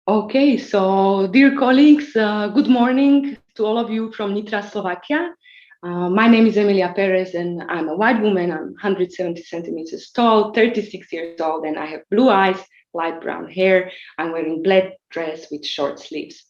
Okay, so dear colleagues, good morning to all of you from Nitra, Slovakia. My name is Emilia Perez and I'm a white woman. I'm 170 centimeters tall, 36 years old, and I have blue eyes, light brown hair. I'm wearing black dress with short sleeves.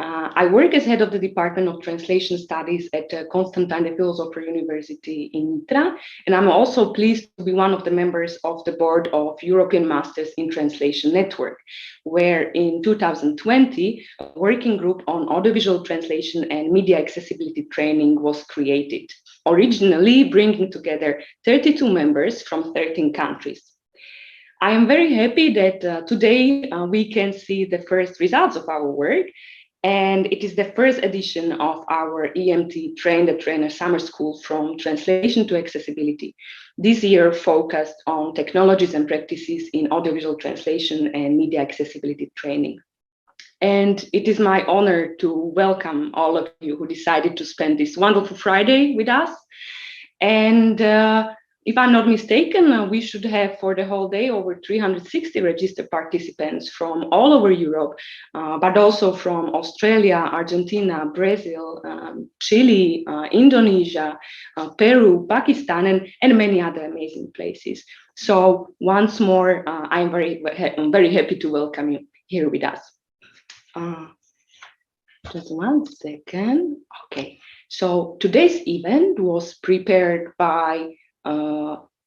I work as head of the Department of Translation Studies at Constantine the Philosopher University in Nitra, and I'm also pleased to be one of the members of the board of European Masters in Translation Network, where in 2020, a working group on audiovisual translation and media accessibility training was created, originally bringing together 32 members from 13 countries. I am very happy that today we can see the first results of our work, and it is the first edition of our EMT Train the Trainer Summer School from Translation to Accessibility. This year focused on technologies and practices in audiovisual translation and media accessibility training. And it is my honor to welcome all of you who decided to spend this wonderful Friday with us. And if I'm not mistaken, we should have for the whole day over 360 registered participants from all over Europe, but also from Australia, Argentina, Brazil, Chile, Indonesia, Peru, Pakistan, and many other amazing places. So once more, I'm very happy to welcome you here with us. Just 1 second. Okay. So today's event was prepared by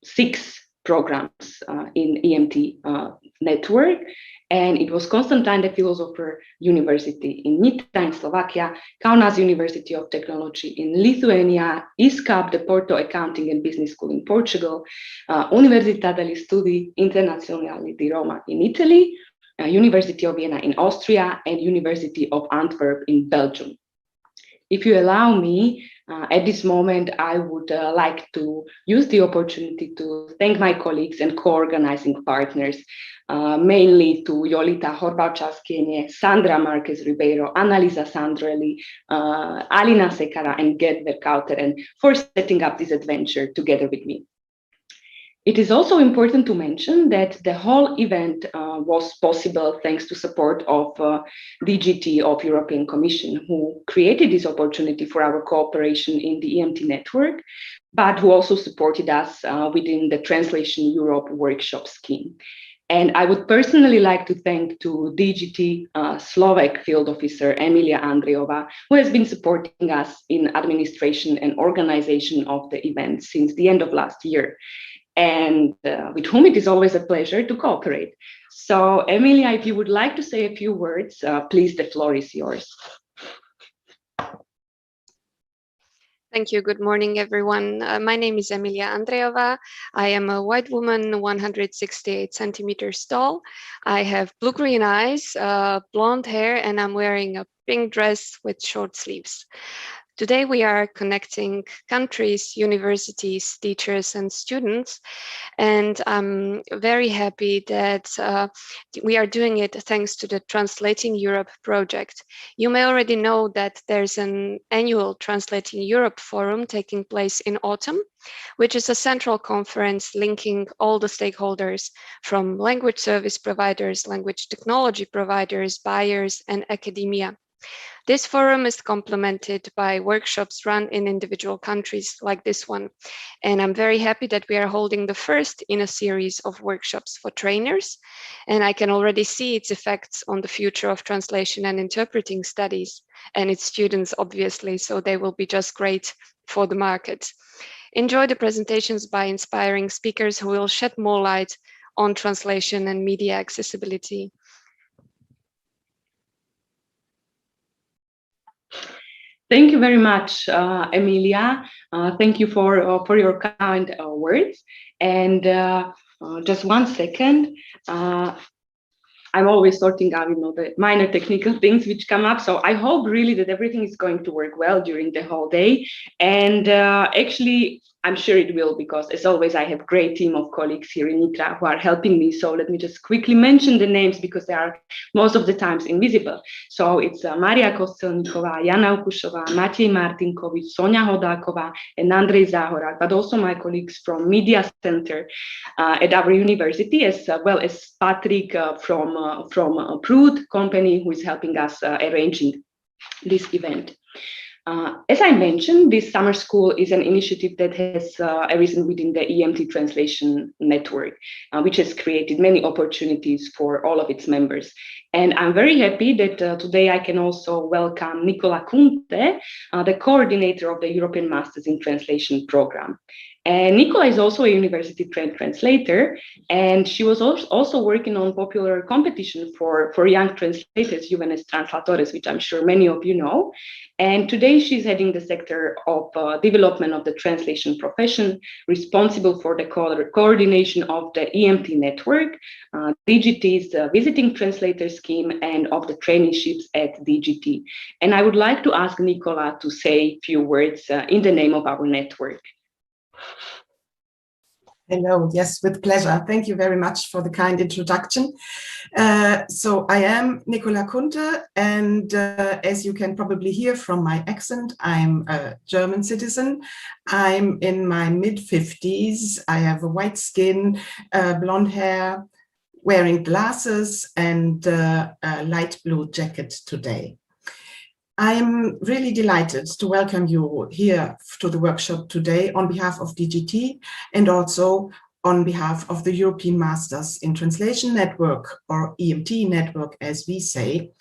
6 programs in EMT network, and it was Constantine the Philosopher University in Nitra in Slovakia, Kaunas University of Technology in Lithuania, ISCAP, the Porto Accounting and Business School in Portugal, Università degli Studi Internazionali di Roma in Italy, University of Vienna in Austria, and University of Antwerp in Belgium. If you allow me, at this moment, I would like to use the opportunity to thank my colleagues and co-organizing partners, mainly to Jolita Horbalčaskiene, Sandra Marquez Ribeiro, Annalisa Sandrelli, Alina Sekara, and Gerd Verkauteren for setting up this adventure together with me. It is also important to mention that the whole event was possible thanks to support of DGT of European Commission, who created this opportunity for our cooperation in the EMT network, but who also supported us within the Translation Europe workshop scheme. And I would personally like to thank to DGT Slovak field officer Emilia Andreeva, who has been supporting us in administration and organization of the event since the end of last year, and with whom it is always a pleasure to cooperate. So, Emilia, if you would like to say a few words, please, the floor is yours. Thank you. Good morning, everyone. My name is Emilia Andreeva. I am a white woman, 168 centimeters tall. I have blue-green eyes, blonde hair, and I'm wearing a pink dress with short sleeves. Today, we are connecting countries, universities, teachers, and students. And I'm very happy that we are doing it thanks to the Translating Europe project. You may already know that there's an annual Translating Europe forum taking place in autumn, which is a central conference linking all the stakeholders from language service providers, language technology providers, buyers, and academia. This forum is complemented by workshops run in individual countries like this one. And I'm very happy that we are holding the first in a series of workshops for trainers. And I can already see its effects on the future of translation and interpreting studies and its students, obviously, so they will be just great for the market. Enjoy the presentations by inspiring speakers who will shed more light on translation and media accessibility. Thank you very much, Emilia. Thank you for your kind words. And just 1 second. I'm always sorting out, the minor technical things which come up. So I hope really that everything is going to work well during the whole day. And actually, I'm sure it will, because as always, I have a great team of colleagues here in ITRA who are helping me. So let me just quickly mention the names because they are most of the times invisible. So it's Maria Kostelnikova, Jana Ukushova, Maciej Martinkovic, Sonia Hodakova, and Andrej Zahorak, but also my colleagues from Media Center at our university, as well as Patrick from Prude company, who is helping us arranging this event. As I mentioned, this summer school is an initiative that has arisen within the EMT translation network, which has created many opportunities for all of its members. And I'm very happy that today I can also welcome Nicola Cunter, the coordinator of the European Masters in Translation program. And Nicola is also a university trained translator, and she was also working on popular competition for young translators, Jóvenes Translatores, which I'm sure many of you know. And today she's heading the sector of development of the translation profession, responsible for the coordination of the EMT network, DGT's visiting translator scheme, and of the traineeships at DGT. And I would like to ask Nicola to say a few words in the name of our network. Hello, yes, with pleasure. Thank you very much for the kind introduction. So I am Nicola Cunter, and as you can probably hear from my accent, I'm a German citizen. I'm in my mid-50s. I have a white skin, blonde hair, wearing glasses, and a light blue jacket today. I'm really delighted to welcome you here to the workshop today on behalf of DGT and also on behalf of the European Masters in Translation Network, or EMT network as we say,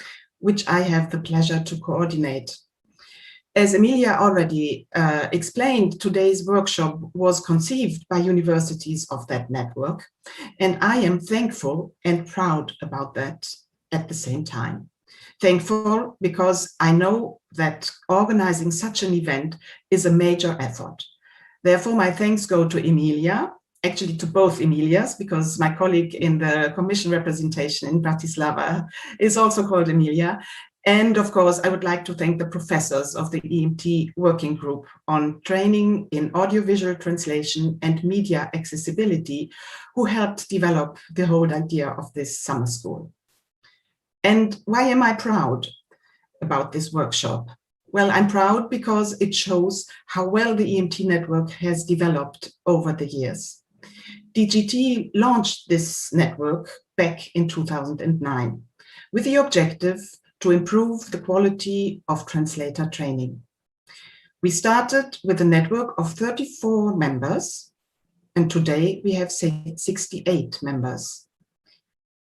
which I have the pleasure to coordinate. As Emilia already explained, today's workshop was conceived by universities of that network, and I am thankful and proud about that at the same time. Thankful because I know that organizing such an event is a major effort. Therefore, my thanks go to Emilia, actually to both Emilias, because my colleague in the Commission representation in Bratislava is also called Emilia. And of course, I would like to thank the professors of the EMT working group on training in audiovisual translation and media accessibility, who helped develop the whole idea of this summer school. And why am I proud about this workshop? Well, I'm proud because it shows how well the EMT network has developed over the years. DGT launched this network back in 2009 with the objective to improve the quality of translator training. We started with a network of 34 members, and today we have 68 members.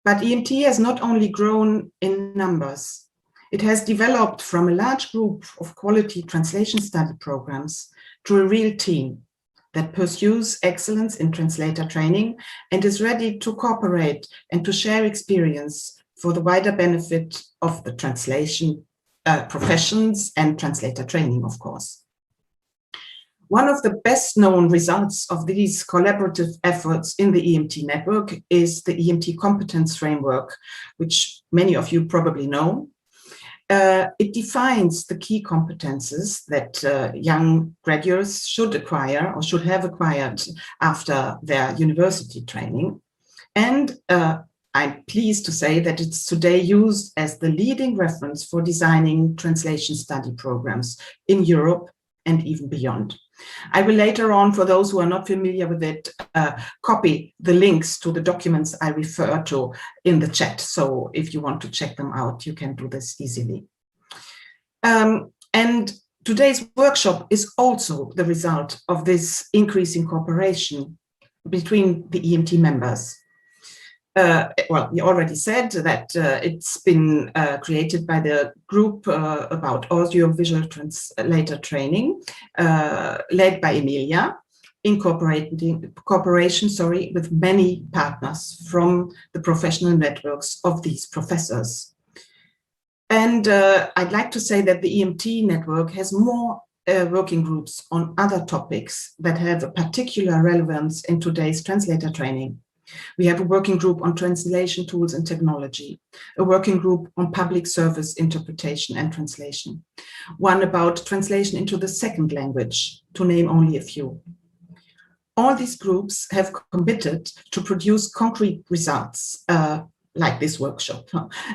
But EMT has not only grown in numbers, it has developed from a large group of quality translation study programs to a real team that pursues excellence in translator training and is ready to cooperate and to share experience for the wider benefit of the translation professions and translator training, of course. One of the best known results of these collaborative efforts in the EMT network is the EMT competence framework, which many of you probably know. It defines the key competences that young graduates should acquire or should have acquired after their university training. And I'm pleased to say that it's today used as the leading reference for designing translation study programs in Europe and even beyond. I will later on, for those who are not familiar with it, copy the links to the documents I refer to in the chat. So if you want to check them out, you can do this easily. And today's workshop is also the result of this increasing cooperation between the EMT members. Well, we already said that it's been created by the group about audiovisual translator training, led by Emilia, in cooperation with many partners from the professional networks of these professors. And I'd like to say that the EMT network has more working groups on other topics that have a particular relevance in today's translator training. We have a working group on translation tools and technology, a working group on public service interpretation and translation, one about translation into the second language, to name only a few. All these groups have committed to produce concrete results like this workshop,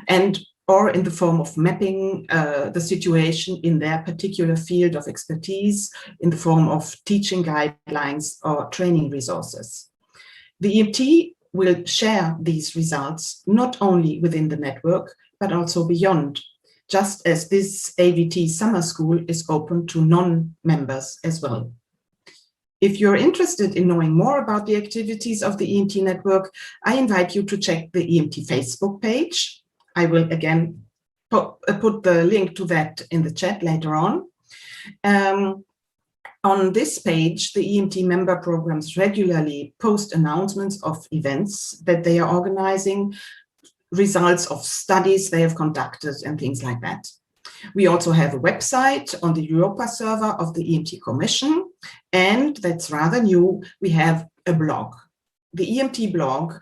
and or in the form of mapping the situation in their particular field of expertise in the form of teaching guidelines or training resources. The EMT will share these results not only within the network, but also beyond, just as this AVT summer school is open to non-members as well. If you're interested in knowing more about the activities of the EMT network, I invite you to check the EMT Facebook page. I will again put the link to that in the chat later on. On this page, the EMT member programs regularly post announcements of events that they are organizing, results of studies they have conducted, and things like that. We also have a website on the Europa server of the EMT Commission, and that's rather new, we have a blog. The EMT blog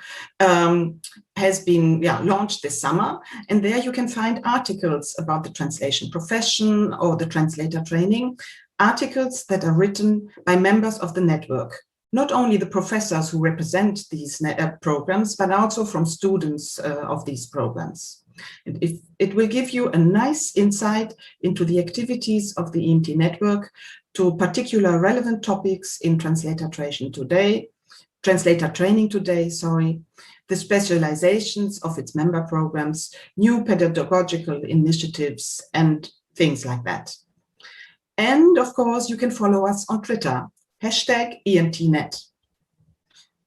has been launched this summer, and there you can find articles about the translation profession or the translator training, articles that are written by members of the network, not only the professors who represent these programs, but also from students of these programs. And it will give you a nice insight into the activities of the EMT network to particular relevant topics in translator training today, the specializations of its member programs, new pedagogical initiatives, and things like that. And of course, you can follow us on Twitter, #EMTnet.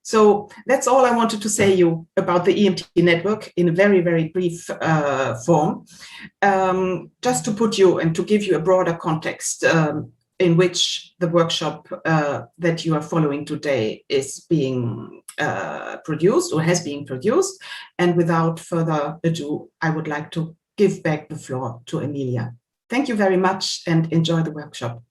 So that's all I wanted to say you about the EMT network in a very, very brief form, just to put you and to give you a broader context in which the workshop that you are following today is being produced or has been produced. And without further ado, I would like to give back the floor to Emilia. Thank you very much and enjoy the workshop.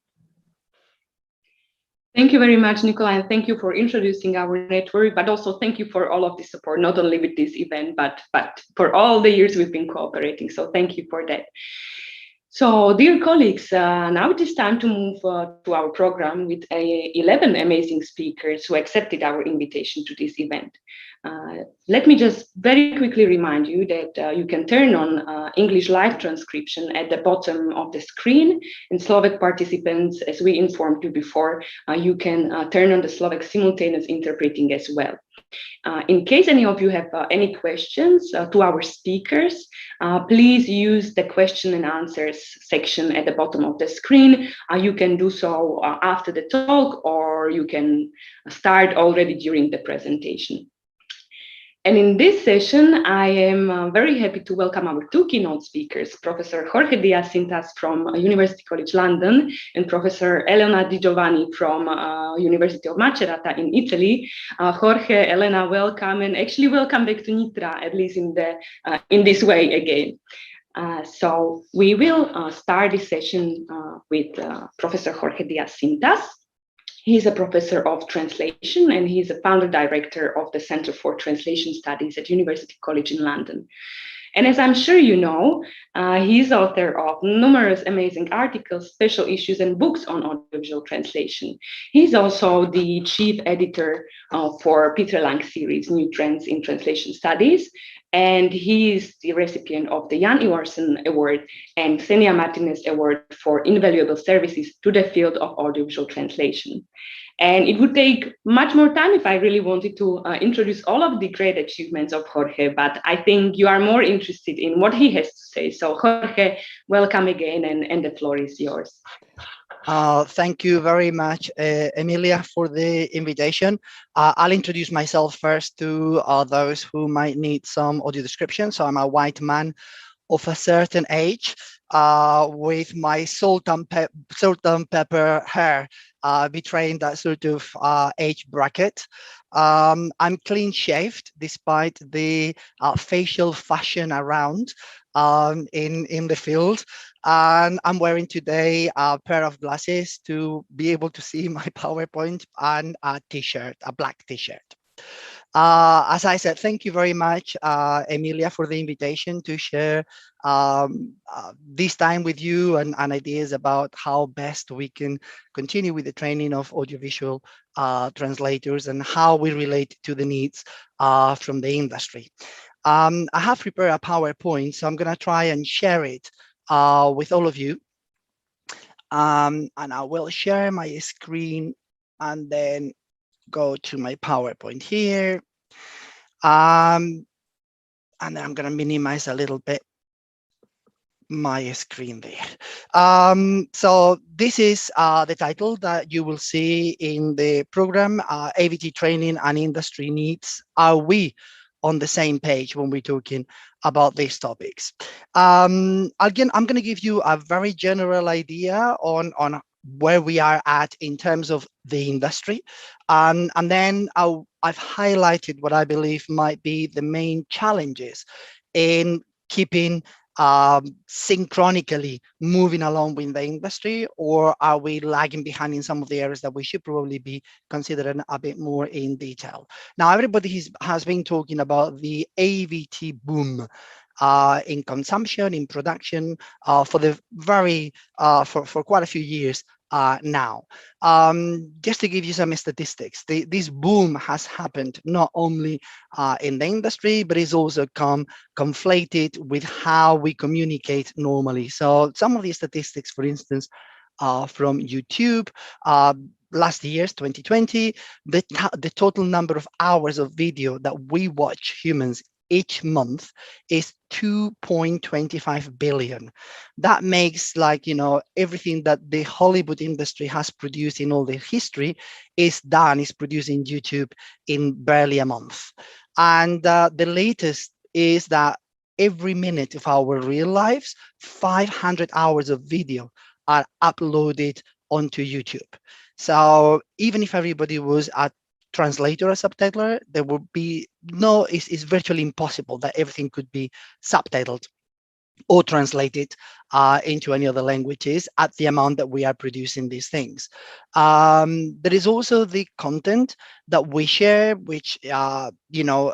Thank you very much, Nicola, and thank you for introducing our network, but also thank you for all of the support, not only with this event, but for all the years we've been cooperating. So thank you for that. So, dear colleagues, now it is time to move to our program with 11 amazing speakers who accepted our invitation to this event. Let me just very quickly remind you that you can turn on English live transcription at the bottom of the screen. And Slovak participants, as we informed you before, you can turn on the Slovak simultaneous interpreting as well. In case any of you have any questions to our speakers, please use the question and answers section at the bottom of the screen. You can do so after the talk, or you can start already during the presentation. And in this session, I am very happy to welcome our two keynote speakers, Professor Jorge Díaz-Cintas from University College London and Professor Elena Di Giovanni from University of Macerata in Italy. Jorge, Elena, welcome, and actually welcome back to Nitra, at least in this way again. So we will start this session with Professor Jorge Díaz-Cintas. He's a professor of translation, and he's a founder director of the Center for Translation Studies at University College in London. And as I'm sure you know, he's author of numerous amazing articles, special issues, and books on audiovisual translation. He's also the chief editor for Peter Lang series, New Trends in Translation Studies. And he is the recipient of the Jan Iversen Award and Xenia Martinez Award for invaluable services to the field of audiovisual translation. And it would take much more time if I really wanted to introduce all of the great achievements of Jorge, but I think you are more interested in what he has to say. So Jorge, welcome again, and the floor is yours. Thank you very much, Emilia, for the invitation. I'll introduce myself first to those who might need some audio description. So I'm a white man of a certain age with my salt and pepper hair betraying that sort of age bracket. I'm clean shaved despite the facial fashion around in the field. And I'm wearing today a pair of glasses to be able to see my PowerPoint and a t-shirt, a black t-shirt. As I said, thank you very much, Emilia, for the invitation to share this time with you and ideas about how best we can continue with the training of audiovisual translators and how we relate to the needs from the industry. I have prepared a PowerPoint, so I'm going to try and share it with all of you. And I will share my screen and then go to my PowerPoint here. And then I'm going to minimize a little bit my screen there. So this is the title that you will see in the program, AVT Training and Industry Needs. Are we on the same page when we're talking about these topics? Again, I'm going to give you a very general idea on where we are at in terms of the industry. And then I've highlighted what I believe might be the main challenges in keeping synchronically moving along with the industry, or are we lagging behind in some of the areas that we should probably be considering a bit more in detail? Now, everybody has been talking about the AVT boom in consumption, in production, for the for quite a few years now. Just to give you some statistics, this boom has happened not only in the industry, but it's also conflated with how we communicate normally. So some of the statistics, for instance, from YouTube, last year's 2020, the total number of hours of video that we watch humans each month is 2.25 billion. That makes, like, you know, everything that the Hollywood industry has produced in all their history is produced in YouTube in barely a month. And the latest is that every minute of our real lives, 500 hours of video are uploaded onto YouTube. So even if everybody was a translator or subtitler, there would be it's virtually impossible that everything could be subtitled or translated into any other languages at the amount that we are producing these things. There is also the content that we share, which, you know,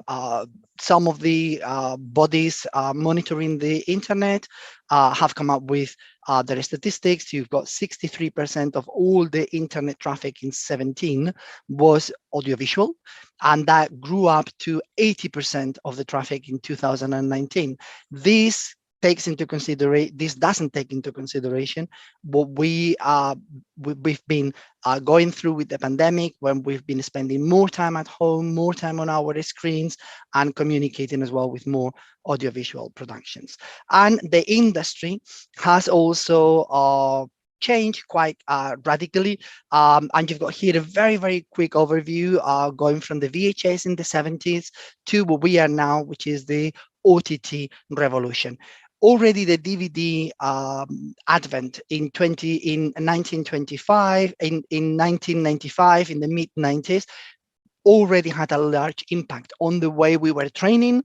some of the bodies monitoring the internet have come up with their statistics. You've got 63% of all the internet traffic in 2017 was audiovisual, and that grew up to 80% of the traffic in 2019. This doesn't take into consideration what we've been going through with the pandemic, when we've been spending more time at home, more time on our screens, and communicating as well with more audiovisual productions. And the industry has also changed quite radically. And you've got here a very, very quick overview going from the VHS in the 70s to what we are now, which is the OTT revolution. Already the DVD advent in 1995, in 1995, in the mid 90s, already had a large impact on the way we were training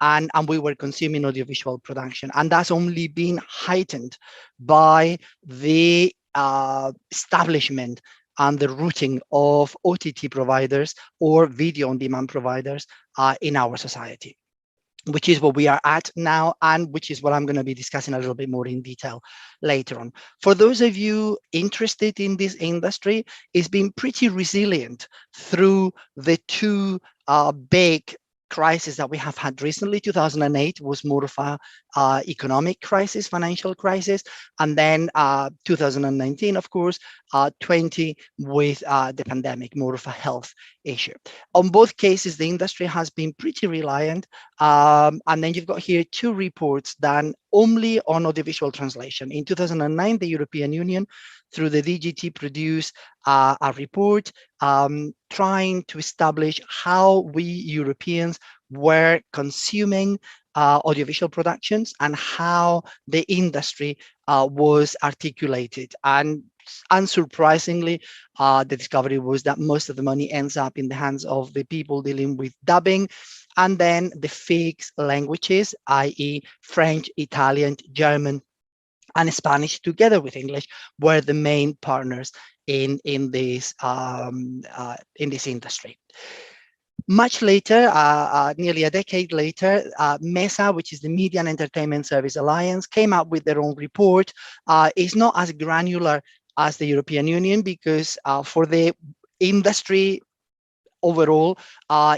and we were consuming audiovisual production. And that's only been heightened by the establishment and the routing of OTT providers or video on demand providers in our society, which is what we are at now, and which is what I'm going to be discussing a little bit more in detail later on. For those of you interested in this industry, it's been pretty resilient through the two big crisis that we have had recently. 2008 was more of a economic crisis, financial crisis, and then 2019, of course, 20 with the pandemic, more of a health issue. On both cases, the industry has been pretty reliant, and then you've got here two reports done only on audiovisual translation. In 2009, the European Union, through the DGT, produced a report trying to establish how we Europeans were consuming audiovisual productions and how the industry was articulated. And unsurprisingly, the discovery was that most of the money ends up in the hands of the people dealing with dubbing, and then the fixed languages, i.e. French, Italian, German, and Spanish, together with English, were the main partners in this industry. Much later, nearly a decade later, MESA, which is the Media and Entertainment Service Alliance, came up with their own report. It's not as granular as the European Union because for the industry overall,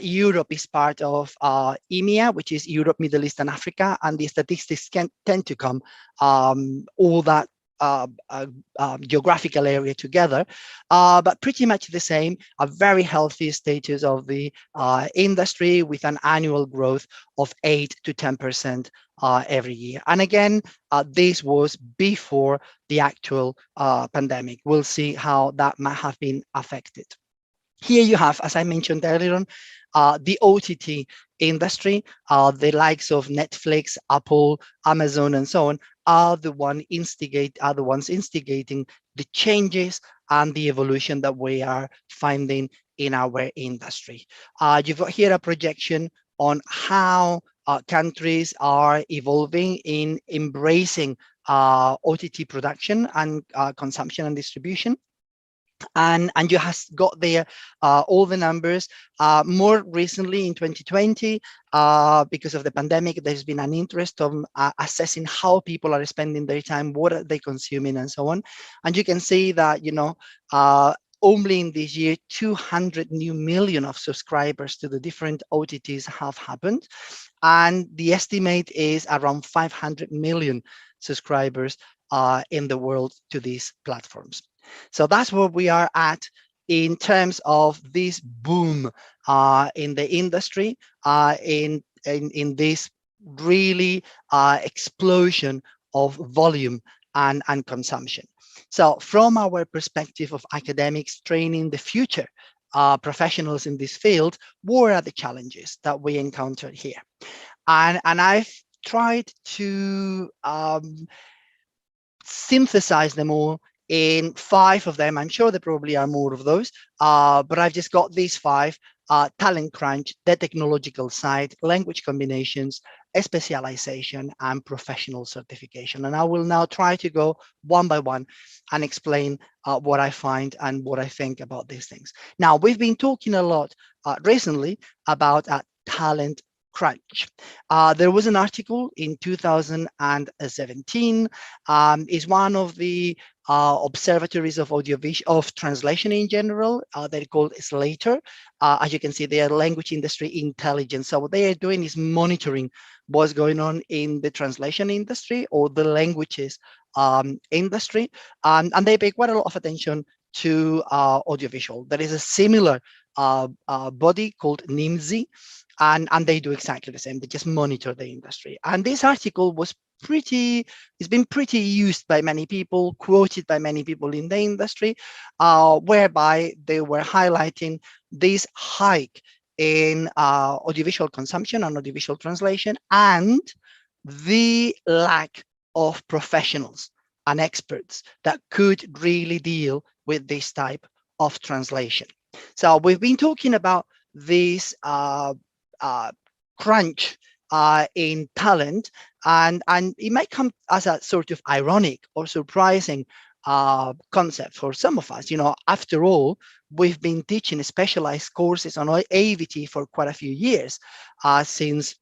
Europe is part of EMEA, which is Europe, Middle East, and Africa, and the statistics can tend to come all that geographical area together, but pretty much the same, a very healthy status of the industry with an annual growth of 8 to 10% every year. And again, this was before the actual pandemic. We'll see how that might have been affected. Here you have, as I mentioned earlier on, the OTT industry, the likes of Netflix, Apple, Amazon, and so on, are the ones instigating the changes and the evolution that we are finding in our industry. You've got here a projection on how countries are evolving in embracing OTT production and consumption and distribution. And you have got there all the numbers. More recently in 2020, because of the pandemic, there's been an interest of assessing how people are spending their time, what are they consuming, and so on. And you can see that, you know, only in this year, 200 new million of subscribers to the different OTTs have happened. And the estimate is around 500 million subscribers in the world to these platforms. So that's where we are at in terms of this boom in the industry, in this really explosion of volume and consumption. So from our perspective of academics training the future professionals in this field, what are the challenges that we encountered here? And I've tried to synthesize them all in 5 of them. I'm sure there probably are more of those, but I've just got these 5: talent crunch, the technological side, language combinations, specialization, and professional certification. And I will now try to go one by one and explain what I find and what I think about these things. Now, we've been talking a lot recently about talent crunch. There was an article in 2017. Is one of the observatories of audiovisual, of translation in general. They're called Slater. As you can see, they are language industry intelligence. So what they are doing is monitoring what's going on in the translation industry or the languages industry, and they pay quite a lot of attention to audiovisual. There is a similar body called NIMSI, and they do exactly the same. They just monitor the industry. And this article was it's been pretty used by many people, quoted by many people in the industry, whereby they were highlighting this hike in audiovisual consumption and audiovisual translation, and the lack of professionals and experts that could really deal with this type of translation. So we've been talking about this crunch in talent, and it might come as a sort of ironic or surprising concept for some of us. You know, after all, we've been teaching specialized courses on AVT for quite a few years, since,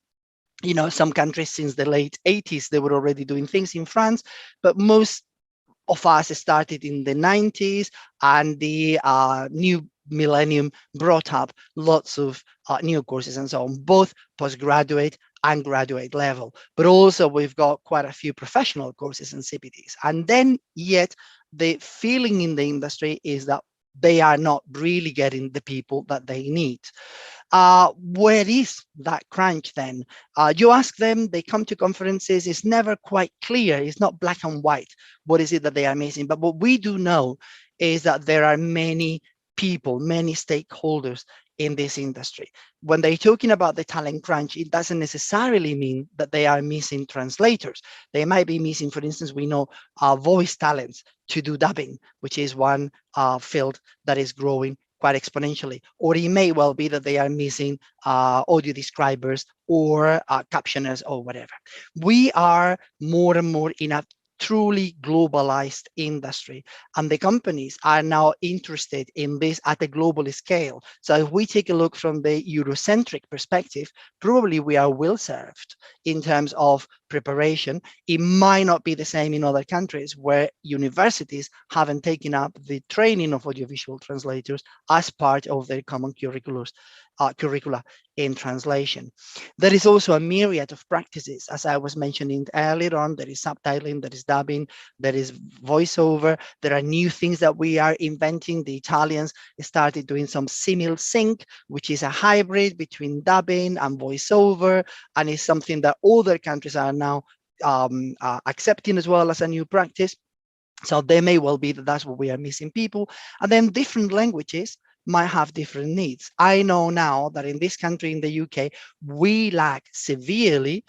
you know, some countries since the late 80s, they were already doing things in France, but most of us started in the 90s, and the new millennium brought up lots of new courses and so on, both postgraduate and graduate level. But also we've got quite a few professional courses and CPTs. And then yet the feeling in the industry is that they are not really getting the people that they need. Where is that crunch then? You ask them, they come to conferences, it's never quite clear, it's not black and white, what is it that they are missing? But what we do know is that there are many people, many stakeholders in this industry. When they're talking about the talent crunch, it doesn't necessarily mean that they are missing translators. They might be missing, for instance, we know voice talents to do dubbing, which is one field that is growing quite exponentially. Or it may well be that they are missing audio describers or captioners or whatever. We are more and more in a truly globalized industry, and the companies are now interested in this at a global scale. So if we take a look from the Eurocentric perspective, probably we are well served in terms of preparation. It might not be the same in other countries where universities haven't taken up the training of audiovisual translators as part of their common curricula in translation. There is also a myriad of practices, as I was mentioning earlier on. There is subtitling, there is dubbing, there is voiceover. There are new things that we are inventing. The Italians started doing some simul sync, which is a hybrid between dubbing and voiceover, and is something that other countries are now accepting as well as a new practice. So there may well be that that's what we are missing people. And then different languages might have different needs. I know now that in this country, in the UK, we lack severely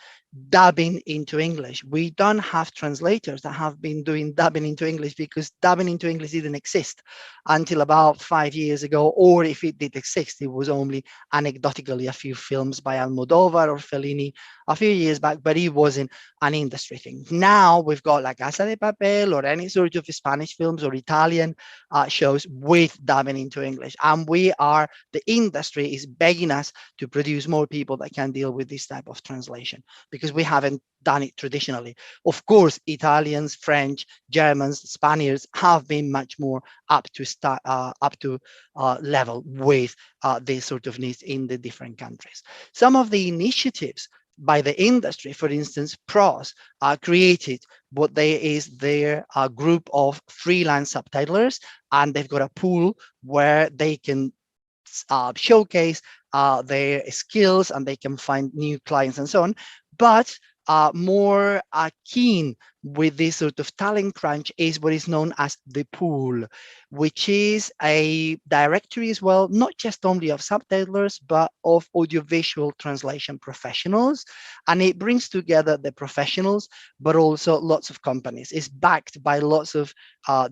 dubbing into English. We don't have translators that have been doing dubbing into English, because dubbing into English didn't exist until about 5 years ago, or if it did exist, it was only anecdotically a few films by Almodovar or Fellini a few years back, but it wasn't an industry thing. Now we've got La Casa de Papel or any sort of Spanish films or Italian shows with dubbing into English, and the industry is begging us to produce more people that can deal with this type of translation, because we haven't done it traditionally. Of course, Italians, French, Germans, Spaniards have been much more up to level with these sort of needs in the different countries. Some of the initiatives by the industry, for instance, PROS, created what is their group of freelance subtitlers, and they've got a pool where they can showcase their skills and they can find new clients and so on. But more keen with this sort of talent crunch is what is known as the pool, which is a directory as well, not just only of subtitlers, but of audiovisual translation professionals. And it brings together the professionals, but also lots of companies. It's backed by lots of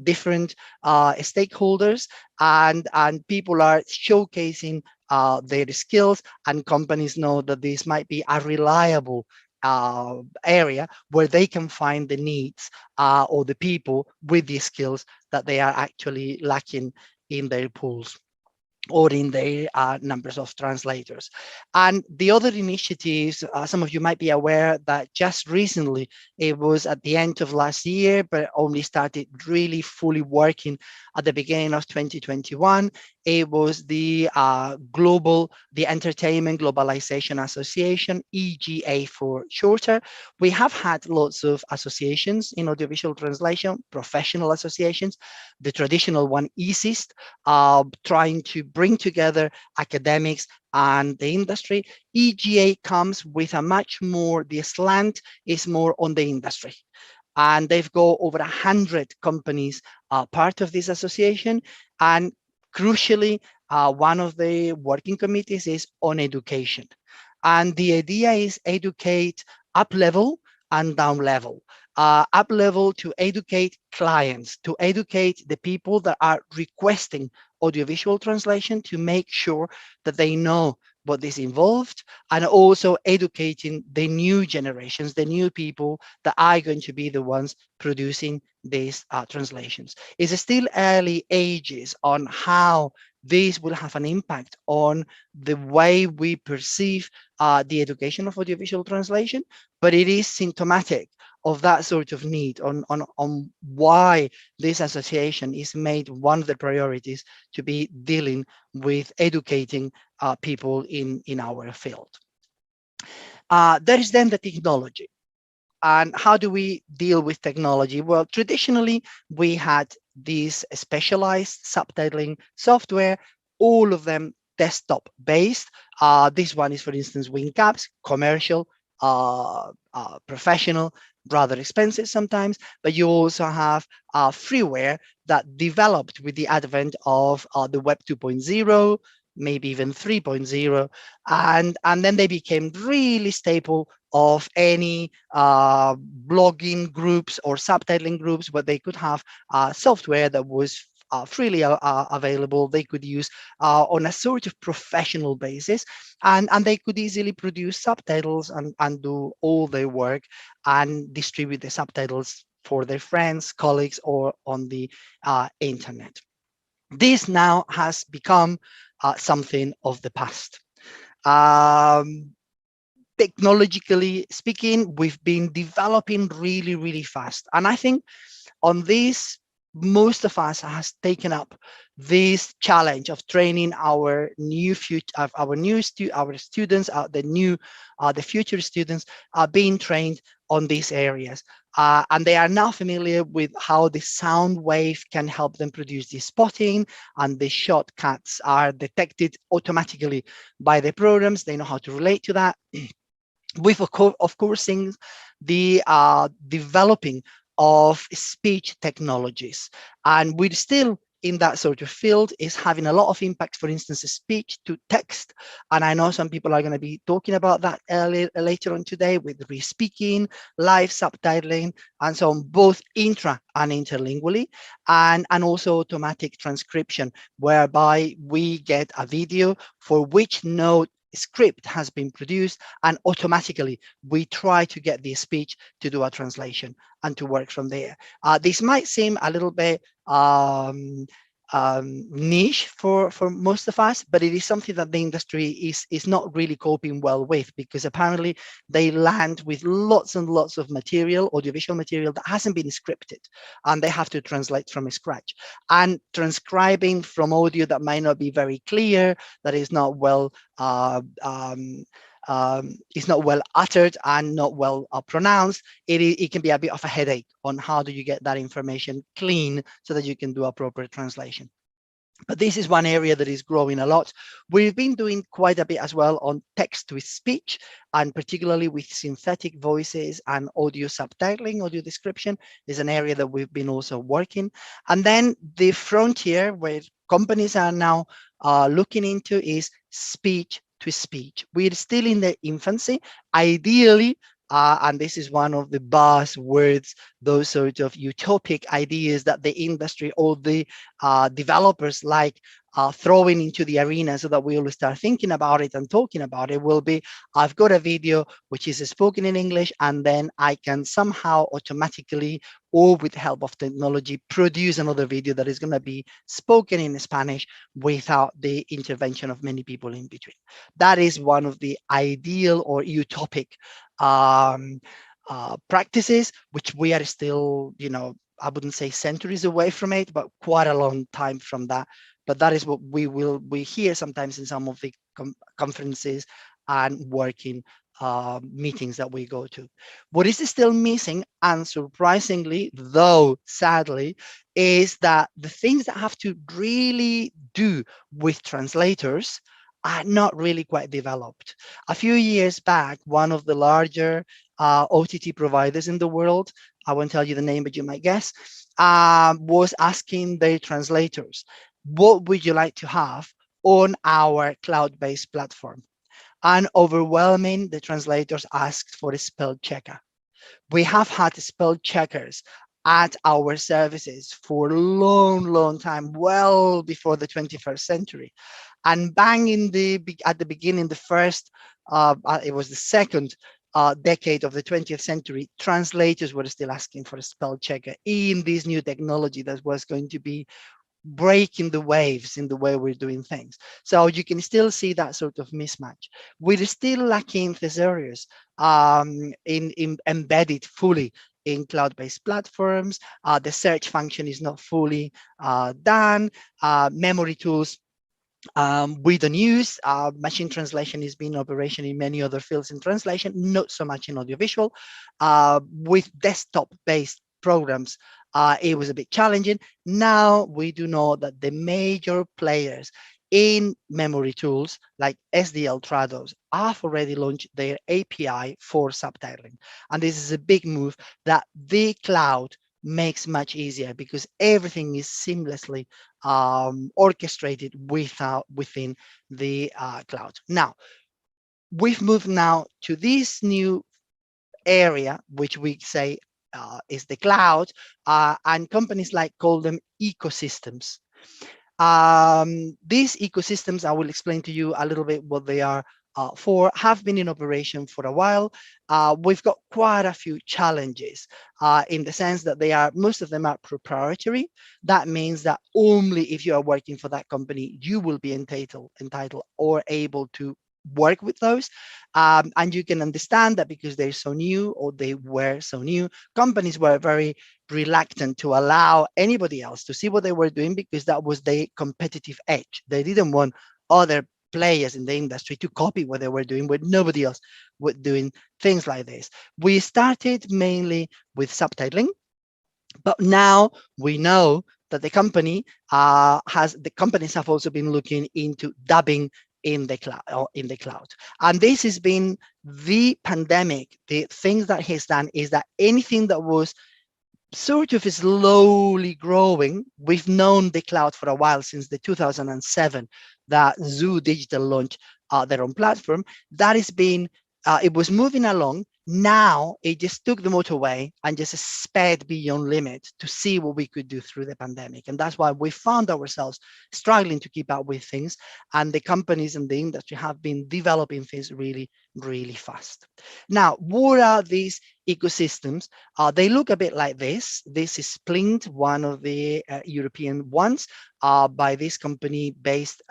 different stakeholders, and people are showcasing their skills, and companies know that this might be a reliable area where they can find the needs or the people with the skills that they are actually lacking in their pools or in their numbers of translators. And the other initiatives, some of you might be aware that just recently, it was at the end of last year, but only started really fully working at the beginning of 2021. It was the Entertainment Globalization Association, EGA for shorter. We have had lots of associations in audiovisual translation, professional associations. The traditional one, ESIST, trying to bring together academics and the industry. EGA comes with a much more, the slant is more on the industry. And they've got over 100 companies part of this association. And crucially, one of the working committees is on education. And the idea is educate up level and down level. Up level to educate clients, to educate the people that are requesting audiovisual translation, to make sure that they know what is involved, and also educating the new generations, the new people that are going to be the ones producing these translations. It's still early ages on how this will have an impact on the way we perceive the education of audiovisual translation, but it is symptomatic of that sort of need on why this association is made one of the priorities to be dealing with educating people in our field. There is then the technology. And how do we deal with technology? Well, traditionally, we had these specialized subtitling software, all of them desktop-based. This one is, for instance, WinCaps, commercial, professional, rather expensive sometimes, but you also have freeware that developed with the advent of the Web 2.0, maybe even 3.0, and then they became really staple of any blogging groups or subtitling groups, where they could have software that was freely available. They could use on a sort of professional basis, and they could easily produce subtitles and do all their work and distribute the subtitles for their friends, colleagues, or on the internet. This now has become something of the past. Technologically speaking, we've been developing really, really fast. And I think on this, most of us has taken up this challenge of training our new future, our students, the future students are being trained on these areas. And they are now familiar with how the sound wave can help them produce the spotting, and the shortcuts are detected automatically by the programs. They know how to relate to that. We've of course seen the developing of speech technologies, and we're still in that sort of field, is having a lot of impact, for instance, speech to text. And I know some people are going to be talking about that later on today, with re-speaking, live subtitling, and so on, both intra and interlingually, and also automatic transcription, whereby we get a video for which note script has been produced, and automatically we try to get the speech to do a translation and to work from there. This might seem a little bit niche for most of us, but it is something that the industry is not really coping well with, because apparently they land with lots and lots of material, audiovisual material, that hasn't been scripted, and they have to translate from scratch. And transcribing from audio that might not be very clear, that is not well is not well uttered and not well pronounced, it can be a bit of a headache on how do you get that information clean so that you can do a proper translation. But this is one area that is growing a lot. We've been doing quite a bit as well on text to speech, and particularly with synthetic voices and audio subtitling, audio description is an area that we've been also working. And then the frontier where companies are now looking into is speech to speech. We're still in the infancy. Ideally, and this is one of the buzzwords, those sort of utopic ideas that the industry or the developers like throwing into the arena so that we all start thinking about it and talking about it, will be, I've got a video which is spoken in English, and then I can somehow automatically, or with the help of technology, produce another video that is going to be spoken in Spanish without the intervention of many people in between. That is one of the ideal or utopic practices, which we are still, I wouldn't say centuries away from it, but quite a long time from that. But that is what we hear sometimes in some of the conferences and working meetings that we go to. What is still missing, and surprisingly, though sadly, is that the things that have to really do with translators are not really quite developed. A few years back, one of the larger OTT providers in the world, I won't tell you the name, but you might guess, was asking their translators, what would you like to have on our cloud-based platform? And overwhelming, the translators asked for a spell checker. We have had spell checkers at our services for a long, long time, well before the 21st century. And bang at the beginning, the first, it was the second decade of the 20th century, translators were still asking for a spell checker in this new technology that was going to be breaking the waves in the way we're doing things. So you can still see that sort of mismatch. We're still lacking thesaurus in embedded fully in cloud-based platforms. The search function is not fully done. Memory tools we don't use. Machine translation is being operation in many other fields in translation, not so much in audiovisual. With desktop-based programs, it was a bit challenging. Now we do know that the major players in memory tools like SDL Trados have already launched their API for subtitling. And this is a big move that the cloud makes much easier, because everything is seamlessly orchestrated within the cloud. Now, we've moved now to this new area, which we say is the cloud, and companies like call them ecosystems. These ecosystems, I will explain to you a little bit what they are have been in operation for a while. We've got quite a few challenges in the sense that most of them are proprietary. That means that only if you are working for that company, you will be entitled or able to work with those. And you can understand that because they're so new, or they were so new, companies were very reluctant to allow anybody else to see what they were doing, because that was their competitive edge. They didn't want other players in the industry to copy what they were doing, but nobody else was doing things like this. We started mainly with subtitling, but now we know that the companies have also been looking into dubbing in the cloud. And this has been the pandemic. The things that has done is that anything that was sort of slowly growing. We've known the cloud for a while, since the 2007 that Zoo Digital launched their own platform. That has been, it was moving along. Now it just took the motorway and just sped beyond limit to see what we could do through the pandemic. And that's why we found ourselves struggling to keep up with things. And the companies in the industry have been developing things really, really fast. Now, what are these ecosystems? They look a bit like this. This is Splinter, one of the European ones, by this company based,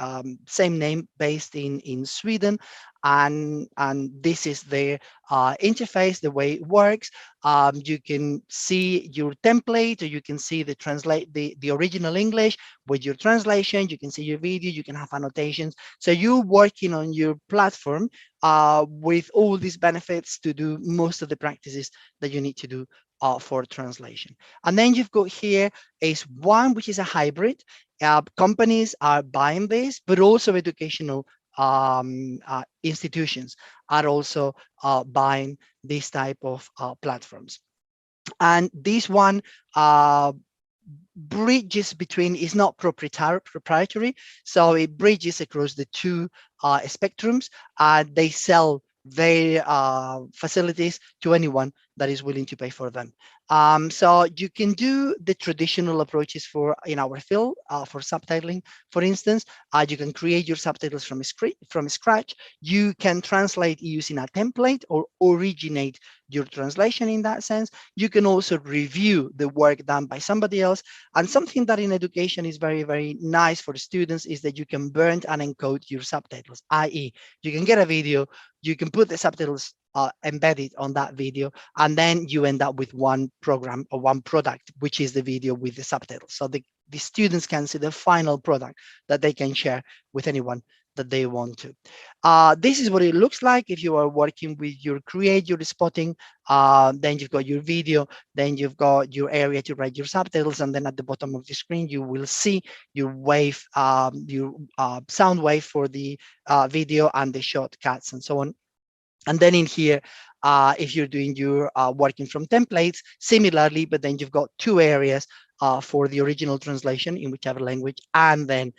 same name, based in Sweden. And this is their interface, the way it works. You can see your template, or you can see the original English with your translation. You can see your video, you can have annotations. So you're working on your platform with all these benefits to do most of the practices that you need to do for translation. And then you've got here is one which is a hybrid. Companies are buying this, but also educational institutions are also buying this type of platforms. And this one bridges between, is not proprietary, so it bridges across the two spectrums. They sell their facilities to anyone that is willing to pay for them. So you can do the traditional approaches in our field for subtitling. For instance, you can create your subtitles from scratch. You can translate using a template or originate your translation in that sense. You can also review the work done by somebody else. And something that in education is very, very nice for students is that you can burn and encode your subtitles, i.e. you can get a video, you can put the subtitles embedded on that video, and then you end up with one program or one product, which is the video with the subtitles. So the students can see the final product that they can share with anyone that they want to. This is what it looks like if you are working with your create, your spotting, then you've got your video, then you've got your area to write your subtitles, and then at the bottom of the screen, you will see your wave, your sound wave for the video and the shortcuts and so on. And then in here, if you're doing your working from templates, similarly, but then you've got two areas for the original translation in whichever language, and then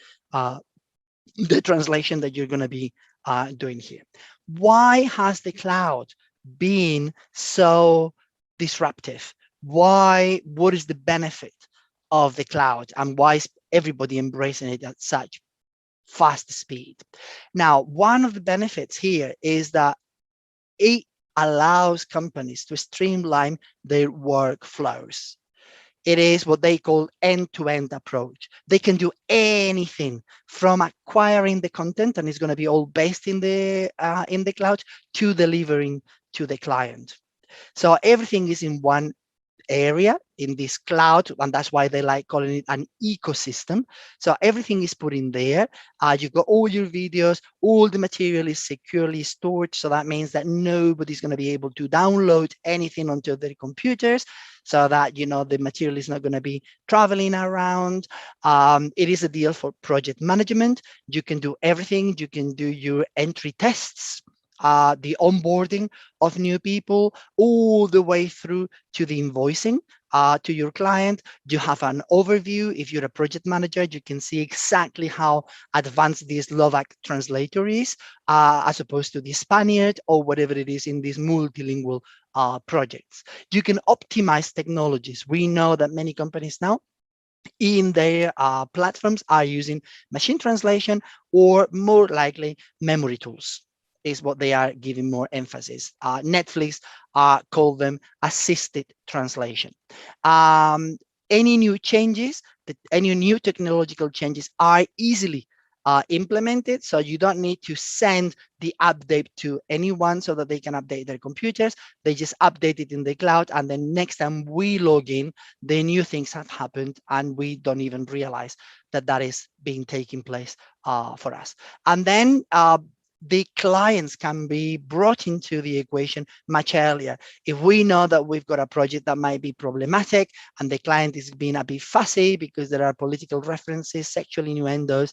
the translation that you're going to be doing here. Why has the cloud been so disruptive? What is the benefit of the cloud, and why is everybody embracing it at such fast speed? Now, one of the benefits here is that it allows companies to streamline their workflows. It is what they call end-to-end approach. They can do anything from acquiring the content, and it's going to be all based in the cloud, to delivering to the client. So everything is in one area in this cloud, and that's why they like calling it an ecosystem. So everything is put in there. You've got all your videos, all the material is securely stored. So that means that nobody's going to be able to download anything onto their computers, so that, you know, the material is not going to be traveling around. It is a deal for project management. You can do everything. You can do your entry tests, the onboarding of new people, all the way through to the invoicing to your client. You have an overview. If you're a project manager, you can see exactly how advanced this Slovak translator is, as opposed to the Spaniard or whatever it is in these multilingual projects. You can optimize technologies. We know that many companies now in their platforms are using machine translation, or more likely memory tools. is what they are giving more emphasis. Netflix call them assisted translation. Any new changes, any new technological changes are easily implemented, so you don't need to send the update to anyone so that they can update their computers. They just update it in the cloud, and then next time we log in, the new things have happened, and we don't even realize that that is being taking place for us. And then the clients can be brought into the equation much earlier. If we know that we've got a project that might be problematic and the client is being a bit fussy because there are political references, sexual innuendos,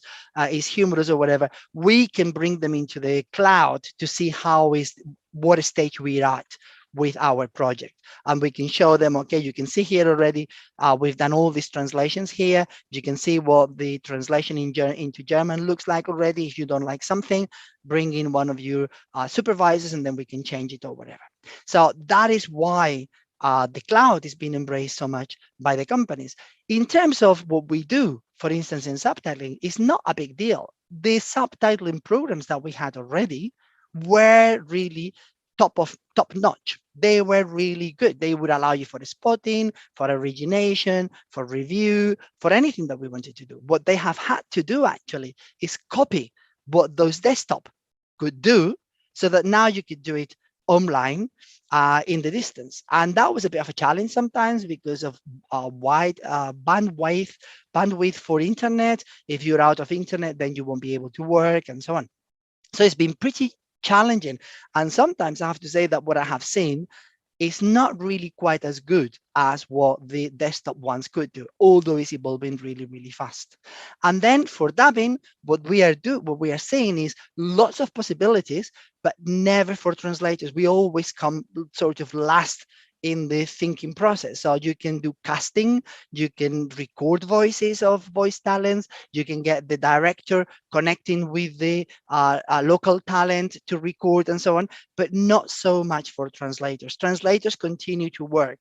is humorous or whatever, we can bring them into the cloud to see what stage we're at with our project. And we can show them, okay, you can see here already, we've done all these translations here. You can see what the translation into German looks like already. If you don't like something, bring in one of your supervisors and then we can change it or whatever. So that is why the cloud is being embraced so much by the companies. In terms of what we do, for instance, in subtitling, it's not a big deal. The subtitling programs that we had already were really top notch. They were really good. They would allow you for spotting, for origination, for review, for anything that we wanted to do. What they have had to do actually is copy what those desktop could do so that now you could do it online in the distance. And that was a bit of a challenge sometimes because of wide bandwidth for internet. If you're out of internet, then you won't be able to work and so on. So it's been pretty challenging. And sometimes I have to say that what I have seen is not really quite as good as what the desktop ones could do, although it's evolving really, really fast. And then for dubbing, what we are saying is lots of possibilities, but never for translators. We always come sort of last in the thinking process. So you can do casting, you can record voices of voice talents, you can get the director connecting with the local talent to record and so on, but not so much for translators. Translators continue to work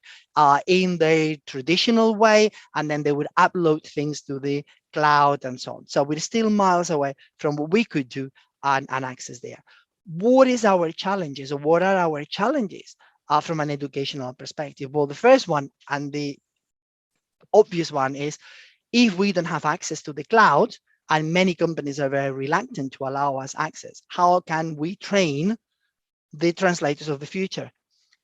in the traditional way, and then they would upload things to the cloud and so on. So we're still miles away from what we could do and access there. What is our challenges, or what are our challenges from an educational perspective? Well, the first one and the obvious one is if we don't have access to the cloud, and many companies are very reluctant to allow us access, how can we train the translators of the future?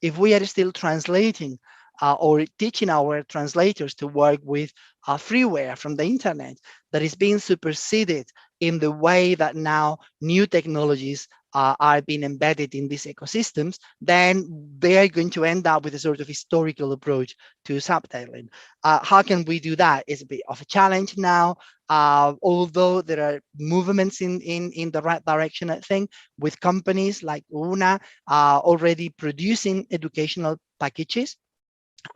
If we are still translating or teaching our translators to work with freeware from the internet that is being superseded in the way that now new technologies are being embedded in these ecosystems, then they are going to end up with a sort of historical approach to subtitling. How can we do that? It's a bit of a challenge now, although there are movements in the right direction, I think, with companies like Una already producing educational packages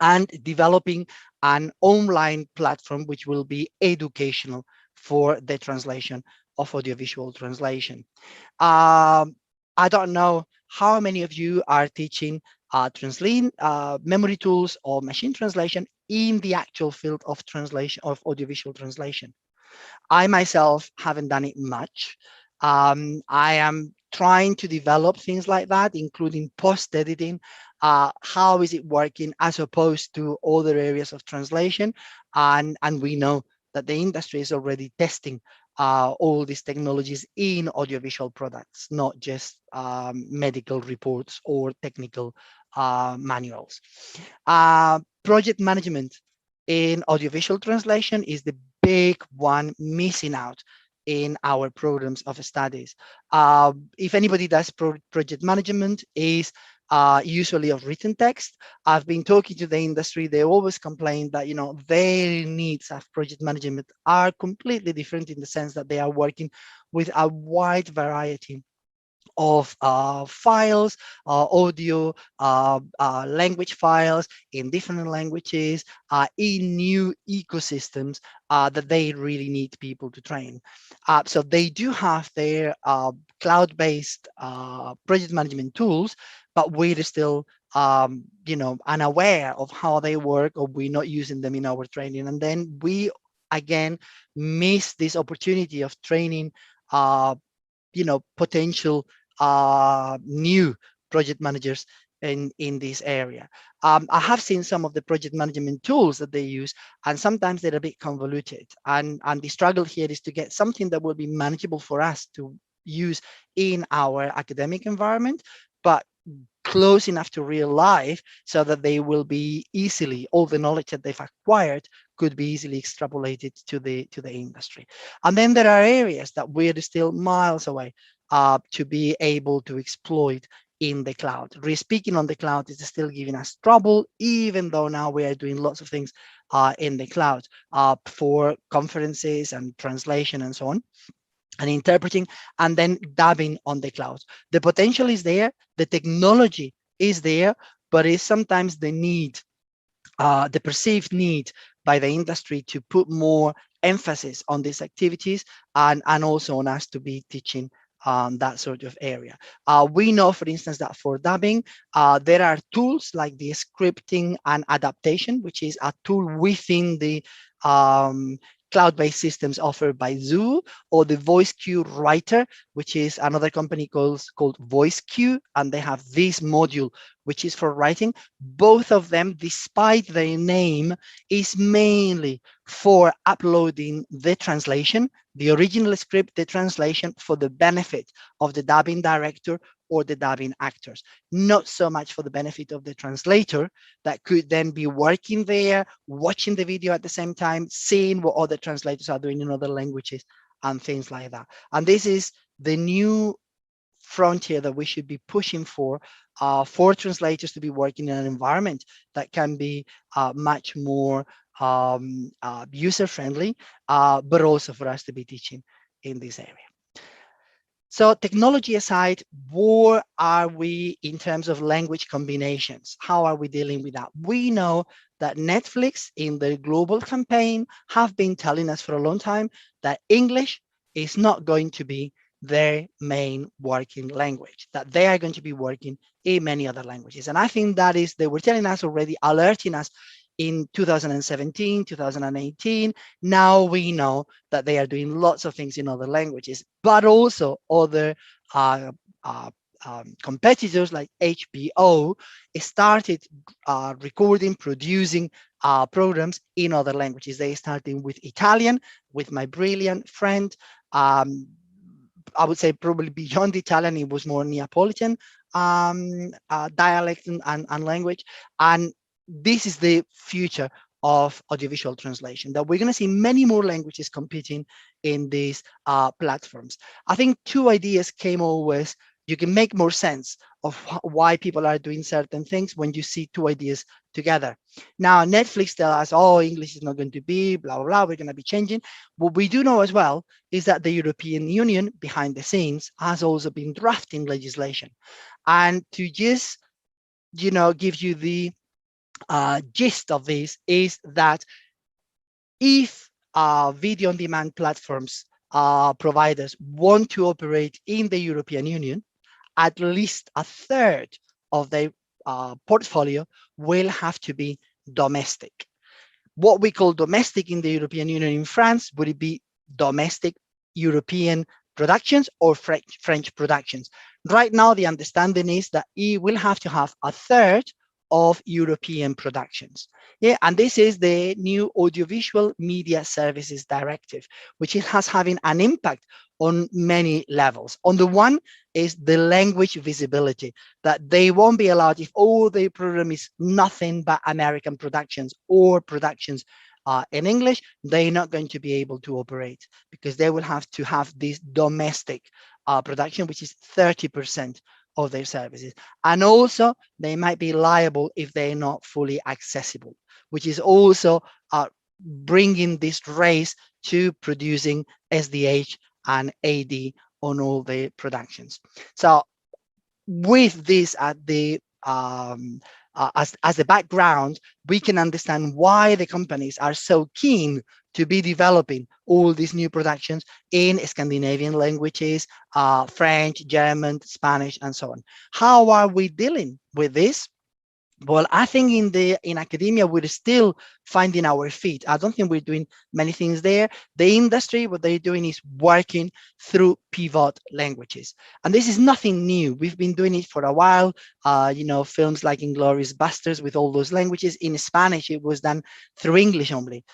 and developing an online platform which will be educational for the translation of audiovisual translation. I don't know how many of you are teaching translation, memory tools or machine translation in the actual field of translation, of audiovisual translation. I myself haven't done it much. I am trying to develop things like that, including post-editing. How is it working as opposed to other areas of translation? And we know that the industry is already testing all these technologies in audiovisual products, not just medical reports or technical manuals. Project management in audiovisual translation is the big one missing out in our programs of studies. If anybody does project management, is usually of written text. I've been talking to the industry. They always complain that, you know, their needs of project management are completely different in the sense that they are working with a wide variety of files, audio, language files in different languages, in new ecosystems that they really need people to train. So they do have their cloud-based project management tools, but we're still you know, unaware of how they work, or we're not using them in our training. And then we, again, miss this opportunity of training you know, potential new project managers in this area. I have seen some of the project management tools that they use, and sometimes they're a bit convoluted. And the struggle here is to get something that will be manageable for us to use in our academic environment, but close enough to real life so that they will be easily, all the knowledge that they've acquired could be easily extrapolated to the industry. And then there are areas that we're still miles away to be able to exploit in the cloud. Re-speaking on the cloud is still giving us trouble, even though now we are doing lots of things in the cloud for conferences and translation and so on, and interpreting, and then dubbing on the cloud. The potential is there, the technology is there, but it's sometimes the need, the perceived need by the industry to put more emphasis on these activities, and also on us to be teaching that sort of area. We know, for instance, that for dubbing, there are tools like the scripting and adaptation, which is a tool within the cloud-based systems offered by Zoo, or the voice queue writer, which is another company called Voice Queue, and they have this module which is for writing. Both of them, despite their name, is mainly for uploading the translation, the original script, the translation, for the benefit of the dubbing director or the dubbing actors, not so much for the benefit of the translator that could then be working there, watching the video at the same time, seeing what other translators are doing in other languages and things like that. And this is the new frontier that we should be pushing for translators to be working in an environment that can be much more user-friendly, but also for us to be teaching in this area. So technology aside, where are we in terms of language combinations? How are we dealing with that? We know that Netflix in the global campaign have been telling us for a long time that English is not going to be their main working language, that they are going to be working in many other languages. And I think that is, they were telling us already, alerting us in 2017, 2018. Now we know that they are doing lots of things in other languages, but also other competitors like HBO started recording, producing programs in other languages. They started with Italian, with my brilliant friend. I would say probably beyond Italian, it was more Neapolitan dialect and language. And this is the future of audiovisual translation, that we're going to see many more languages competing in these platforms. I think two ideas came always. You can make more sense of why people are doing certain things when you see two ideas together. Now, Netflix tells us, oh, English is not going to be, blah, blah, blah, we're going to be changing. What we do know as well is that the European Union, behind the scenes, has also been drafting legislation. And to just, give you the gist of this is that if video on demand platforms providers want to operate in the European Union, at least a third of their portfolio will have to be domestic. What we call domestic in the European Union in France, would it be domestic European productions or French productions? Right now, the understanding is that it will have to have a third of European productions. Yeah, and this is the new Audiovisual Media Services Directive, which has having an impact on many levels. On the one is the language visibility, that they won't be allowed, if all the program is nothing but American productions or productions in English, they're not going to be able to operate, because they will have to have this domestic production, which is 30% of their services. And also they might be liable if they're not fully accessible, which is also bringing this race to producing SDH and AD on all the productions. So with this at the as the background, we can understand why the companies are so keen to be developing all these new productions in Scandinavian languages, French, German, Spanish, and so on. How are we dealing with this? Well, I think in academia, we're still finding our feet. I don't think we're doing many things there. The industry, what they're doing is working through pivot languages. And this is nothing new. We've been doing it for a while. Films like Inglourious Basterds with all those languages. In Spanish, it was done through English only,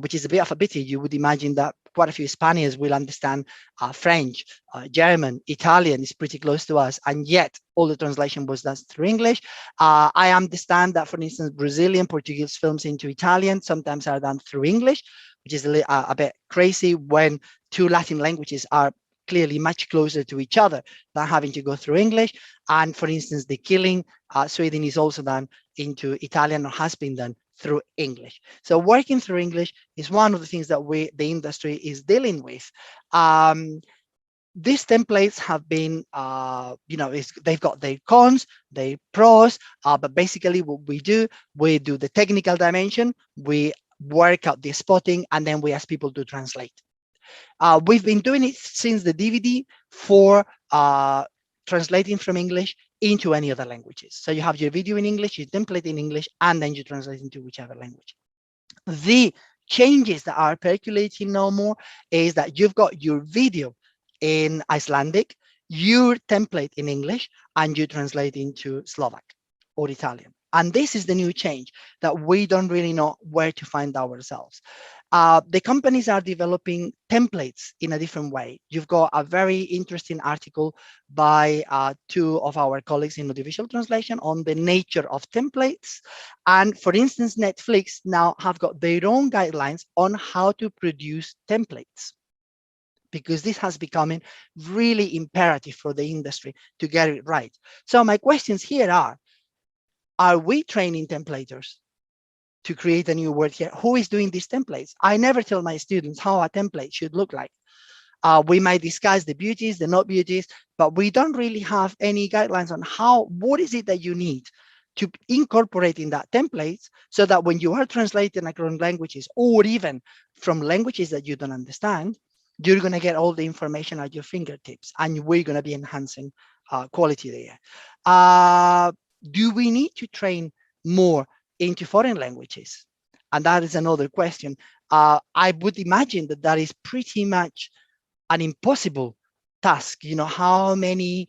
which is a bit of a pity. You would imagine that quite a few Spaniards will understand French, German, Italian is pretty close to us. And yet all the translation was done through English. I understand that, for instance, Brazilian Portuguese films into Italian sometimes are done through English, which is a bit crazy when two Latin languages are clearly much closer to each other than having to go through English. And for instance, The Killing, Sweden is also done into Italian or has been done through English. So working through English is one of the things that the industry is dealing with. These templates have been, they've got their cons, their pros, but basically what we do the technical dimension, we work out the spotting, and then we ask people to translate. We've been doing it since the DVD for translating from English into any other languages. So you have your video in English, you template in English, and then you translate into whichever language. The changes that are percolating no more is that you've got your video in Icelandic, your template in English, and you translate into Slovak or Italian. And this is the new change that we don't really know where to find ourselves. The companies are developing templates in a different way. You've got a very interesting article by two of our colleagues in audiovisual translation on the nature of templates. And for instance, Netflix now have got their own guidelines on how to produce templates, because this has become really imperative for the industry to get it right. So my questions here are we training templators to create a new word here? Who is doing these templates? I never tell my students how a template should look like. We might discuss the beauties, the not beauties, but we don't really have any guidelines on what is it that you need to incorporate in that templates, so that when you are translating across languages, or even from languages that you don't understand, you're going to get all the information at your fingertips, and we're going to be enhancing quality there. Do we need to train more into foreign languages? And that is another question. I would imagine that is pretty much an impossible task. How many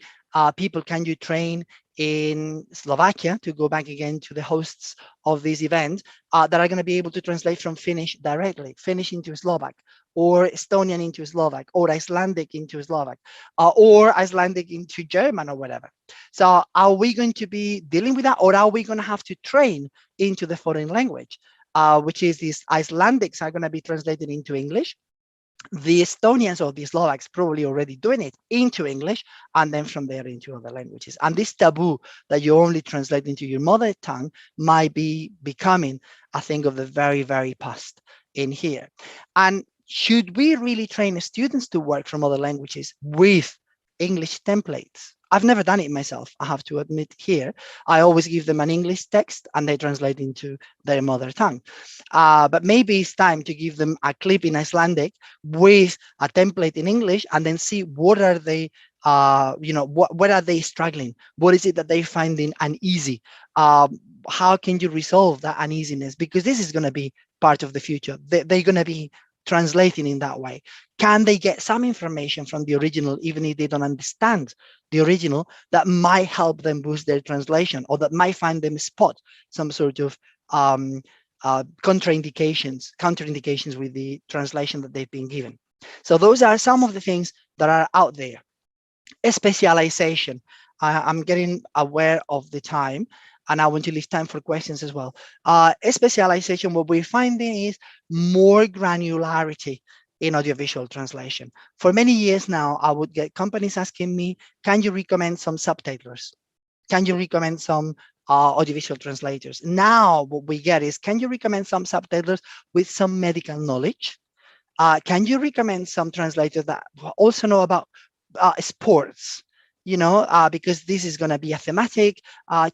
people can you train in Slovakia, to go back again to the hosts of this event, that are going to be able to translate from Finnish directly, Finnish into Slovak, or Estonian into Slovak, or Icelandic into Slovak, or Icelandic into German, or whatever. So are we going to be dealing with that, or are we going to have to train into the foreign language, which is these Icelandics are going to be translated into English, the Estonians or the Slovaks probably already doing it into English, and then from there into other languages. And this taboo that you only translate into your mother tongue might be becoming a thing of the very, very past in here. And should we really train students to work from other languages with English templates? I've never done it myself, I have to admit here. I always give them an English text and they translate into their mother tongue. But maybe it's time to give them a clip in Icelandic with a template in English, and then see what are they, what are they struggling? What is it that they're finding uneasy? How can you resolve that uneasiness? Because this is going to be part of the future. They're going to be translating in that way. Can they get some information from the original, even if they don't understand the original, that might help them boost their translation, or that might find them spot some sort of counterindications with the translation that they've been given? So those are some of the things that are out there. A specialization. I'm getting aware of the time, and I want to leave time for questions as well. A specialization, what we're finding is more granularity in audiovisual translation. For many years now, I would get companies asking me, can you recommend some subtitlers? Can you recommend some audiovisual translators? Now what we get is, can you recommend some subtitlers with some medical knowledge? Can you recommend some translators that also know about sports? Because this is going to be a thematic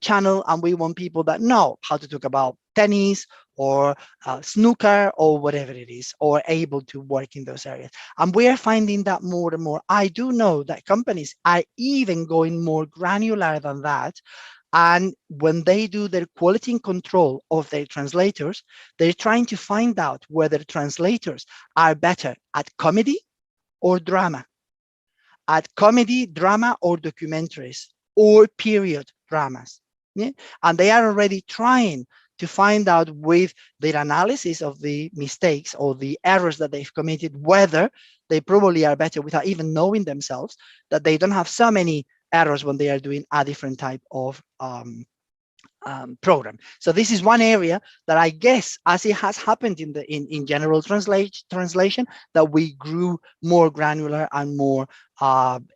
channel, and we want people that know how to talk about tennis or snooker or whatever it is, or able to work in those areas. And we are finding that more and more. I do know that companies are even going more granular than that, And when they do their quality control of their translators, they're trying to find out whether translators are better at comedy or drama, at comedy, drama, or documentaries, or period dramas. Yeah? And they are already trying to find out with their analysis of the mistakes or the errors that they've committed, whether they probably are better without even knowing themselves, that they don't have so many errors when they are doing a different type of program. So this is one area that I guess, as it has happened in general translation, that we grew more granular and more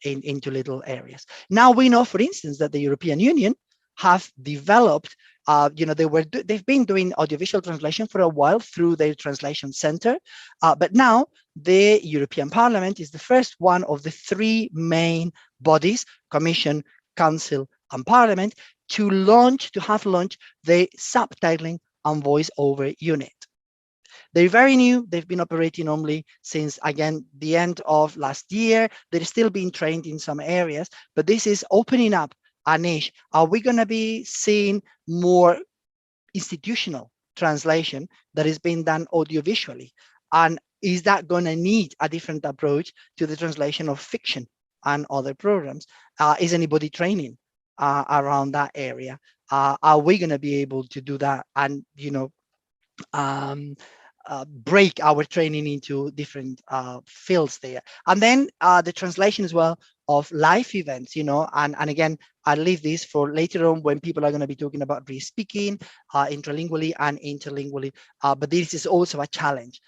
into little areas. Now we know, for instance, that the European Union have developed, they've been doing audiovisual translation for a while through their translation center, but now the European Parliament is the first one of the three main bodies, Commission, Council, and Parliament, to have launched the subtitling and voiceover unit. They're very new. They've been operating only since, again, the end of last year. They're still being trained in some areas, but this is opening up a niche. Are we going to be seeing more institutional translation that is being done audiovisually? And is that going to need a different approach to the translation of fiction and other programs? Is anybody training around that area? Are we going to be able to do that and, break our training into different fields there? And then the translation as well of live events, and again, I'll leave this for later on when people are going to be talking about re-speaking intralingually and interlingually, but this is also a challenge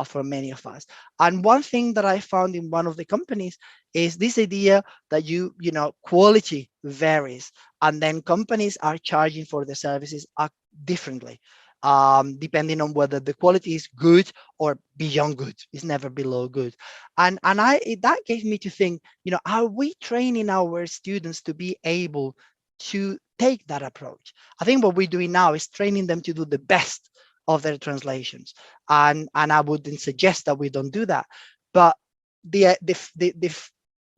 for many of us. And one thing that I found in one of the companies is this idea that quality varies, and then companies are charging for the services differently, depending on whether the quality is good or beyond good. It's never below good. And that gave me to think, are we training our students to be able to take that approach? I think what we're doing now is training them to do the best of their translations, and I wouldn't suggest that we don't do that, but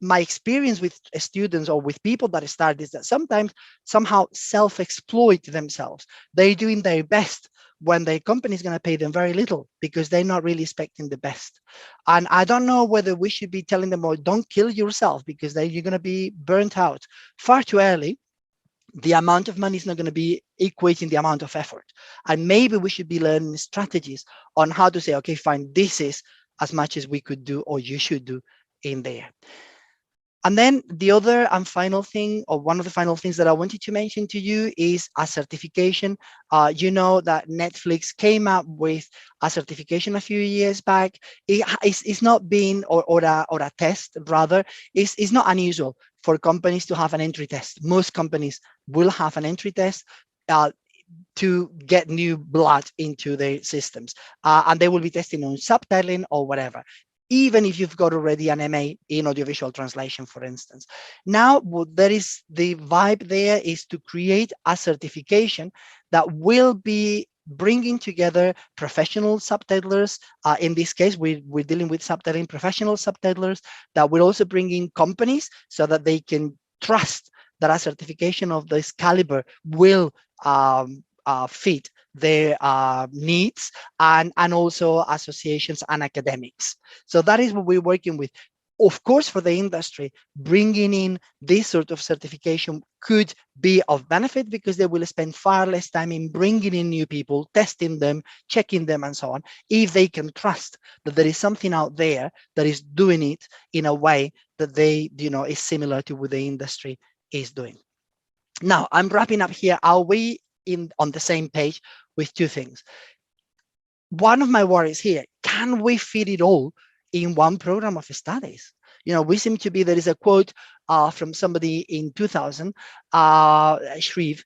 my experience with students or with people that start is that sometimes somehow self-exploit themselves. They're doing their best when the company is going to pay them very little because they're not really expecting the best. And I don't know whether we should be telling them, oh, don't kill yourself because then you're going to be burnt out far too early. The amount of money is not going to be equating the amount of effort. And maybe we should be learning strategies on how to say, okay, fine, this is as much as we could do or you should do in there. And then the other and final thing, or one of the final things that I wanted to mention to you, is a certification. You know that Netflix came up with a certification a few years back. It's not been, or a test rather, it's not unusual for companies to have an entry test. Most companies will have an entry test to get new blood into their systems. And they will be testing on subtitling or whatever, even if you've got already an MA in audiovisual translation, for instance. Now, there is the vibe there is to create a certification that will be bringing together professional subtitlers. In this case, we're dealing with subtitling professional subtitlers that will also bring in companies so that they can trust that a certification of this caliber will fit their needs, and also associations and academics. So that is what we're working with. Of course, for the industry, bringing in this sort of certification could be of benefit because they will spend far less time in bringing in new people, testing them, checking them, and so on, if they can trust that there is something out there that is doing it in a way that they, is similar to what the industry is doing. Now, I'm wrapping up here. Are we on the same page with two things? One of my worries here, can we fit it all in one program of studies? We seem to be, there is a quote from somebody in 2000, Shreve,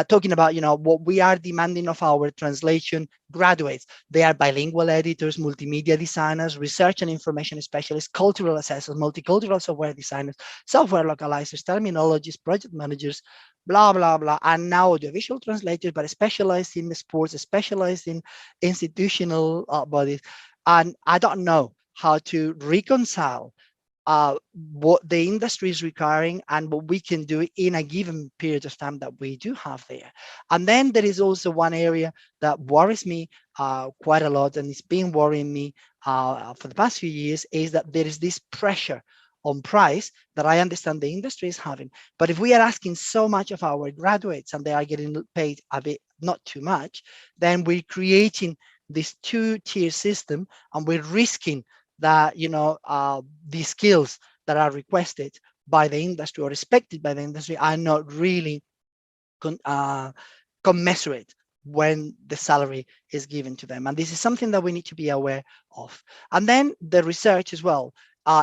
talking about, what we are demanding of our translation graduates. They are bilingual editors, multimedia designers, research and information specialists, cultural assessors, multicultural software designers, software localizers, terminologists, project managers, blah, blah, blah. And now audiovisual translators, but specialized in sports, specialized in institutional bodies. And I don't know how to reconcile what the industry is requiring and what we can do in a given period of time that we do have there. And then there is also one area that worries me quite a lot, and it's been worrying me for the past few years, is that there is this pressure on price that I understand the industry is having. But if we are asking so much of our graduates and they are getting paid a bit, not too much, then we're creating this two-tier system, and we're risking that, you know, the skills that are requested by the industry or expected by the industry are not really commensurate when the salary is given to them. And this is something that we need to be aware of. And then the research as well.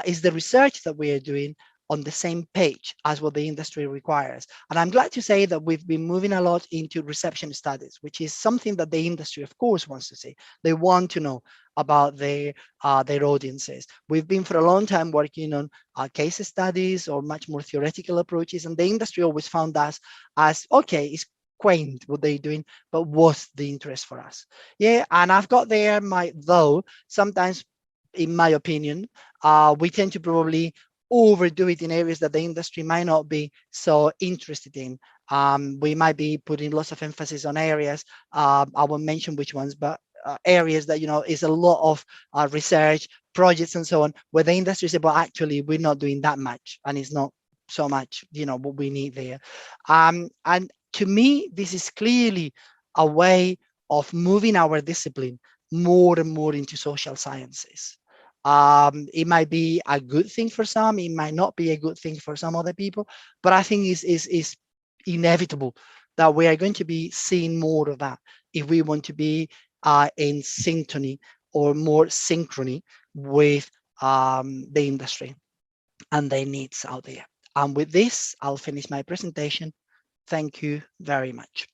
Is the research that we are doing on the same page as what the industry requires? And I'm glad to say that we've been moving a lot into reception studies, which is something that the industry, of course, wants to see. They want to know about their audiences. We've been for a long time working on case studies or much more theoretical approaches, and the industry always found us as, okay, it's quaint what they're doing, but what's the interest for us? Yeah, and I've got there though sometimes, in my opinion, we tend to probably overdo it in areas that the industry might not be so interested in. We might be putting lots of emphasis on areas, I won't mention which ones, but areas that, you know, is a lot of research projects and so on, where the industry says, well, actually, we're not doing that much, and it's not so much, you know, what we need there. And to me, this is clearly a way of moving our discipline more and more into social sciences. It might be a good thing for some, it might not be a good thing for some other people, but I think it's inevitable that we are going to be seeing more of that if we want to be in synchrony or more synchrony with the industry and their needs out there. And with this, I'll finish my presentation. Thank you very much.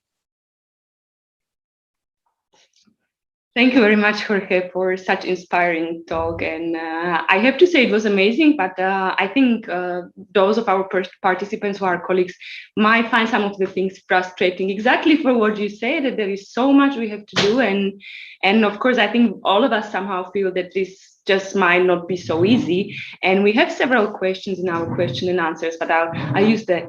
Thank you very much, Jorge, for such inspiring talk. And I have to say it was amazing, but I think those of our participants who are colleagues might find some of the things frustrating, exactly for what you say, that there is so much we have to do. And of course, I think all of us somehow feel that this just might not be so easy. And we have several questions in our question and answers, but I'll use the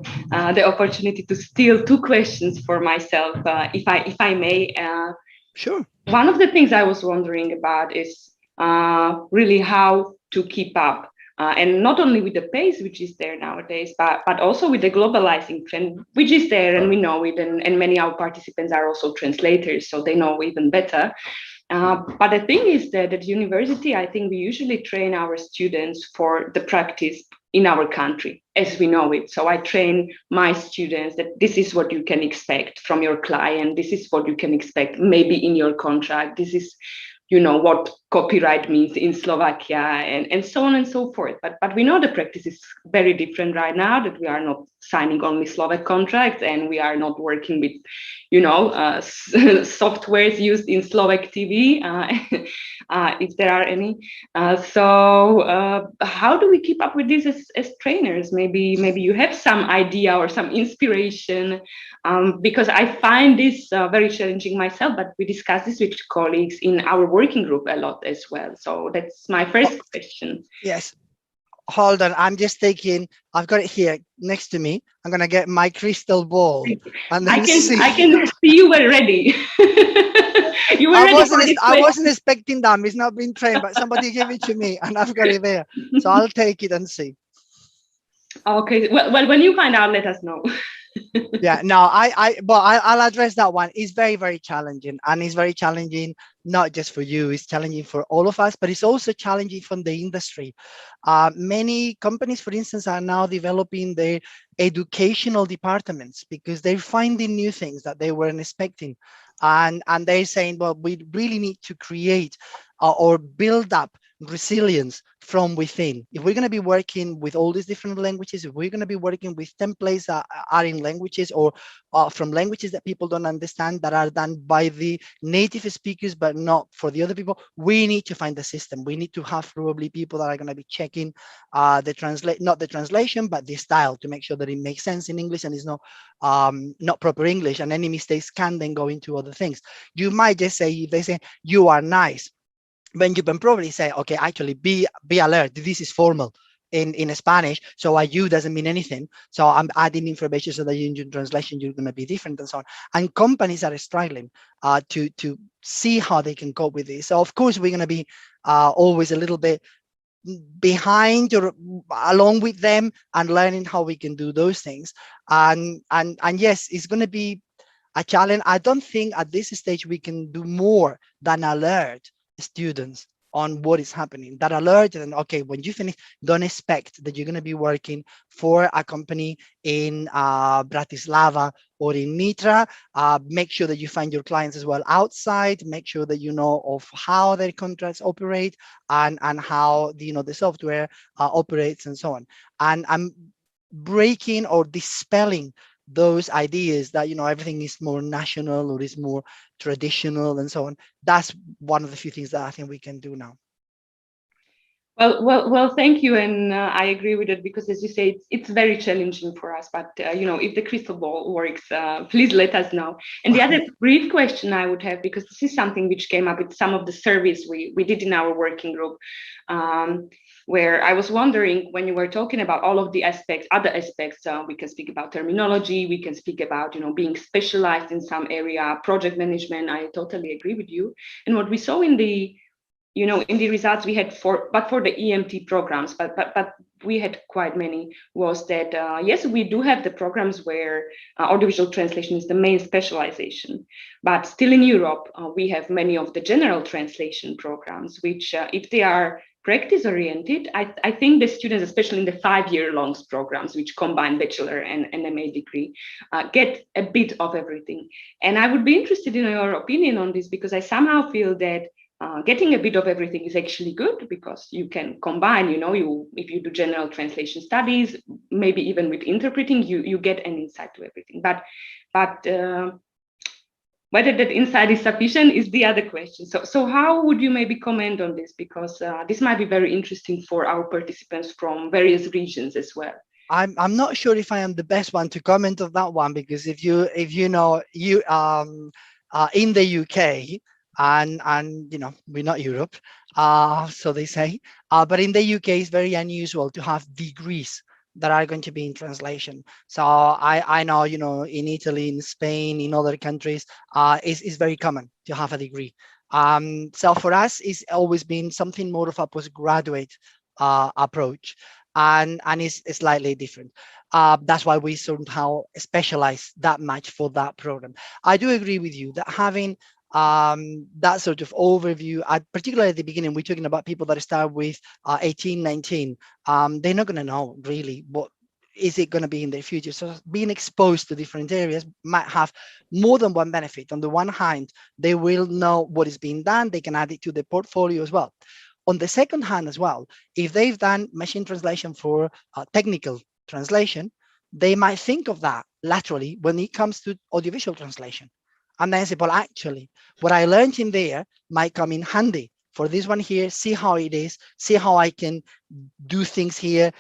opportunity to steal 2 questions for myself, if I may. Sure. One of the things I was wondering about is really how to keep up, and not only with the pace which is there nowadays, but also with the globalizing trend, which is there, and we know it, and many of our participants are also translators, so they know even better. But the thing is that at university, I think we usually train our students for the practice in our country as we know it. So I train my students that this is what you can expect from your client. This is what you can expect maybe in your contract. This is, you know, what copyright means in Slovakia, and so on and so forth. But we know the practice is very different right now, that we are not signing only Slovak contracts, and we are not working with, you know, softwares used in Slovak TV, if there are any. So how do we keep up with this as trainers? Maybe you have some idea or some inspiration, because I find this very challenging myself, but we discuss this with colleagues in our working group a lot as well. So that's my first question. Yes. Hold on, I'm just taking, I've got it here next to me. I'm going to get my crystal ball. And I can see you were ready. You were I wasn't expecting that. It's not been trained, but somebody gave it to me and I've got it there. So I'll take it and see. Okay, well, when you find out, let us know. Yeah, no, I'll address that one. It's very, very challenging, and it's very challenging not just for you, it's challenging for all of us, but it's also challenging from the industry. Many companies, for instance, are now developing their educational departments because they're finding new things that they weren't expecting. And they're saying, well, we really need to create or build up resilience from within. If we're going to be working with all these different languages, if we're going to be working with templates that are in languages or from languages that people don't understand, that are done by the native speakers but not for the other people, we need to find the system. We need to have probably people that are going to be checking not the translation but the style, to make sure that it makes sense in English and is not proper English, and any mistakes can then go into other things. You might just say, if they say you are nice, then you can probably say, okay, actually be alert, this is formal. in Spanish, so a you doesn't mean anything. So I'm adding information so that in your translation you're going to be different and so on. And companies are struggling to see how they can cope with this. So of course we're going to be always a little bit behind or along with them and learning how we can do those things. And yes, it's going to be a challenge. I don't think at this stage we can do more than alert students on what is happening. That alert, and okay, when you finish, don't expect that you're going to be working for a company in Bratislava or in Nitra. Make sure that you find your clients as well outside. Make sure that you know of how their contracts operate and how the software operates and so on. And I'm breaking or dispelling those ideas that everything is more national or is more traditional and so on. That's one of the few things that I think we can do now. Well, thank you, and I agree with it, because as you say, it's very challenging for us. But if the crystal ball works, please let us know. And the other brief question I would have, because this is something which came up with some of the surveys we did in our working group, where I was wondering, when you were talking about all of the other aspects, we can speak about terminology, we can speak about being specialized in some area, project management. I totally agree with you. And what we saw in the results we had for the EMT programs, but we had quite many, was that yes, we do have the programs where audiovisual translation is the main specialization, but still in Europe we have many of the general translation programs, which if they are practice oriented, I think the students, especially in the 5-year-long programs, which combine bachelor and MA degree, get a bit of everything. And I would be interested in your opinion on this, because I somehow feel that getting a bit of everything is actually good, because you can combine, if you do general translation studies, maybe even with interpreting, you get an insight to everything. But whether that insight is sufficient is the other question. So how would you maybe comment on this? Because this might be very interesting for our participants from various regions as well. I'm not sure if I am the best one to comment on that one, because if you in the UK, and we're not Europe, so they say, but in the UK it's very unusual to have degrees that are going to be in translation. So I know in Italy, in Spain, in other countries, it's very common to have a degree. So for us, it's always been something more of a postgraduate approach, and it's slightly different. That's why we somehow specialize that much for that program. I do agree with you that having that sort of overview, particularly at the beginning, we're talking about people that start with 18, 19. They're not going to know really what is it going to be in their future. So being exposed to different areas might have more than one benefit. On the one hand, they will know what is being done. They can add it to the portfolio as well. On the second hand as well, if they've done machine translation for technical translation, they might think of that laterally when it comes to audiovisual translation. And then say, well, actually, what I learned in there might come in handy for this one here, see how it is, see how I can do things here,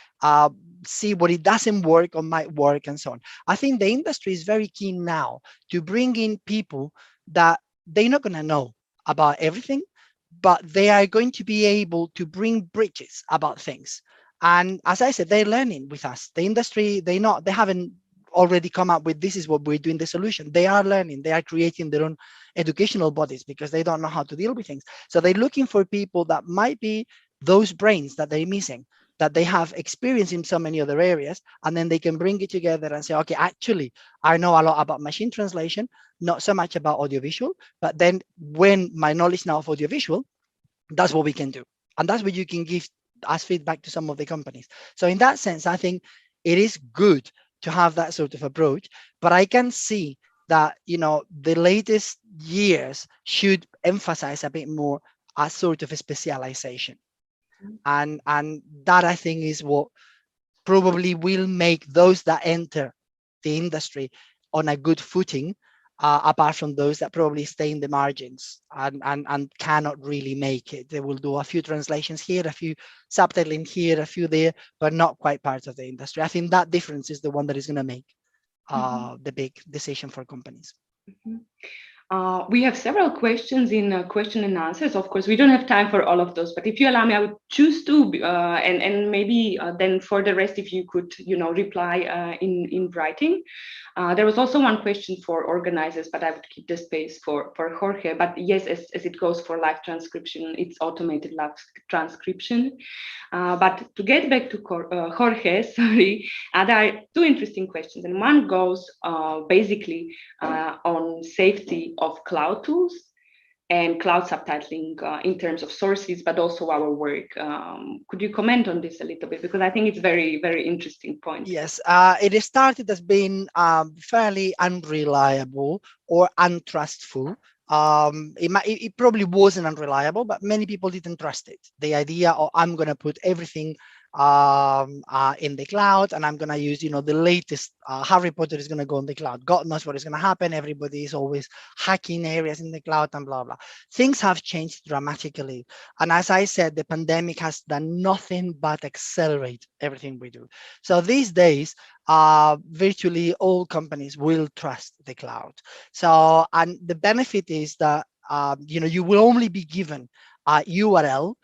see what it doesn't work or might work and so on. I think the industry is very keen now to bring in people that they're not going to know about everything, but they are going to be able to bring bridges about things. And as I said, they're learning with us. The industry, they haven't already come up with this is what we're doing the solution. They are learning, they are creating their own educational bodies because they don't know how to deal with things. So they're looking for people that might be those brains that they're missing, that they have experience in so many other areas, and then they can bring it together and say, okay, actually, I know a lot about machine translation, not so much about audiovisual, but then when my knowledge now of audiovisual, that's what we can do. And that's what you can give as feedback to some of the companies. So in that sense, I think it is good to have that sort of approach, but I can see that the latest years should emphasize a bit more a sort of a specialization, and that I think is what probably will make those that enter the industry on a good footing, apart from those that probably stay in the margins and cannot really make it. They will do a few translations here, a few subtitling here, a few there, but not quite part of the industry. I think that difference is the one that is going to make the big decision for companies. Mm-hmm. We have several questions in question and answers. Of course, we don't have time for all of those, but if you allow me, I would choose to, and maybe then for the rest, if you could, reply in writing. There was also one question for organizers, but I would keep the space for Jorge. But yes, as it goes for live transcription, it's automated live transcription. But to get back to Jorge, sorry, there are two interesting questions, and one goes basically on safety of cloud tools and cloud subtitling in terms of sources, but also our work. Could you comment on this a little bit? Because I think it's very, very interesting point. Yes, it started as being fairly unreliable or untrustful. It probably wasn't unreliable, but many people didn't trust it. The idea of I'm going to put everything in the cloud, and I'm going to use, the latest Harry Potter is going to go in the cloud. God knows what is going to happen. Everybody is always hacking areas in the cloud and blah, blah. Things have changed dramatically. And as I said, the pandemic has done nothing but accelerate everything we do. So these days, virtually all companies will trust the cloud. So, and the benefit is that, you will only be given a URL.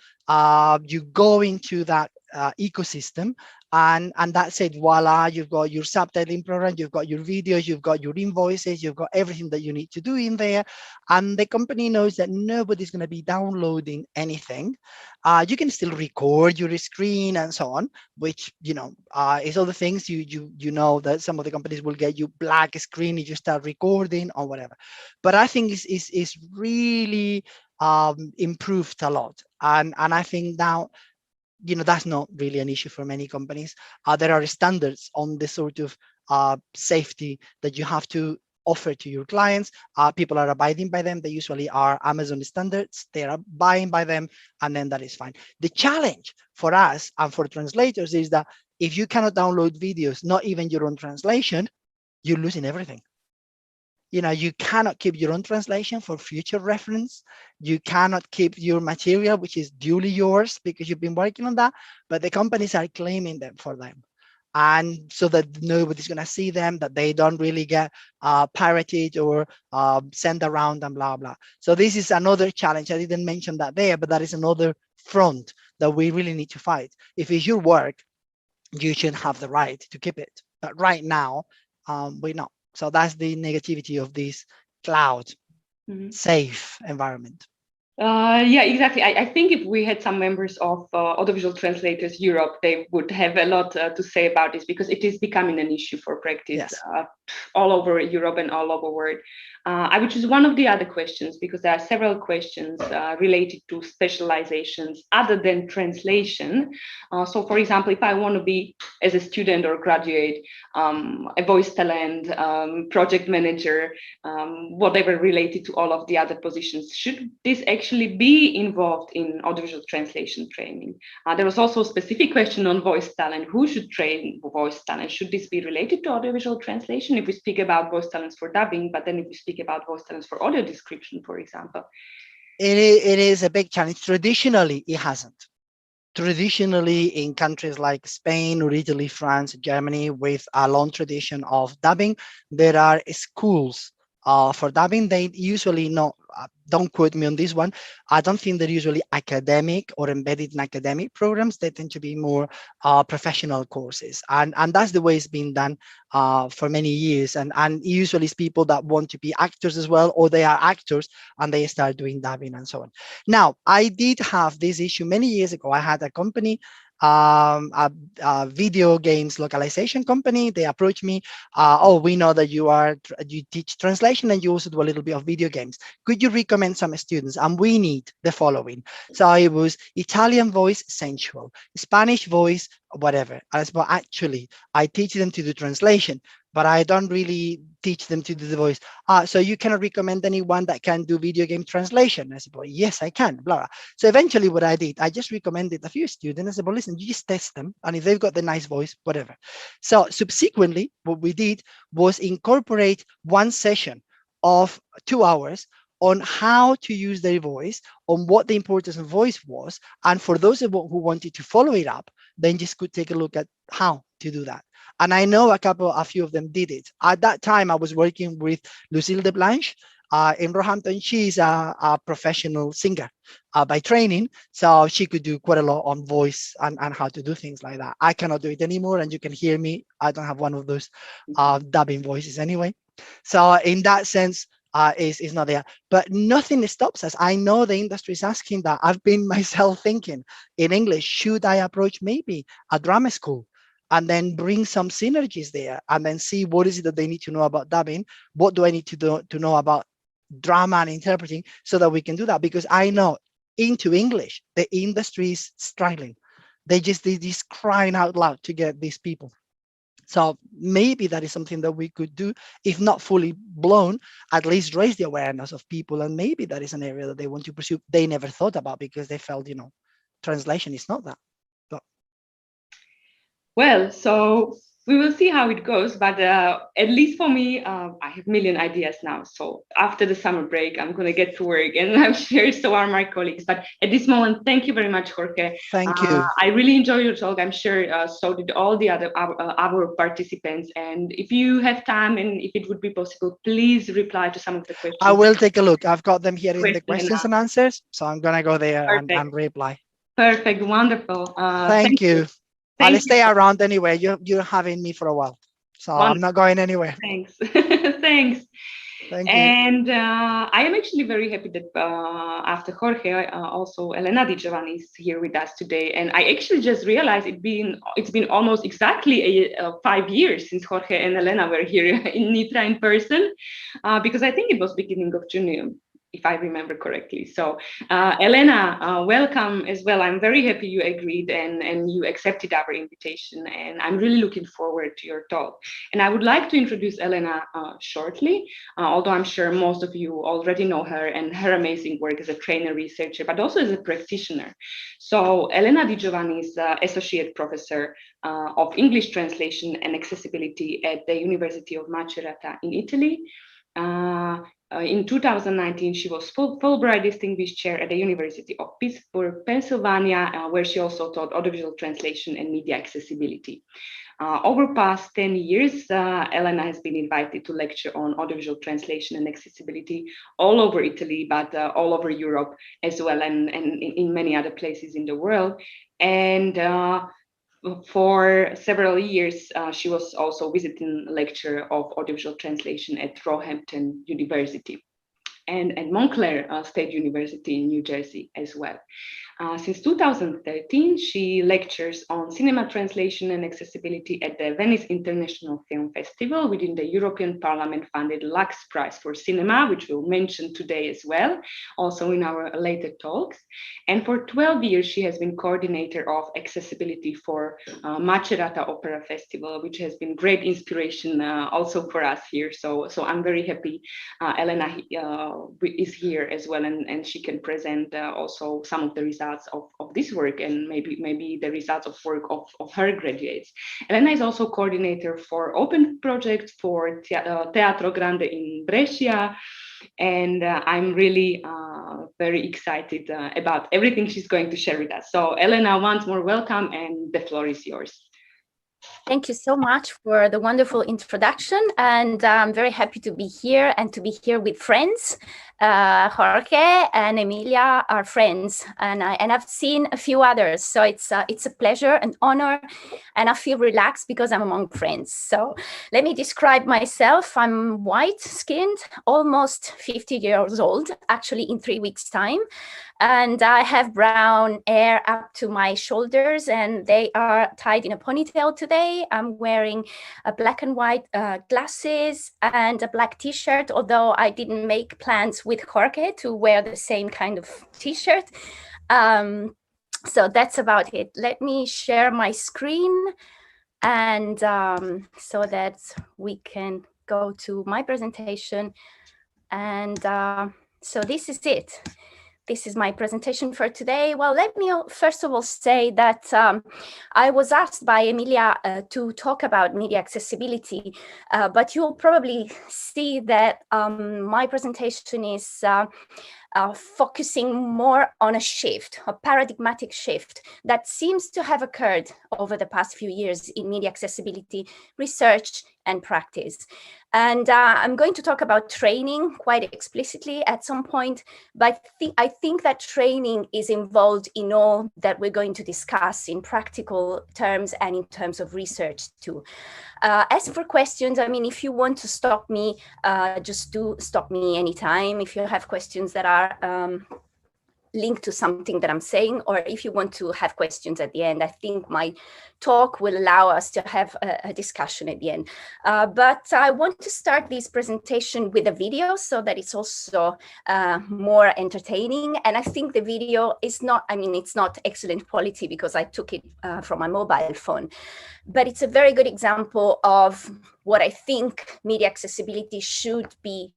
You go into that ecosystem, and that's it. Voila, you've got your subtitling program, you've got your videos, you've got your invoices, you've got everything that you need to do in there. And the company knows that nobody's going to be downloading anything. You can still record your screen and so on, which is all the things you know that some of the companies will get you black screen if you start recording or whatever. But I think it's really improved a lot, and I think now that's not really an issue for many companies. There are standards on the sort of safety that you have to offer to your clients. People are abiding by them. They usually are Amazon standards. They are buying by them, and then that is fine. The challenge for us and for translators is that if you cannot download videos, not even your own translation, you're losing everything. You cannot keep your own translation for future reference. You cannot keep your material, which is duly yours because you've been working on that, but the companies are claiming them for them. And so that nobody's going to see them, that they don't really get pirated or sent around and blah, blah. So this is another challenge. I didn't mention that there, but that is another front that we really need to fight. If it's your work, you should have the right to keep it. But right now, we're not. So that's the negativity of this cloud safe environment. Yeah, exactly. I think if we had some members of Audiovisual Translators Europe, they would have a lot to say about this, because it is becoming an issue for practice. Yes. All over Europe and all over the world. I would choose one of the other questions, because there are several questions related to specializations other than translation. So, for example, if I want to be, as a student or graduate, a voice talent, project manager, whatever related to all of the other positions, should this actually be involved in audiovisual translation training? There was also a specific question on voice talent. Who should train voice talent? Should this be related to audiovisual translation if we speak about voice talents for dubbing, but then if we speak about voice talents for audio description, for example? It is a big challenge. Traditionally, it hasn't. Traditionally, in countries like Spain or Italy, France, Germany, with a long tradition of dubbing, there are schools for dubbing. They usually not, don't quote me on this one, I don't think they're usually academic or embedded in academic programs. They tend to be more professional courses. And that's the way it's been done for many years. And usually it's people that want to be actors as well, or they are actors and they start doing dubbing and so on. Now, I did have this issue many years ago. I had a company, a video games localization company. They approached me. Oh, we know that you teach translation and you also do a little bit of video games. Could you recommend some students? And we need the following. So it was Italian voice, sensual, Spanish voice, whatever. But actually, I teach them to do translation, but I don't really teach them to do the voice. So you cannot recommend anyone that can do video game translation? I said, well, yes, I can, blah, blah. So eventually what I did, I just recommended a few students. I said, well, listen, you just test them. And if they've got the nice voice, whatever. So subsequently, what we did was incorporate one session of 2 hours on how to use their voice, on what the importance of voice was. And for those who wanted to follow it up, then just could take a look at how to do that. And I know a few of them did it. At that time, I was working with Lucille de Blanche, in Roehampton, she's a professional singer by training, so she could do quite a lot on voice and how to do things like that. I cannot do it anymore, and you can hear me. I don't have one of those dubbing voices anyway. So in that sense, is not there. But nothing stops us. I know the industry is asking that. I've been myself thinking in English, should I approach maybe a drama school and then bring some synergies there and then see what is it that they need to know about dubbing? What do I need to know about drama and interpreting so that we can do that? Because I know into English, the industry is struggling. They're just crying out loud to get these people. So maybe that is something that we could do, if not fully blown, at least raise the awareness of people. And maybe that is an area that they want to pursue. They never thought about because they felt, translation is not that. But... Well, so we will see how it goes, but at least for me, I have a million ideas now. So after the summer break, I'm going to get to work, and I'm sure so are my colleagues. But at this moment, thank you very much, Jorge. Thank you. I really enjoyed your talk. I'm sure so did all the other our participants. And if you have time and if it would be possible, please reply to some of the questions. I will take a look. I've got them here in the questions and answers. So I'm going to go there and reply. Perfect. Wonderful. Thank you. I'll stay around anyway. You're having me for a while, so wonderful. I'm not going anywhere. Thanks. Thanks. Thank you. And I am actually very happy that after Jorge, also Elena Di Giovanni is here with us today. And I actually just realized it's been almost exactly 5 years since Jorge and Elena were here in Nitra in person, because I think it was beginning of June, if I remember correctly. So Elena, welcome as well. I'm very happy you agreed and you accepted our invitation, and I'm really looking forward to your talk. And I would like to introduce Elena shortly, although I'm sure most of you already know her and her amazing work as a trainer researcher, but also as a practitioner. So Elena Di Giovanni is Associate Professor of English Translation and Accessibility at the University of Macerata in Italy. In 2019, she was Fulbright Distinguished Chair at the University of Pittsburgh, Pennsylvania, where she also taught audiovisual translation and media accessibility. Over past 10 years, Elena has been invited to lecture on audiovisual translation and accessibility all over Italy, but all over Europe as well, and in many other places in the world. And for several years, she was also visiting lecturer of audiovisual translation at Roehampton University and at Montclair State University in New Jersey as well. Since 2013, she lectures on cinema translation and accessibility at the Venice International Film Festival within the European Parliament-funded Lux Prize for Cinema, which we'll mention today as well, also in our later talks. And for 12 years, she has been coordinator of accessibility for Macerata Opera Festival, which has been great inspiration also for us here. So I'm very happy Elena is here as well, and she can present also some of the results of this work and maybe the results of work of her graduates. Elena is also coordinator for Open Project for Teatro Grande in Brescia, and I'm really very excited about everything she's going to share with us. So Elena, once more welcome, and the floor is yours. Thank you so much for the wonderful introduction, and I'm very happy to be here and to be here with friends. Jorge and Emilia are friends, and I've seen a few others, so it's a pleasure and honor, and I feel relaxed because I'm among friends. So let me describe myself. I'm white-skinned, almost 50 years old, actually in 3 weeks' time, and I have brown hair up to my shoulders, and they are tied in a ponytail today. I'm wearing a black and white glasses and a black t-shirt, although I didn't make plans with Jorge to wear the same kind of t-shirt. So that's about it. Let me share my screen, and so that we can go to my presentation. And so this is it. This is my presentation for today. Well, let me first of all say that I was asked by Emilia to talk about media accessibility, but you'll probably see that my presentation is focusing more on a shift, a paradigmatic shift that seems to have occurred over the past few years in media accessibility research and practice. And I'm going to talk about training quite explicitly at some point, but I think that training is involved in all that we're going to discuss in practical terms and in terms of research too. As for questions, I mean, if you want to stop me, just do stop me anytime. If you have questions that are linked to something that I'm saying, or if you want to have questions at the end, I think my talk will allow us to have a discussion at the end. But I want to start this presentation with a video so that it's also more entertaining. And I think the video is not, I mean, it's not excellent quality because I took it from my mobile phone, but it's a very good example of what I think media accessibility should be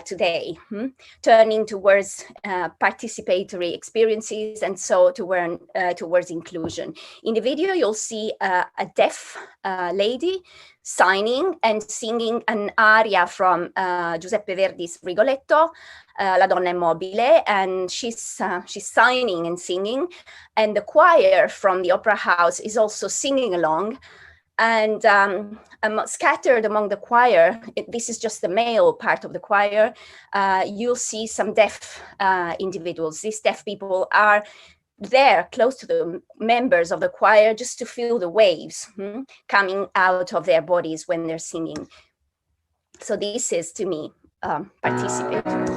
today, turning towards participatory experiences and so towards inclusion. In the video, you'll see a deaf lady signing and singing an aria from Giuseppe Verdi's Rigoletto, La donna è mobile, and she's signing and singing, and the choir from the opera house is also singing along. And scattered among the choir, this is just the male part of the choir, you'll see some deaf individuals. These deaf people are there close to the members of the choir just to feel the waves coming out of their bodies when they're singing. So this is, to me, participatory.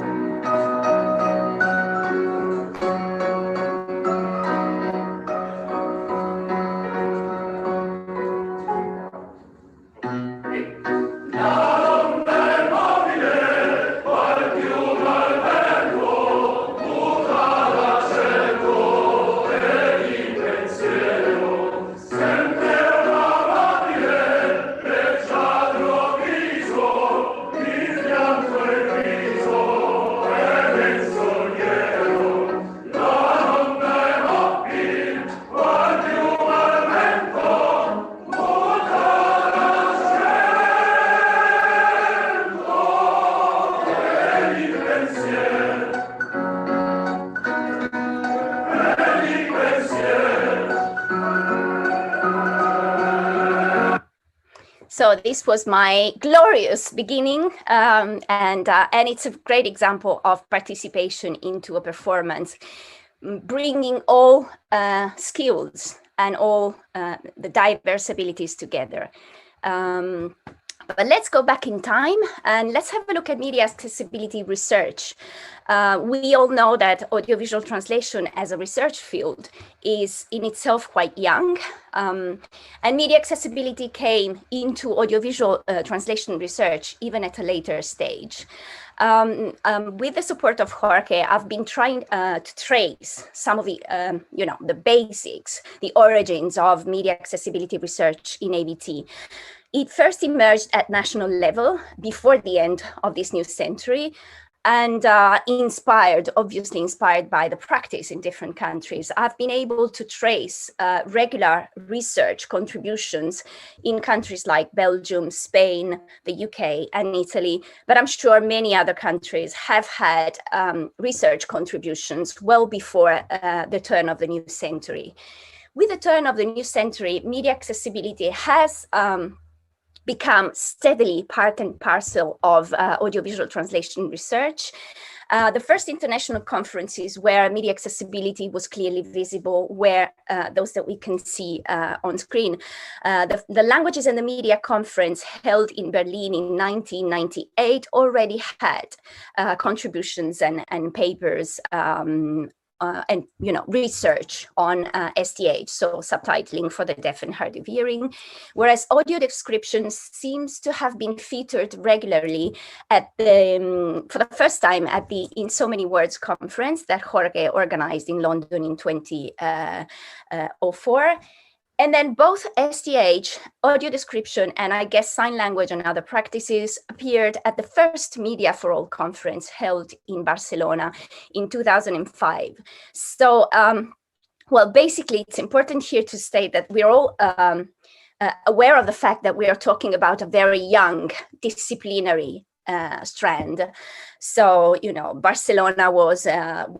So this was my glorious beginning, and it's a great example of participation into a performance, bringing all skills and all the diverse abilities together. But let's go back in time and let's have a look at media accessibility research. We all know that audiovisual translation as a research field is in itself quite young, and media accessibility came into audiovisual translation research even at a later stage. With the support of Jorge, I've been trying to trace some of the, the basics, the origins of media accessibility research in AVT. It first emerged at national level before the end of this new century, and obviously inspired by the practice in different countries. I've been able to trace regular research contributions in countries like Belgium, Spain, the UK, and Italy, but I'm sure many other countries have had research contributions well before the turn of the new century. With the turn of the new century, media accessibility has become steadily part and parcel of audiovisual translation research. The first international conferences where media accessibility was clearly visible were those that we can see on screen. The Languages and the Media Conference held in Berlin in 1998 already had contributions and papers and research on STH, so subtitling for the deaf and hard of hearing, whereas audio description seems to have been featured regularly at for the first time at the In So Many Words conference that Jorge organized in London in 2004. And then both STH, audio description, and I guess sign language and other practices appeared at the first Media for All conference held in Barcelona in 2005. So, well, basically, it's important here to state that we're all aware of the fact that we are talking about a very young disciplinary strand. So, you know, Barcelona was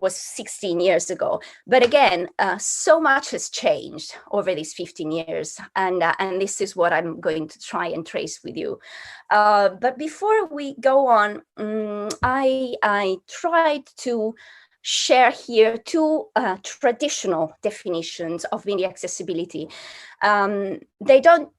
16 years ago. But again, so much has changed over these 15 years. And this is what I'm going to try and trace with you. But before we go on, I tried to share here two traditional definitions of media accessibility. They don't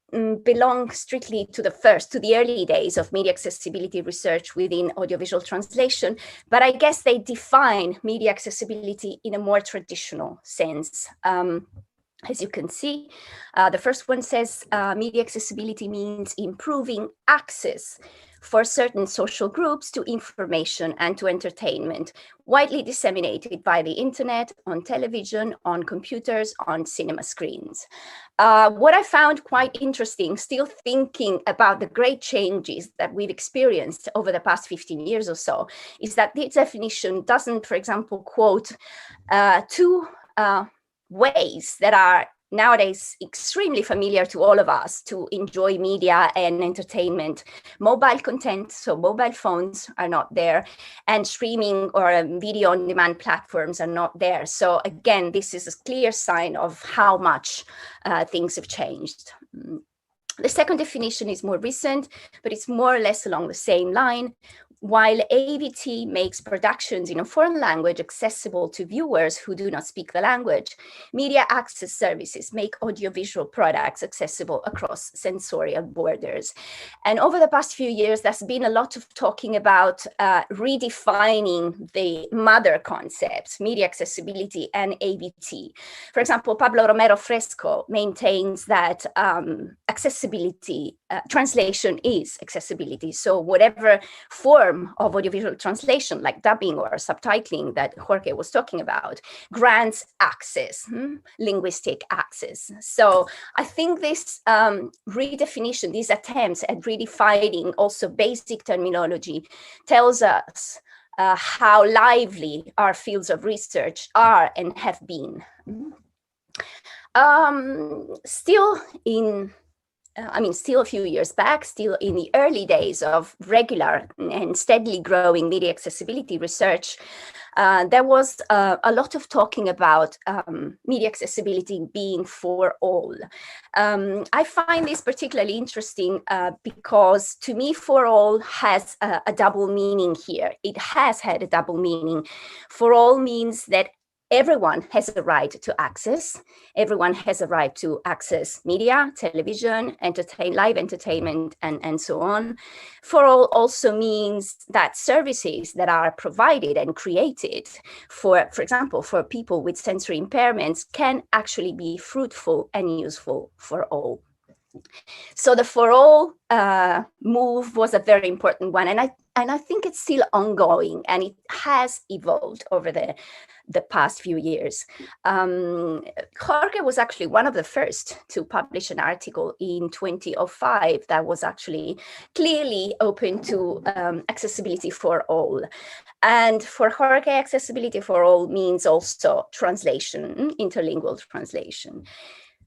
belong strictly to the early days of media accessibility research within audiovisual translation, but I guess they define media accessibility in a more traditional sense. As you can see, the first one says media accessibility means improving access for certain social groups to information and to entertainment, widely disseminated by the internet, on television, on computers, on cinema screens. What I found quite interesting, still thinking about the great changes that we've experienced over the past 15 years or so, is that this definition doesn't, for example, quote two ways that are nowadays extremely familiar to all of us to enjoy media and entertainment. Mobile content, so mobile phones are not there, and streaming or video on demand platforms are not there. So again, this is a clear sign of how much things have changed. The second definition is more recent, but it's more or less along the same line. While AVT makes productions in a foreign language accessible to viewers who do not speak the language, media access services make audiovisual products accessible across sensorial borders. And over the past few years, there's been a lot of talking about redefining the mother concepts, media accessibility and AVT. For example, Pablo Romero Fresco maintains that accessibility, translation is accessibility. So whatever form of audiovisual translation, like dubbing or subtitling that Jorge was talking about, grants access, linguistic access. So I think this redefinition, these attempts at redefining also basic terminology tells us how lively our fields of research are and have been. Still a few years back, still in the early days of regular and steadily growing media accessibility research, there was a lot of talking about media accessibility being for all. I find this particularly interesting because to me, for all has a double meaning here. It has had a double meaning. For all means that everyone has a right to access. Everyone has a right to access media, television, live entertainment, and so on. For all also means that services that are provided and created for example, for people with sensory impairments can actually be fruitful and useful for all. So the for all move was a very important one. And I think it's still ongoing, and it has evolved over the past few years. Jorge was actually one of the first to publish an article in 2005 that was actually clearly open to accessibility for all. And for Jorge, accessibility for all means also translation, interlingual translation.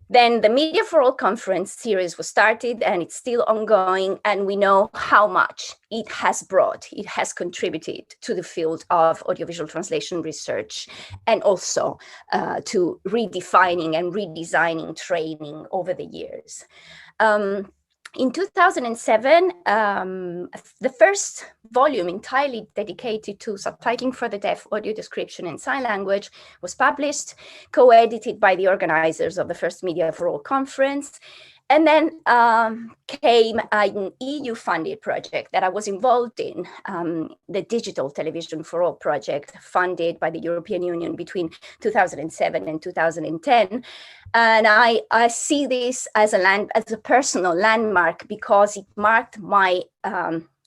Then the Media for All conference series was started, and it's still ongoing, and we know how much it has contributed to the field of audiovisual translation research, and also to redefining and redesigning training over the years. In 2007, the first volume entirely dedicated to subtitling for the deaf, audio description, and sign language was published, co-edited by the organizers of the first Media for All conference. And then came an EU-funded project that I was involved in, the Digital Television for All project, funded by the European Union between 2007 and 2010. And I see this as a personal landmark because it marked my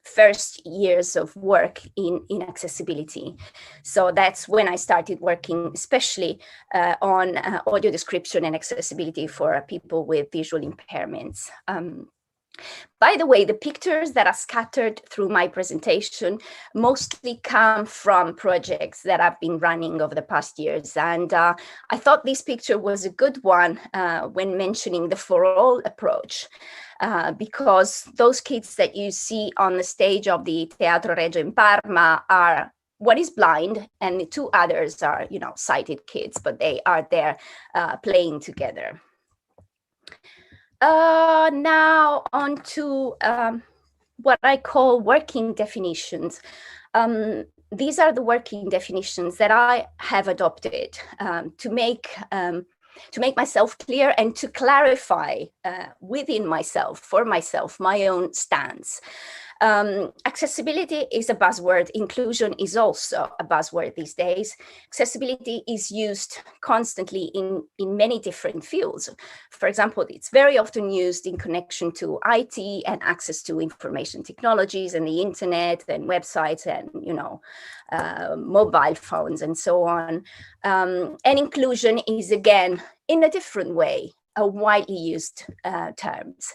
first years of work in accessibility. So that's when I started working, especially on audio description and accessibility for people with visual impairments. By the way, the pictures that are scattered through my presentation mostly come from projects that I've been running over the past years. And I thought this picture was a good one when mentioning the for all approach, because those kids that you see on the stage of the Teatro Regio in Parma are one is blind and the two others are, sighted kids, but they are there playing together. Now on to what I call working definitions. These are the working definitions that I have adopted to make myself clear and to clarify within myself, for myself, my own stance. Accessibility is a buzzword. Inclusion is also a buzzword these days. Accessibility is used constantly in many different fields. For example, it's very often used in connection to IT and access to information technologies and the internet and websites and, mobile phones and so on. And inclusion is, again, in a different way, a widely used terms.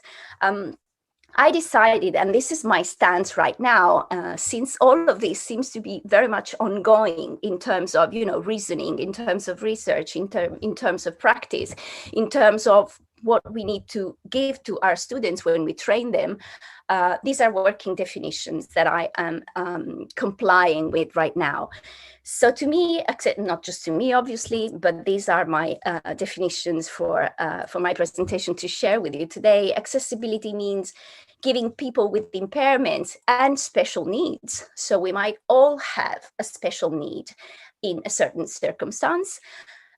I decided, and this is my stance right now, since all of this seems to be very much ongoing in terms of, reasoning, in terms of research, in terms of practice, in terms of what we need to give to our students when we train them. These are working definitions that I am complying with right now. So to me, not just to me, obviously, but these are my definitions for my presentation to share with you today. Accessibility means giving people with impairments and special needs. So we might all have a special need in a certain circumstance,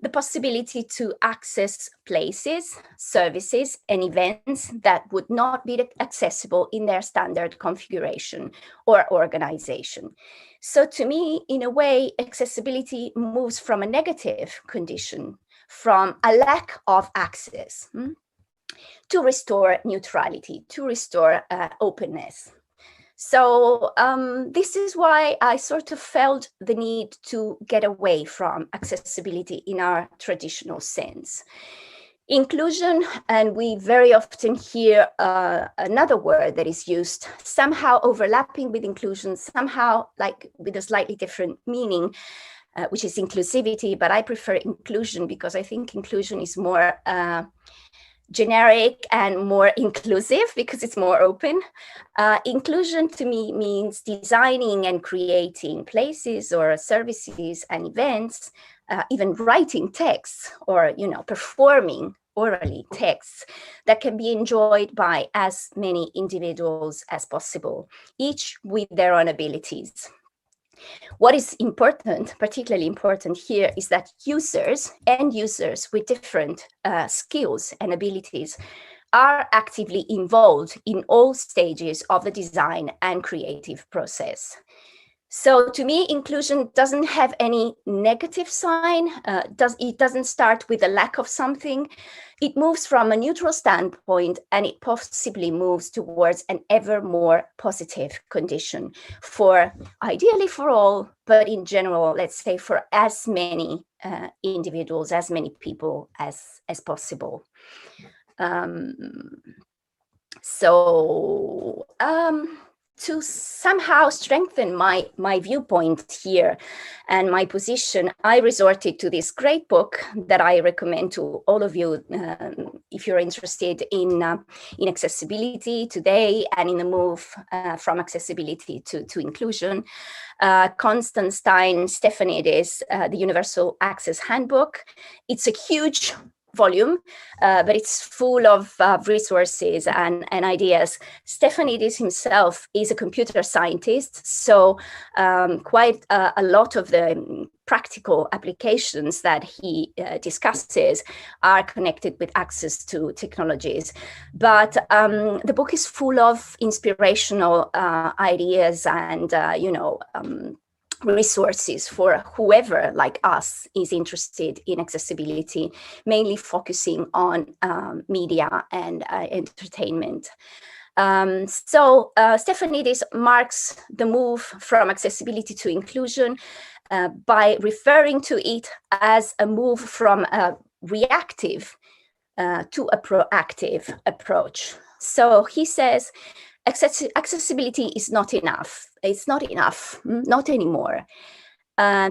the possibility to access places, services, and events that would not be accessible in their standard configuration or organization. So to me, in a way, accessibility moves from a negative condition, from a lack of access, to restore neutrality, to restore openness. So this is why I sort of felt the need to get away from accessibility in our traditional sense. Inclusion, and we very often hear another word that is used, somehow overlapping with inclusion, somehow like with a slightly different meaning, which is inclusivity, but I prefer inclusion because I think inclusion is more generic and more inclusive because it's more open. Inclusion to me means designing and creating places or services and events, even writing texts or, performing orally texts that can be enjoyed by as many individuals as possible, each with their own abilities. What is important, particularly important here, is that end users with different skills and abilities are actively involved in all stages of the design and creative process. So to me, inclusion doesn't have any negative sign. It doesn't start with a lack of something. It moves from a neutral standpoint, and it possibly moves towards an ever more positive condition for, ideally for all, but in general, let's say for as many individuals, as many people as possible. To somehow strengthen my viewpoint here and my position, I resorted to this great book that I recommend to all of you if you're interested in accessibility today and in the move from accessibility to inclusion. Constantine Stefanidis, The Universal Access Handbook. It's a huge volume, but it's full of resources and ideas. Stefanidis himself is a computer scientist, so quite a lot of the practical applications that he discusses are connected with access to technologies. But the book is full of inspirational ideas and, resources for whoever like us is interested in accessibility, mainly focusing on media and entertainment. Stefanidis marks the move from accessibility to inclusion by referring to it as a move from a reactive to a proactive approach. So he says, accessibility is not enough. It's not enough, not anymore.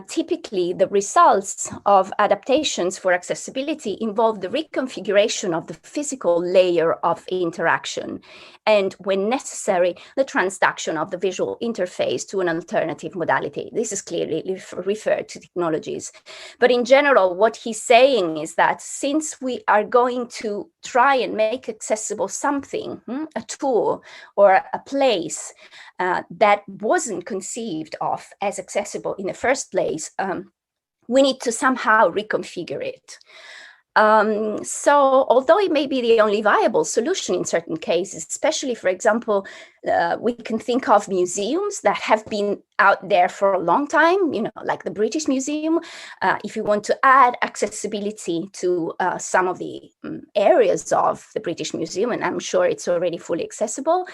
Typically, the results of adaptations for accessibility involve the reconfiguration of the physical layer of interaction, and when necessary, the transduction of the visual interface to an alternative modality. This is clearly referred to technologies. But in general, what he's saying is that since we are going to try and make accessible something, a tool or a place that wasn't conceived of as accessible in the first place, we need to somehow reconfigure it. So although it may be the only viable solution in certain cases, especially, for example, we can think of museums that have been out there for a long time, like the British Museum. If you want to add accessibility to some of the areas of the British Museum, and I'm sure it's already fully accessible,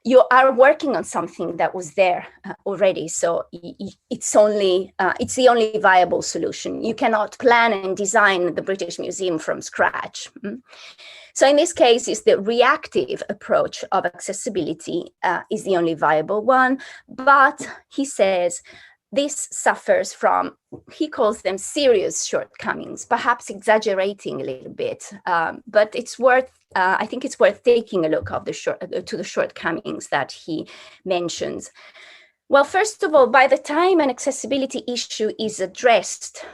you are working on something that was there already. So it's the only viable solution. You cannot plan and design the British Museum from scratch. So in this case, it's the reactive approach of accessibility is the only viable one. But he says this suffers from, he calls them serious shortcomings, perhaps exaggerating a little bit, but it's worth, I think it's worth taking a look at to the shortcomings that he mentions. Well, first of all, by the time an accessibility issue is addressed,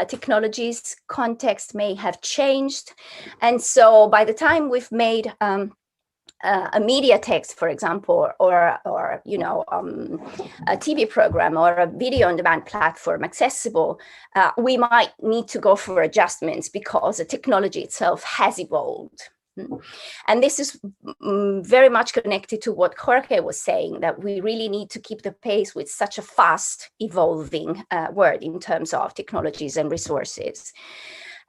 technologies, context may have changed. And so by the time we've made a media text, for example, or a TV program or a video on demand platform accessible, we might need to go for adjustments because the technology itself has evolved. And this is very much connected to what Jorge was saying, that we really need to keep the pace with such a fast evolving world in terms of technologies and resources.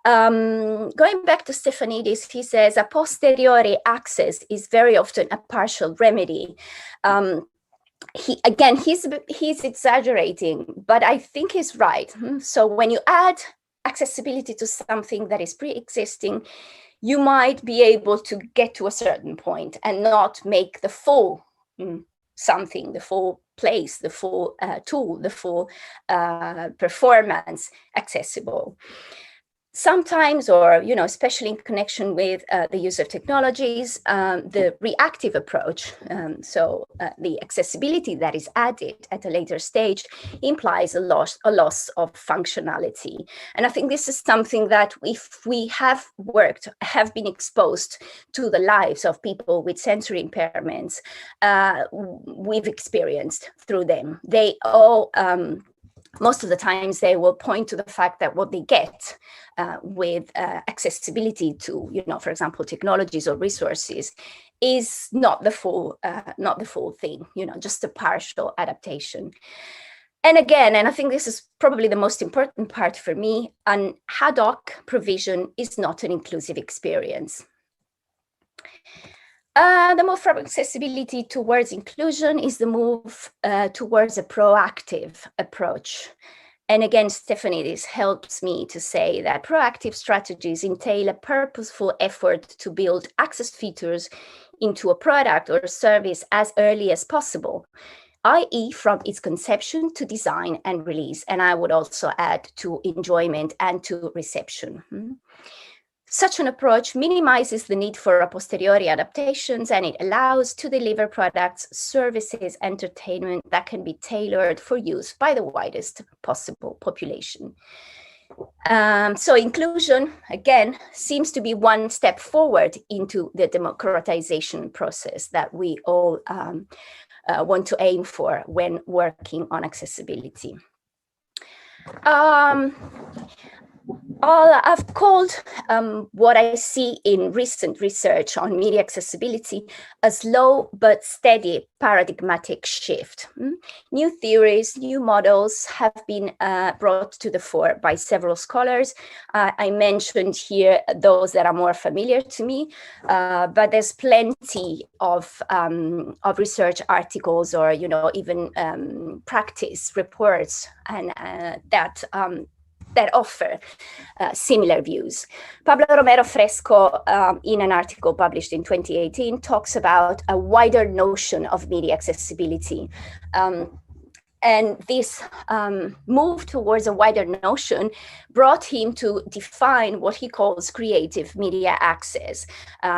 Going back to Stefanidis, he says a posteriori access is very often a partial remedy. He's exaggerating, but I think he's right. So when you add accessibility to something that is pre-existing, you might be able to get to a certain point and not make the full something, the full place, the full tool, the full performance accessible. Sometimes, or especially in connection with the use of technologies, the reactive approach, so the accessibility that is added at a later stage implies a loss of functionality. And I think this is something that if we have been exposed to the lives of people with sensory impairments, we've experienced through them. They all most of the times they will point to the fact that what they get with accessibility to, for example, technologies or resources is not the full thing, just a partial adaptation. And again, and I think this is probably the most important part for me, an ad hoc provision is not an inclusive experience. The move from accessibility towards inclusion is the move towards a proactive approach. And again, Stefanidis helps me to say that proactive strategies entail a purposeful effort to build access features into a product or service as early as possible, i.e. from its conception to design and release. And I would also add to enjoyment and to reception. Such an approach minimizes the need for a posteriori adaptations, and it allows to deliver products, services, entertainment that can be tailored for use by the widest possible population. So inclusion, again, seems to be one step forward into the democratization process that we all want to aim for when working on accessibility. I've called what I see in recent research on media accessibility a slow but steady paradigmatic shift. New theories, new models have been brought to the fore by several scholars. I mentioned here those that are more familiar to me, but there's plenty of research articles or even practice reports and that that offer similar views. Pablo Romero Fresco, in an article published in 2018, talks about a wider notion of media accessibility. And this move towards a wider notion brought him to define what he calls creative media access,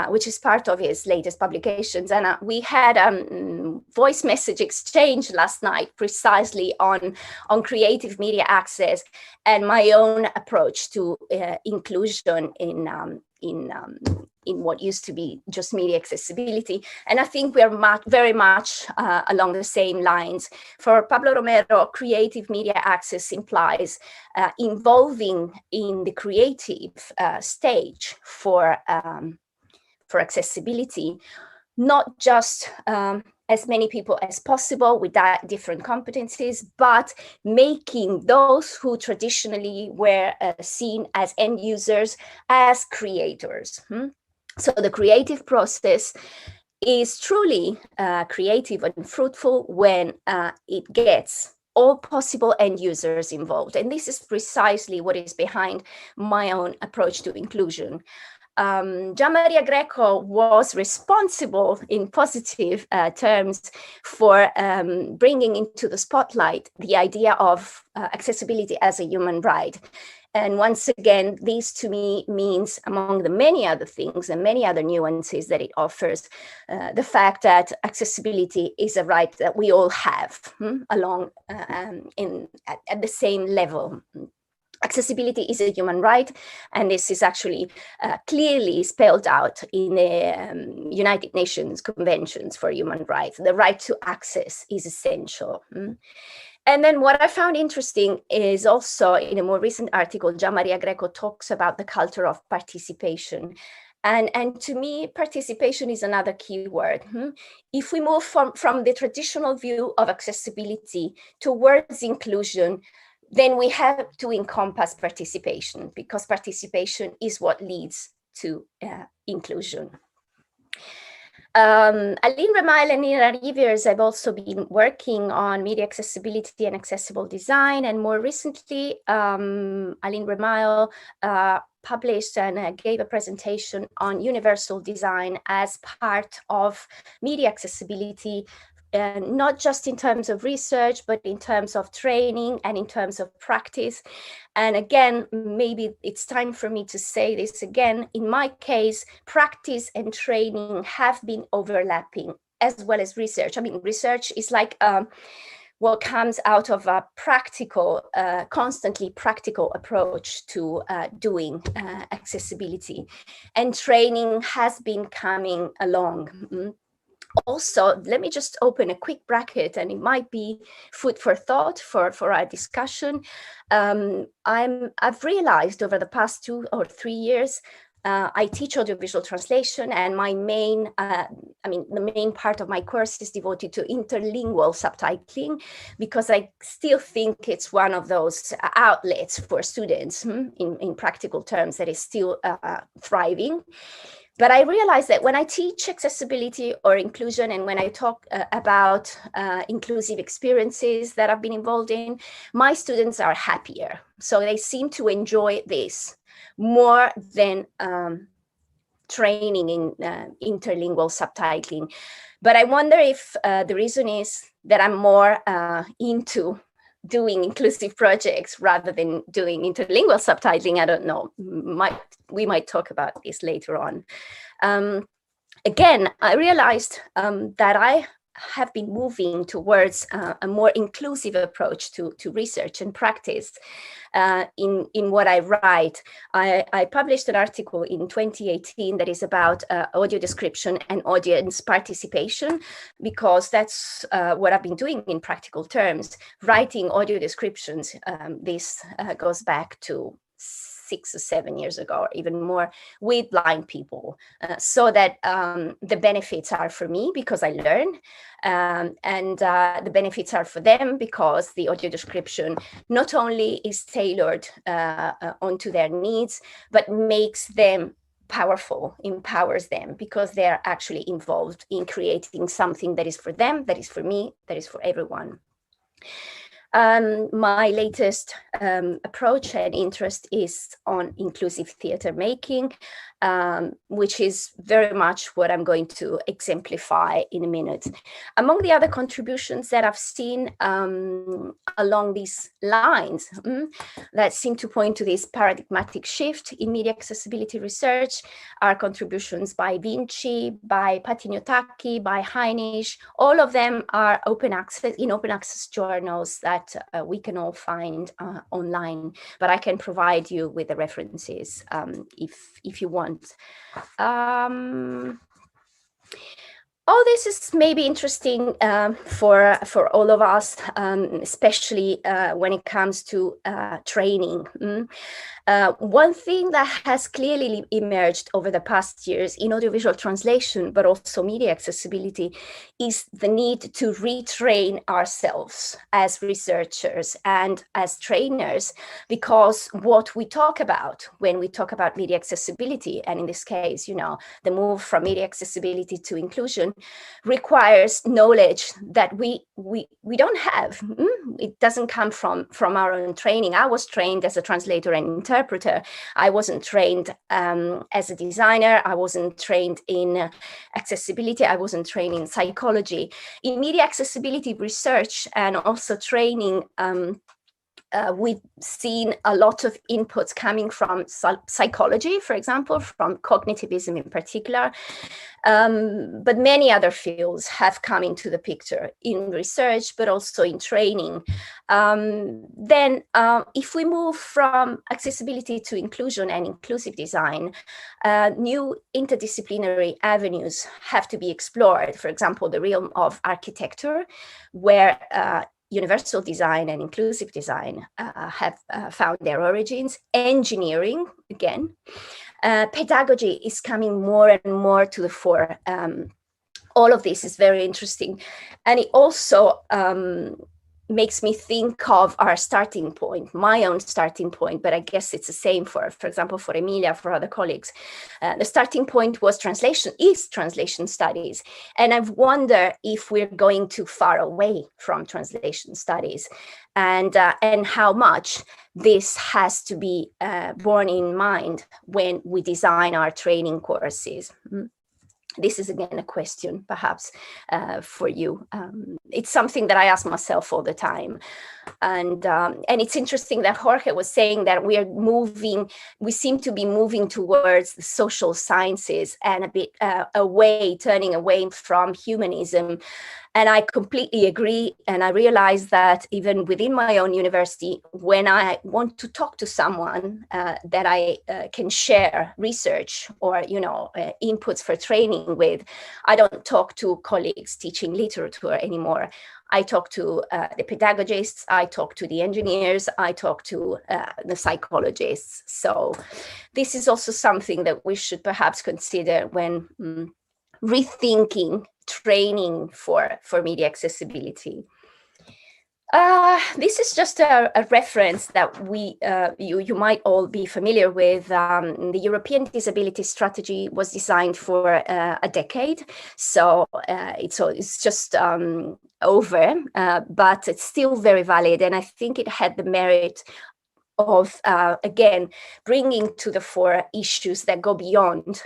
which is part of his latest publications. And we had a voice message exchange last night precisely on creative media access and my own approach to inclusion in what used to be just media accessibility. And I think we're very much along the same lines. For Pablo Romero, creative media access implies involving in the creative stage for accessibility, not just as many people as possible with different competencies, but making those who traditionally were seen as end users as creators. So the creative process is truly creative and fruitful when it gets all possible end users involved. And this is precisely what is behind my own approach to inclusion. Gian Maria Greco was responsible in positive terms for bringing into the spotlight the idea of accessibility as a human right. And once again, this to me means, among the many other things and many other nuances that it offers, the fact that accessibility is a right that we all have along at the same level. Accessibility is a human right, and this is actually clearly spelled out in the United Nations Conventions for Human Rights. The right to access is essential. And then what I found interesting is also in a more recent article, Gian Maria Greco talks about the culture of participation. And to me, participation is another key word. If we move from the traditional view of accessibility towards inclusion, then we have to encompass participation, because participation is what leads to inclusion. Aline Remail and Nina Rivers have also been working on media accessibility and accessible design. And more recently, Aline Remail published and gave a presentation on universal design as part of media accessibility, not just in terms of research, but in terms of training and in terms of practice. And again, maybe it's time for me to say this again. In my case, practice and training have been overlapping, as well as research. I mean, research is like what comes out of a practical, constantly practical approach to doing accessibility. And training has been coming along. Also, let me just open a quick bracket, and it might be food for thought for our discussion. I've realized over the past 2 or 3 years, I teach audiovisual translation, and my main, the main part of my course is devoted to interlingual subtitling, because I still think it's one of those outlets for students in practical terms that is still thriving. But I realized that when I teach accessibility or inclusion, and when I talk about inclusive experiences that I've been involved in, my students are happier. So they seem to enjoy this more than training in interlingual subtitling. But I wonder if the reason is that I'm more into doing inclusive projects rather than doing interlingual subtitling. I don't know. We might talk about this later on. Again, I realized that I have been moving towards a more inclusive approach to research and practice in what I write. I published an article in 2018 that is about audio description and audience participation, because that's what I've been doing in practical terms, writing audio descriptions. This goes back to 6 or 7 years ago, or even more, with blind people, so that the benefits are for me because I learn, and the benefits are for them because the audio description not only is tailored onto their needs, but makes them powerful, empowers them, because they're actually involved in creating something that is for them, that is for me, that is for everyone. My latest approach and interest is on inclusive theater making, which is very much what I'm going to exemplify in a minute. Among the other contributions that I've seen along these lines that seem to point to this paradigmatic shift in media accessibility research are contributions by Vinci, by Patignotaki, by Heinisch. All of them are open access journals that we can all find online, but I can provide you with the references if you want. This is maybe interesting for all of us, especially when it comes to training. One thing that has clearly emerged over the past years in audiovisual translation, but also media accessibility, is the need to retrain ourselves as researchers and as trainers, because what we talk about when we talk about media accessibility, and in this case, the move from media accessibility to inclusion, requires knowledge that we don't have. It doesn't come from our own training. I was trained as a translator and interpreter. I wasn't trained as a designer. I wasn't trained in accessibility. I wasn't trained in psychology. In media accessibility research and also training, we've seen a lot of inputs coming from psychology, for example, from cognitivism in particular, but many other fields have come into the picture in research, but also in training. Then if we move from accessibility to inclusion and inclusive design, new interdisciplinary avenues have to be explored. For example, the realm of architecture, where universal design and inclusive design have found their origins. Engineering, again. Pedagogy is coming more and more to the fore. All of this is very interesting. And it also makes me think of our starting point, my own starting point, but I guess it's the same for example, for Emilia, for other colleagues. The starting point was translation studies. And I've wondered if we're going too far away from translation studies, and how much this has to be borne in mind when we design our training courses. This is again a question, perhaps, for you. It's something that I ask myself all the time, and it's interesting that Jorge was saying that we seem to be moving towards the social sciences and a bit turning away from humanism. And I completely agree. And I realize that even within my own university, when I want to talk to someone that I can share research or, inputs for training with, I don't talk to colleagues teaching literature anymore. I talk to the pedagogists, I talk to the engineers, I talk to the psychologists. So this is also something that we should perhaps consider when rethinking training for media accessibility. This is just a reference that you might all be familiar with. The European Disability Strategy was designed for a decade, so it's just over, but it's still very valid, and I think it had the merit of, again, bringing to the fore issues that go beyond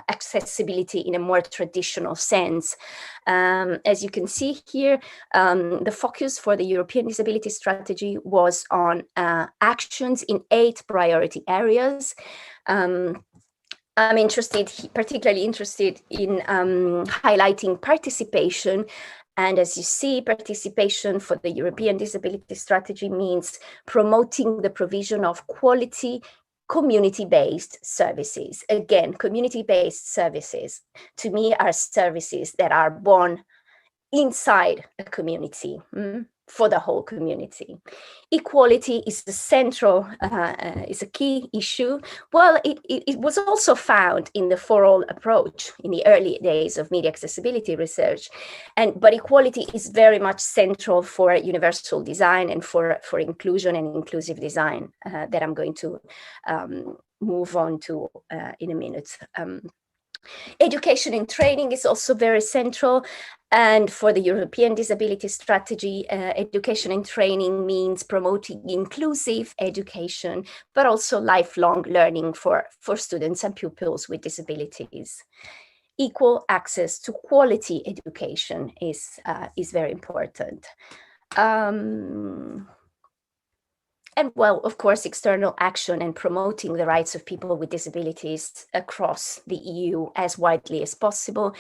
accessibility in a more traditional sense. As you can see here, the focus for the European Disability Strategy was on actions in 8 priority areas. I'm particularly interested in highlighting participation. And as you see, participation for the European Disability Strategy means promoting the provision of quality community-based services. Again, community-based services, to me, are services that are born inside a community, for the whole community. Equality is the central, is a key issue. Well, it was also found in the for-all approach in the early days of media accessibility research, but equality is very much central for universal design and for inclusion and inclusive design that I'm going to move on to in a minute. Education and training is also very central. And for the European Disability Strategy, education and training means promoting inclusive education, but also lifelong learning for students and pupils with disabilities. Equal access to quality education is very important. And well, of course, external action and promoting the rights of people with disabilities across the EU as widely as possible.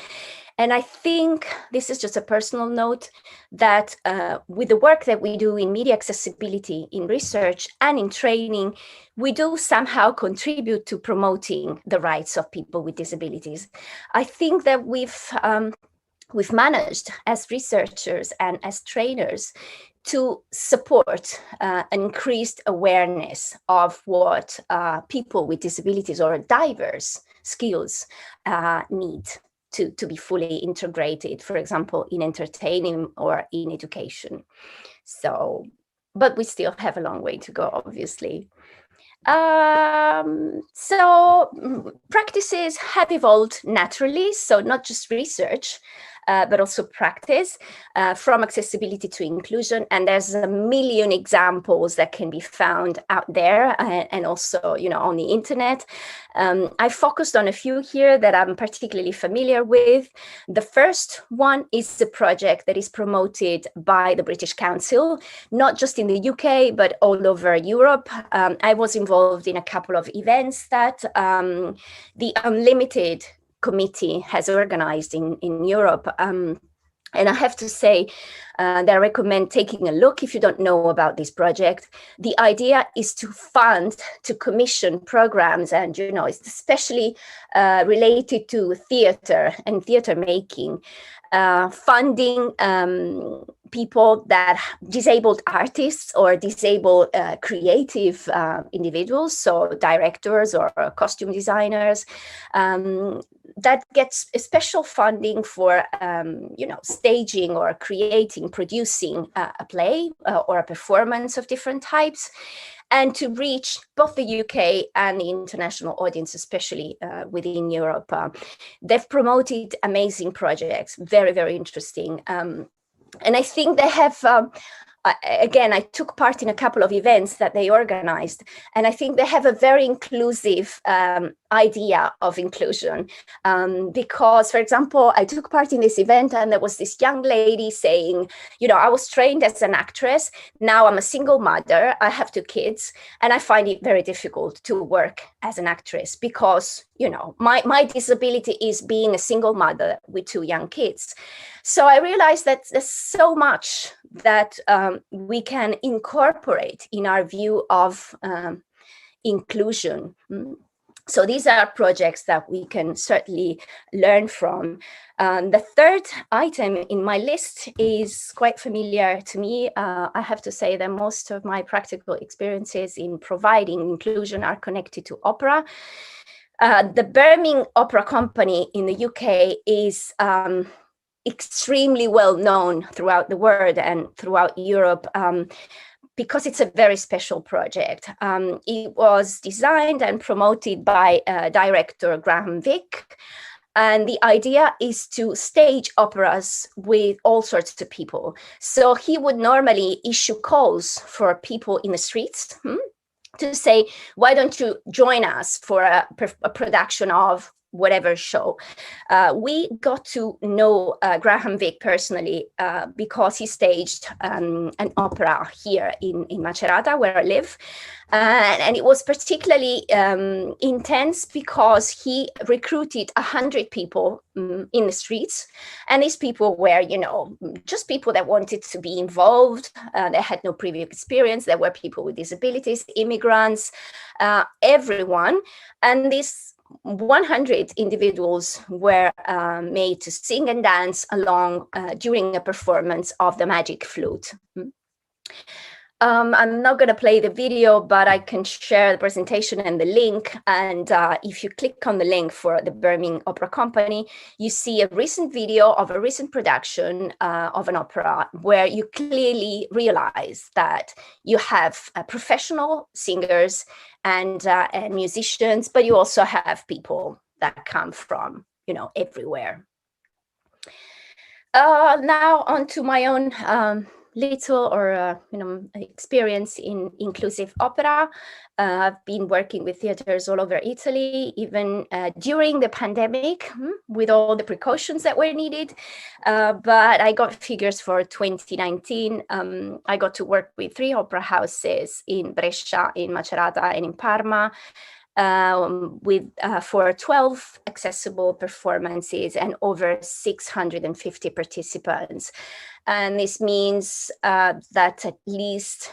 And I think this is just a personal note that with the work that we do in media accessibility, in research and in training, we do somehow contribute to promoting the rights of people with disabilities. I think that we've managed as researchers and as trainers to support an increased awareness of what people with disabilities or diverse skills need to be fully integrated, for example, in entertaining or in education. So, but we still have a long way to go, obviously. So practices have evolved naturally, so not just research, but also practice from accessibility to inclusion. And there's a million examples that can be found out there and also, you know, on the internet. I focused on a few here that I'm particularly familiar with. The first one is a project that is promoted by the British Council, not just in the UK, but all over Europe. I was involved in a couple of events that the Unlimited Committee has organized in Europe. And I have to say that I recommend taking a look if you don't know about this project. The idea is to fund, to commission programs, and, you know, it's especially related to theater and theater making, funding people that disabled artists or disabled creative individuals, so directors or costume designers, that gets special funding for, you know, staging or creating, producing a play or a performance of different types, and to reach both the UK and the international audience, especially within Europe. They've promoted amazing projects, very, very interesting. And I think they have, again, I took part in a couple of events that they organized, and I think they have a very inclusive idea of inclusion. Because, for example, I took part in this event and there was this young lady saying, you know, I was trained as an actress. Now I'm a single mother. I have 2 kids, and I find it very difficult to work as an actress because, you know, my disability is being a single mother with 2 young kids. So I realized that there's so much that we can incorporate in our view of inclusion. So these are projects that we can certainly learn from. The third item in my list is quite familiar to me. I have to say that most of my practical experiences in providing inclusion are connected to opera. The Birmingham Opera Company in the UK is extremely well known throughout the world and throughout Europe, because it's a very special project. It was designed and promoted by director Graham Vick. And the idea is to stage operas with all sorts of people. So he would normally issue calls for people in the streets to say, why don't you join us for a production of whatever show. We got to know Graham Vick personally because he staged an opera here in Macerata, where I live. And it was particularly intense because he recruited 100 people in the streets. And these people were, you know, just people that wanted to be involved. They had no previous experience. There were people with disabilities, immigrants, everyone. And this 100 individuals were made to sing and dance along during a performance of the Magic Flute. I'm not going to play the video, but I can share the presentation and the link. And if you click on the link for the Birmingham Opera Company, you see a recent video of a recent production of an opera where you clearly realize that you have professional singers and musicians, but you also have people that come from everywhere. Now on to my own little or experience in inclusive opera. I've been working with theaters all over Italy, even during the pandemic, with all the precautions that were needed. But I got figures for 2019. I got to work with 3 opera houses in Brescia, in Macerata, and in Parma, for 12 accessible performances and over 650 participants. And this means that at least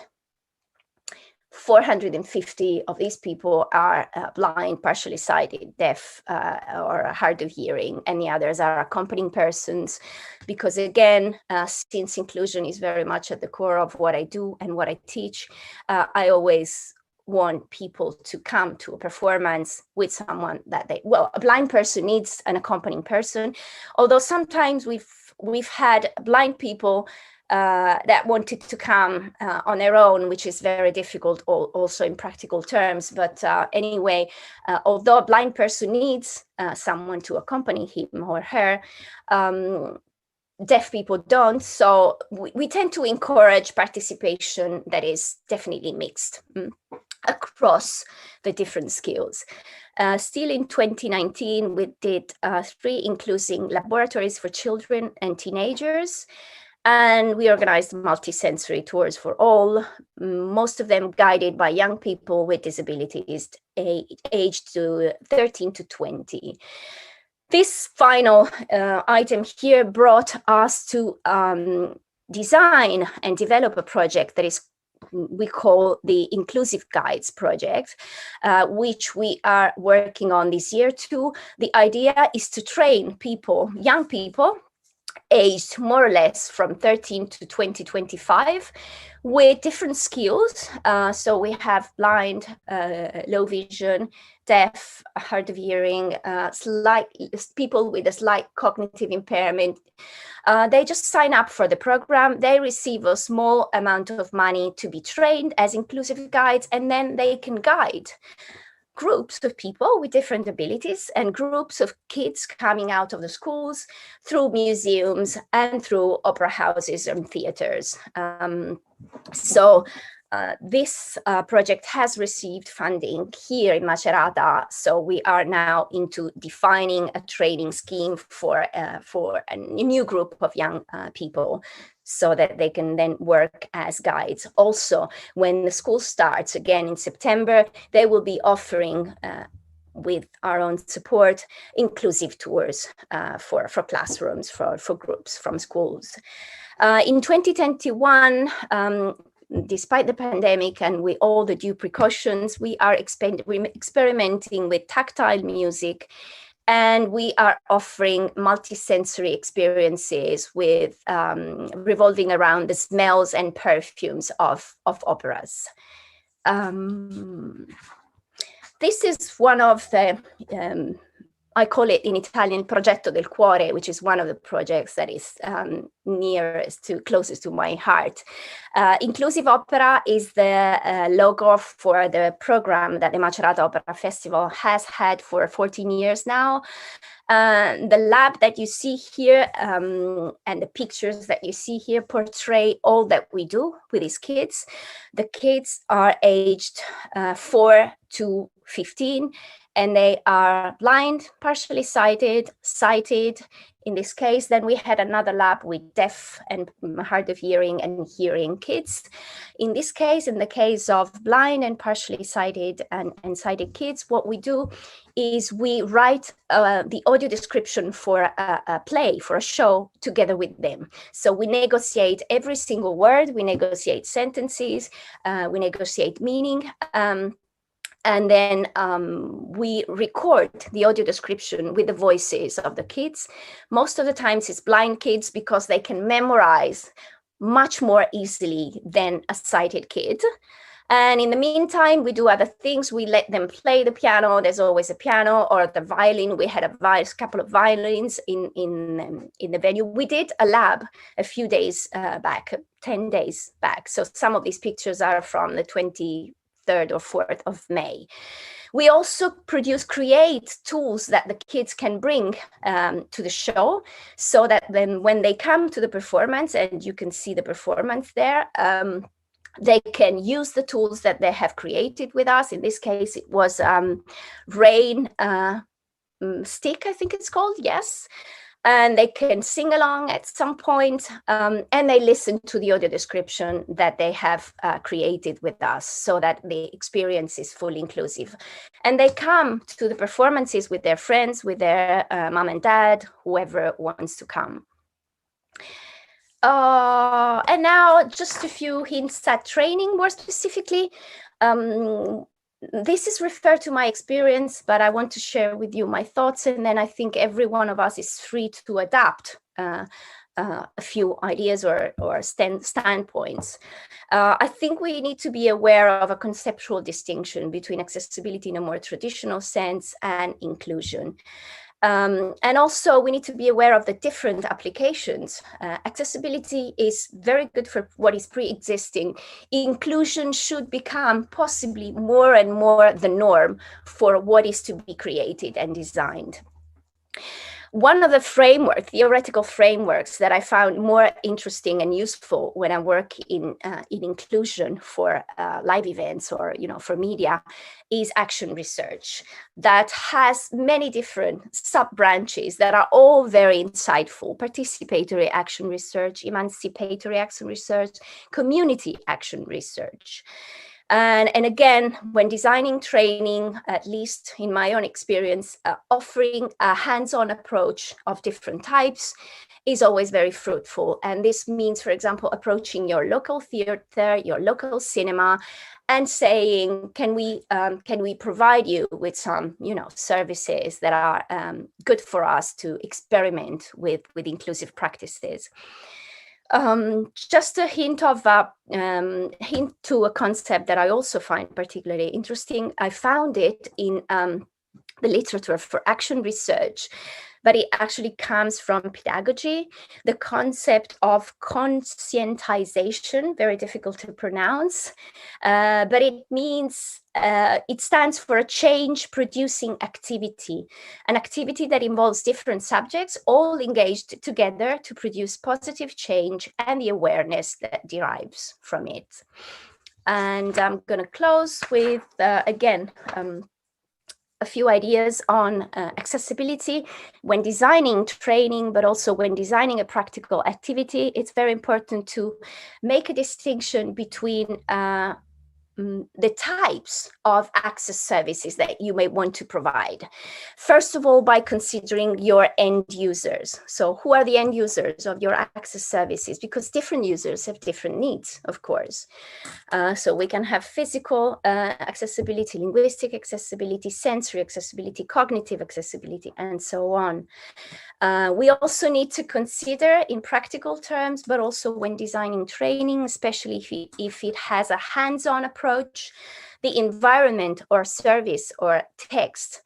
450 of these people are blind, partially sighted, deaf, or hard of hearing, and the others are accompanying persons. Because again, since inclusion is very much at the core of what I do and what I teach, I always want people to come to a performance with someone that a blind person needs an accompanying person, although sometimes we've had blind people that wanted to come on their own, which is very difficult also in practical terms. But anyway, although a blind person needs someone to accompany him or her, deaf people don't. So we tend to encourage participation that is definitely mixed across the different skills. Still in 2019, we did 3 inclusive laboratories for children and teenagers. And we organized multi-sensory tours for all, most of them guided by young people with disabilities aged to 13 to 20. This final item here brought us to design and develop a project that we call the Inclusive Guides project, which we are working on this year too. The idea is to train people, young people, aged more or less from 13 to 25, with different skills. So we have blind, low vision, deaf, hard of hearing, people with a slight cognitive impairment. They just sign up for the program. They receive a small amount of money to be trained as inclusive guides, and then they can guide groups of people with different abilities and groups of kids coming out of the schools through museums and through opera houses and theaters. This project has received funding here in Macerata, so we are now into defining a training scheme for a new group of young people, so that they can then work as guides. Also, when the school starts again in September, they will be offering, with our own support, inclusive tours for classrooms, for groups from schools. In 2021, despite the pandemic and with all the due precautions, we are experimenting with tactile music, and we are offering multisensory experiences with revolving around the smells and perfumes of operas. This is one of the, I call it in Italian, Progetto del Cuore, which is one of the projects that is closest to my heart. Inclusive Opera is the logo for the program that the Macerata Opera Festival has had for 14 years now. The lab that you see here and the pictures that you see here portray all that we do with these kids. The kids are aged 4 to 15, and they are blind, partially sighted, sighted in this case. Then we had another lab with deaf and hard of hearing and hearing kids. In this case, in the case of blind and partially sighted and sighted kids, what we do is we write the audio description for a play, for a show, together with them. So we negotiate every single word, we negotiate sentences, we negotiate meaning, and then we record the audio description with the voices of the kids. Most of the times it's blind kids because they can memorize much more easily than a sighted kid. And in the meantime, we do other things. We let them play the piano. There's always a piano, or the violin. We had a couple of violins in the venue. We did a lab a few days back, 10 days back. So some of these pictures are from the 23rd or 4th of May. We also create tools that the kids can bring to the show, so that then when they come to the performance, and you can see the performance there, they can use the tools that they have created with us. In this case, it was rain stick, I think it's called, yes. And they can sing along at some point, and they listen to the audio description that they have created with us, so that the experience is fully inclusive. And they come to the performances with their friends, with their mom and dad, whoever wants to come. And now just a few hints at training more specifically. This is referred to my experience, but I want to share with you my thoughts, and then I think every one of us is free to adapt a few ideas or standpoints. I think we need to be aware of a conceptual distinction between accessibility in a more traditional sense and inclusion. And also we need to be aware of the different applications. Accessibility is very good for what is pre-existing. Inclusion should become possibly more and more the norm for what is to be created and designed. One of the theoretical frameworks that I found more interesting and useful when I work in inclusion for live events or for media is action research, that has many different sub-branches that are all very insightful: participatory action research, emancipatory action research, community action research. And again, when designing training, at least in my own experience, offering a hands-on approach of different types is always very fruitful. And this means, for example, approaching your local theater, your local cinema, and saying, can we provide you with some, services that are good for us to experiment with inclusive practices. Just a hint to a concept that I also find particularly interesting. I found it in the literature for action research, but it actually comes from pedagogy. The concept of conscientization, very difficult to pronounce, but it means, it stands for a change-producing activity, an activity that involves different subjects, all engaged together to produce positive change and the awareness that derives from it. And I'm going to close with, again, a few ideas on accessibility when designing training, but also when designing a practical activity. It's very important to make a distinction between the types of access services that you may want to provide. First of all, by considering your end users. So who are the end users of your access services? Because different users have different needs, of course. So we can have physical accessibility, linguistic accessibility, sensory accessibility, cognitive accessibility, and so on. We also need to consider in practical terms, but also when designing training, especially if it has a hands-on approach, the environment or service or text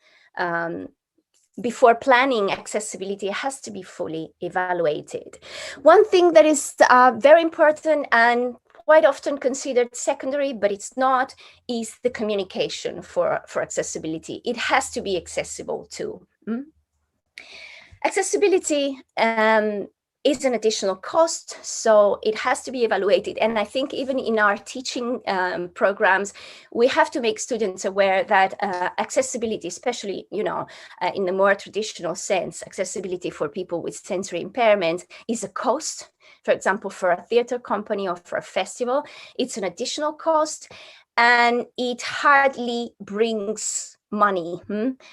before planning accessibility has to be fully evaluated. One thing that is very important and quite often considered secondary, but it's not, is the communication for accessibility. It has to be accessible too. Accessibility is an additional cost, so it has to be evaluated. And I think even in our teaching programs, we have to make students aware that accessibility, especially, in the more traditional sense, accessibility for people with sensory impairment is a cost. For example, for a theater company or for a festival, it's an additional cost, and it hardly brings money.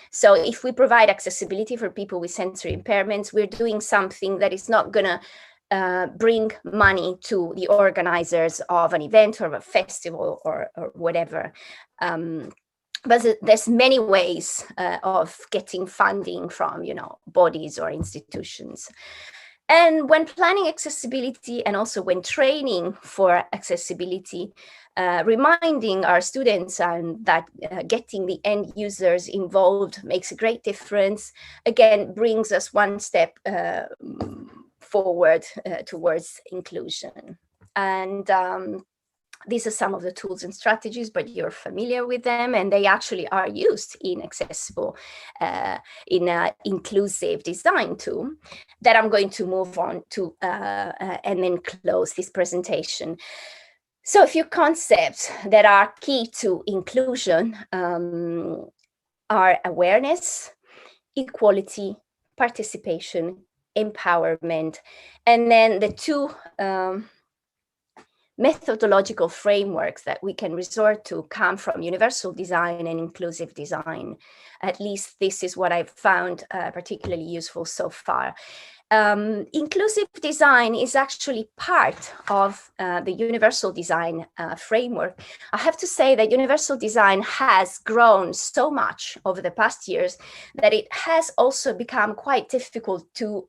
So if we provide accessibility for people with sensory impairments, we're doing something that is not gonna bring money to the organizers of an event or of a festival or whatever. But there's many ways of getting funding from, bodies or institutions. And when planning accessibility and also when training for accessibility, reminding our students that getting the end users involved makes a great difference, again, brings us one step forward towards inclusion. And These are some of the tools and strategies, but you're familiar with them, and they actually are used in accessible, inclusive design too, that I'm going to move on to and then close this presentation. So a few concepts that are key to inclusion are awareness, equality, participation, empowerment, and then the two methodological frameworks that we can resort to come from universal design and inclusive design. At least this is what I've found particularly useful so far. Inclusive design is actually part of the universal design framework. I have to say that universal design has grown so much over the past years that it has also become quite difficult to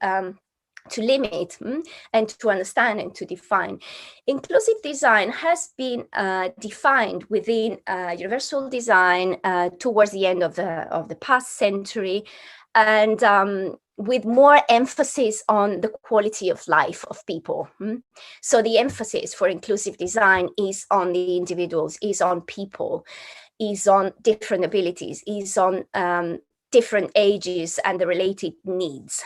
limit and to understand and to define. Inclusive design has been defined within universal design towards the end of the past century, and with more emphasis on the quality of life of people. So the emphasis for inclusive design is on the individuals, is on people, is on different abilities, is on different ages and the related needs.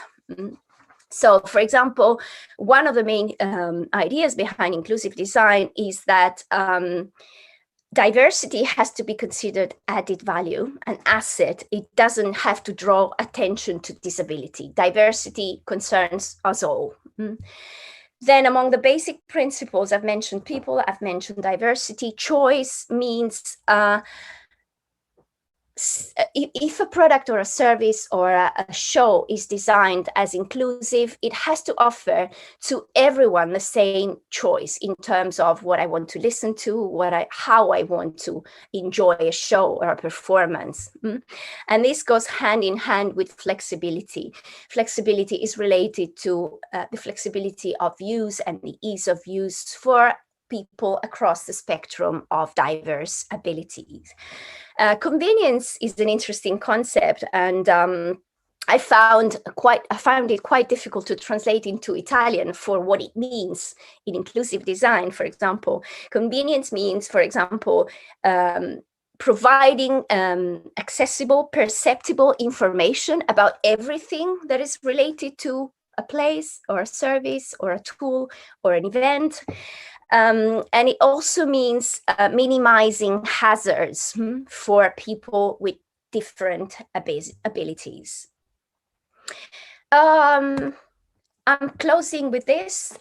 So, for example, one of the main ideas behind inclusive design is that diversity has to be considered added value, an asset. It doesn't have to draw attention to disability. Diversity concerns us all. Then among the basic principles, I've mentioned people, I've mentioned diversity. Choice means if a product or a service or a show is designed as inclusive, it has to offer to everyone the same choice in terms of what I want to listen to, how I want to enjoy a show or a performance. And this goes hand in hand with flexibility. Flexibility is related to the flexibility of use and the ease of use for people across the spectrum of diverse abilities. Convenience is an interesting concept, and I found it quite difficult to translate into Italian for what it means in inclusive design. For example, convenience means, for example, providing accessible, perceptible information about everything that is related to a place or a service or a tool or an event. And it also means minimizing hazards for people with different abilities. I'm closing with this.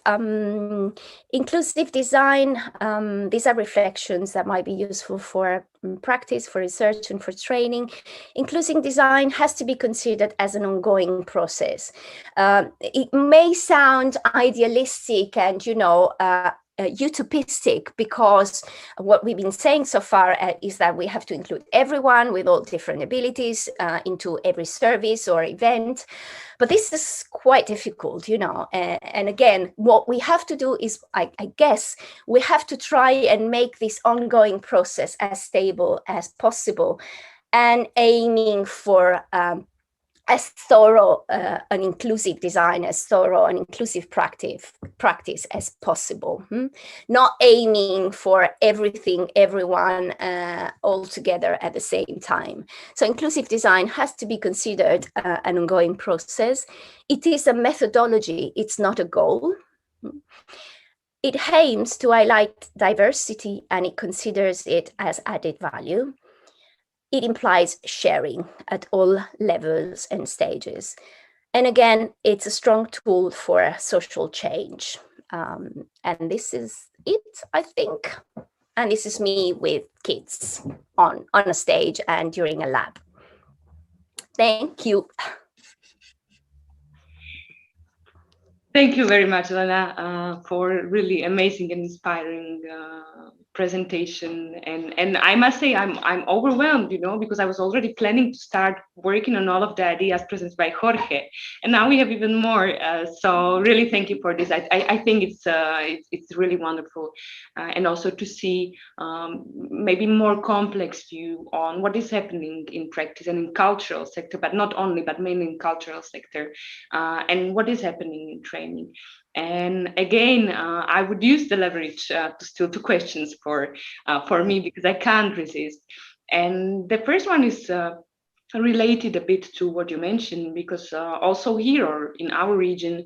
Inclusive design, these are reflections that might be useful for practice, for research, and for training. Inclusive design has to be considered as an ongoing process. It may sound idealistic and, utopistic, because what we've been saying so far is that we have to include everyone with all different abilities into every service or event. But this is quite difficult, and again, what we have to do is, I guess, we have to try and make this ongoing process as stable as possible, and aiming for as thorough an inclusive design, as thorough an inclusive practice as possible. Not aiming for everything, everyone, all together at the same time. So inclusive design has to be considered an ongoing process. It is a methodology, it's not a goal. It aims to highlight diversity, and it considers it as added value. It implies sharing at all levels and stages. And again, it's a strong tool for social change. And this is it, I think. And this is me with kids on a stage and during a lab. Thank you. Thank you very much, Elena, for really amazing and inspiring presentation. And I must say I'm overwhelmed, because I was already planning to start working on all of the ideas presented by Jorge, and now we have even more. So really, thank you for this. I think it's really wonderful, and also to see maybe more complex view on what is happening in practice and in cultural sector, but not only, but mainly in cultural sector, and what is happening in training. And again, I would use the leverage to still two questions for me, because I can't resist. And the first one is related a bit to what you mentioned, because also here or in our region,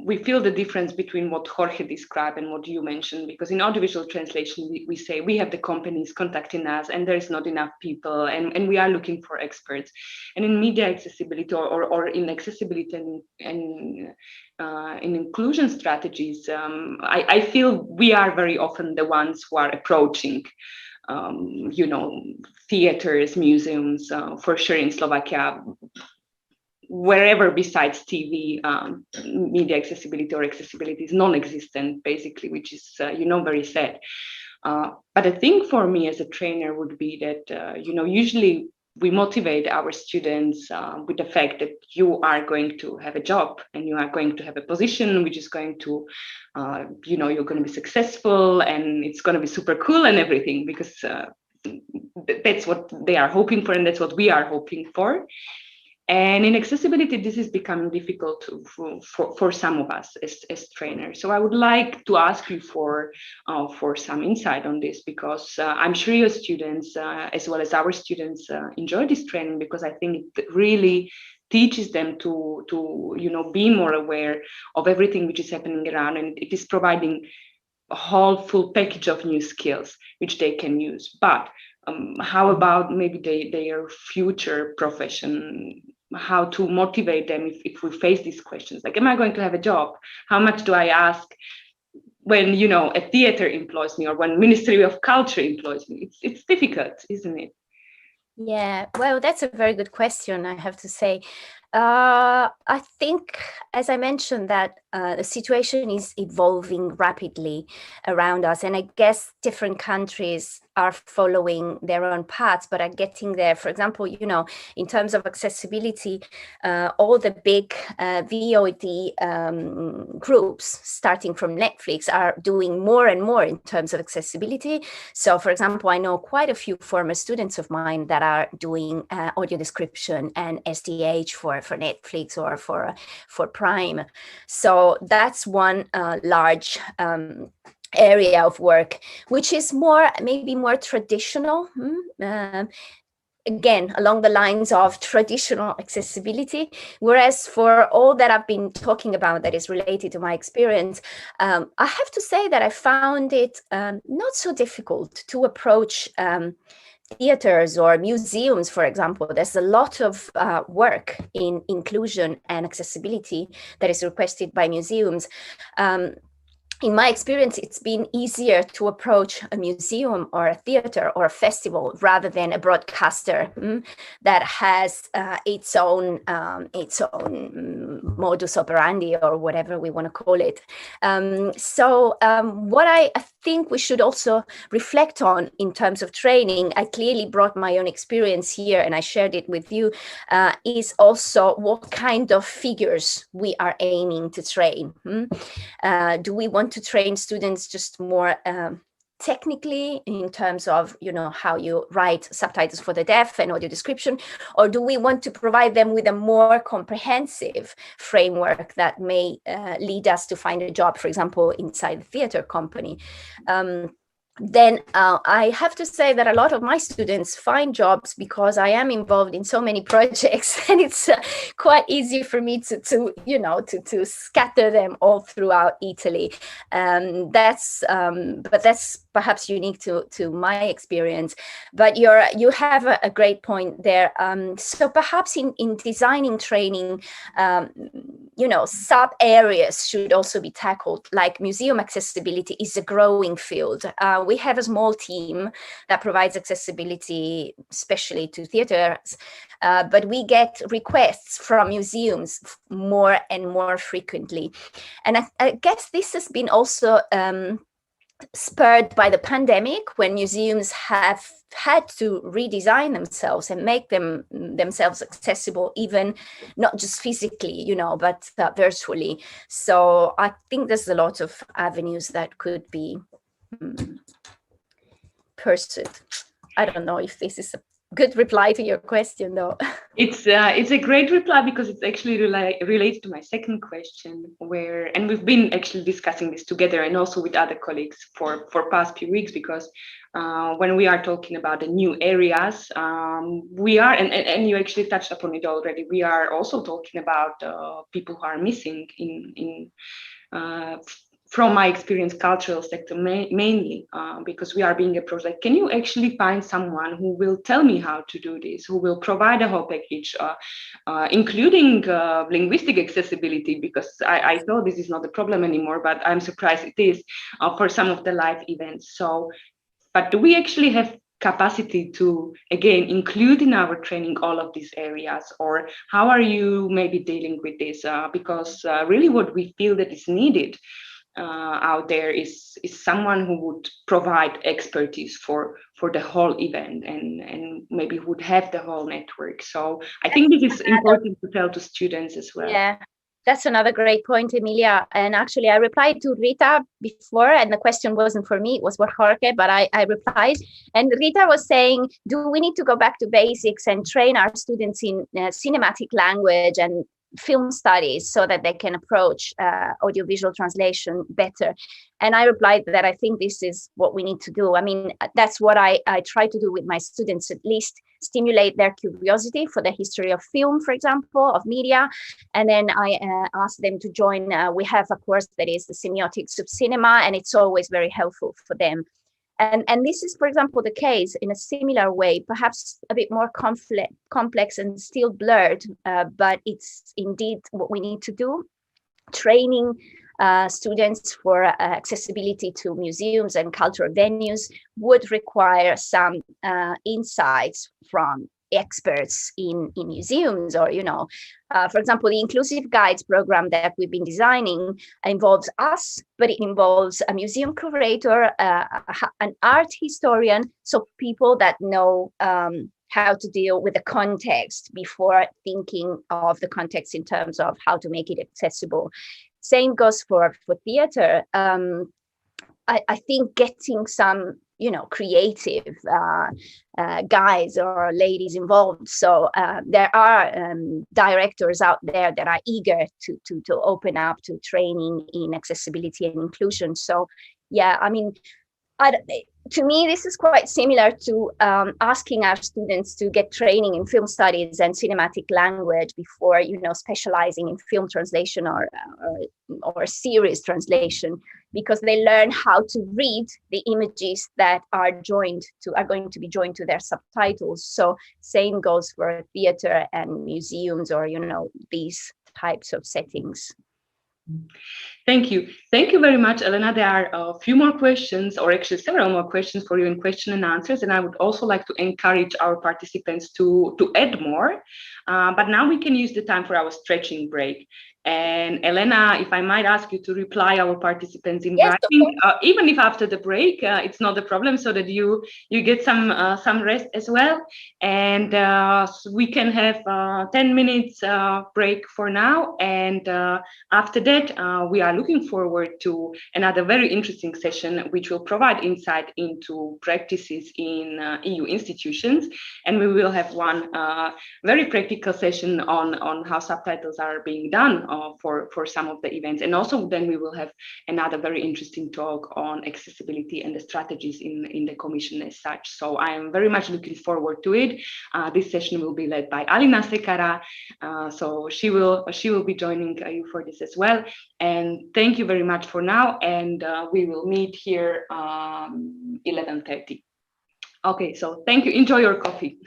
we feel the difference between what Jorge described and what you mentioned, because in audiovisual translation, we say we have the companies contacting us and there's not enough people, and we are looking for experts. And in media accessibility or in accessibility and in inclusion strategies, I feel we are very often the ones who are approaching theaters, museums, for sure in Slovakia, wherever besides TV, media accessibility or accessibility is non-existent, basically, which is, very sad. But I think for me as a trainer would be that, usually we motivate our students with the fact that you are going to have a job and you are going to have a position which is going to, you're going to be successful and it's going to be super cool and everything, because that's what they are hoping for and that's what we are hoping for. And in accessibility, this is becoming difficult for some of us as trainers. So I would like to ask you for some insight on this, because I'm sure your students, as well as our students, enjoy this training, because I think it really teaches them to be more aware of everything which is happening around, and it is providing a whole full package of new skills which they can use. But how about maybe their future profession? How to motivate them if we face these questions, like, am I going to have a job? How much do I ask when a theater employs me or when Ministry of Culture employs me? It's difficult, isn't it? Yeah, well, that's a very good question, I have to say. I think, as I mentioned, that the situation is evolving rapidly around us, and I guess different countries are following their own paths, but are getting there. For example, in terms of accessibility, all the big VOD groups, starting from Netflix, are doing more and more in terms of accessibility. So, for example, I know quite a few former students of mine that are doing audio description and SDH for Netflix or for Prime. So that's one large area of work, which is maybe more traditional. Again, along the lines of traditional accessibility, whereas for all that I've been talking about that is related to my experience, I have to say that I found it not so difficult to approach theaters or museums, for example. There's a lot of work in inclusion and accessibility that is requested by museums. In my experience, it's been easier to approach a museum or a theater or a festival rather than a broadcaster that has its own modus operandi, or whatever we want to call it. So what I think we should also reflect on in terms of training, I clearly brought my own experience here and I shared it with you, is also what kind of figures we are aiming to train. Do we want to train students just more technically in terms of how you write subtitles for the deaf and audio description, or do we want to provide them with a more comprehensive framework that may lead us to find a job, for example, inside the theater company? Then I have to say that a lot of my students find jobs because I am involved in so many projects, and it's quite easy for me to scatter them all throughout Italy. But that's perhaps unique to my experience. But you have a great point there. So perhaps in designing training, sub areas should also be tackled. Like museum accessibility is a growing field. We have a small team that provides accessibility, especially to theaters, but we get requests from museums more and more frequently. And I guess this has been also spurred by the pandemic, when museums have had to redesign themselves and make themselves accessible, even not just physically, but virtually. So I think there's a lot of avenues that could be pursued. I don't know if this is a good reply to your question, though. It's a great reply because it's actually related to my second question, and we've been actually discussing this together and also with other colleagues for past few weeks, because when we are talking about the new areas, we are, and you actually touched upon it already, we are also talking about people who are missing in from my experience, cultural sector mainly, because we are being approached like, can you actually find someone who will tell me how to do this, who will provide a whole package, including linguistic accessibility, because I thought this is not a problem anymore, but I'm surprised it is for some of the live events. So, but do we actually have capacity to, again, include in our training all of these areas, or how are you maybe dealing with this? Because really what we feel that is needed out there is someone who would provide expertise for the whole event, and maybe would have the whole network. So I think this is important to tell to students as well. Yeah, that's another great point, Emilia. And actually, I replied to Rita before, and the question wasn't for me, it was for Jorge, but I replied. And Rita was saying, do we need to go back to basics and train our students in cinematic language and film studies so that they can approach audiovisual translation better? And I replied that I think this is what we need to do. I mean, that's what I try to do with my students, at least stimulate their curiosity for the history of film, for example, of media. And then I ask them to join. We have a course that is the semiotics of cinema, and it's always very helpful for them. And this is, for example, the case in a similar way, perhaps a bit more complex and still blurred, but it's indeed what we need to do. Training students for accessibility to museums and cultural venues would require some insights from experts in museums, or, for example, the Inclusive Guides program that we've been designing involves us, but it involves a museum curator, an art historian, so people that know how to deal with the context before thinking of the context in terms of how to make it accessible. Same goes for theater. I think getting some creative guys or ladies involved. So there are directors out there that are eager to open up to training in accessibility and inclusion. So yeah, I mean, to me, this is quite similar to asking our students to get training in film studies and cinematic language before, specializing in film translation or series translation, because they learn how to read the images that are going to be joined to their subtitles. So same goes for theater and museums, or these types of settings. Thank you. Thank you very much, Elena. There are a few more questions, or actually several more questions for you in question and answers. And I would also like to encourage our participants to add more. But now we can use the time for our stretching break. And Elena, if I might ask you to reply our participants in writing, even if after the break, it's not a problem, so that you get some rest as well. And so we can have 10 minutes break for now. And after that, we are looking forward to another very interesting session, which will provide insight into practices in EU institutions. And we will have one very practical session on how subtitles are being done for some of the events. And also then we will have another very interesting talk on accessibility and the strategies in the Commission as such. So I am very much looking forward to it. This session will be led by Alina Sekara. So she will be joining you for this as well. And thank you very much for now. And we will meet here 11:30. Okay, so thank you. Enjoy your coffee.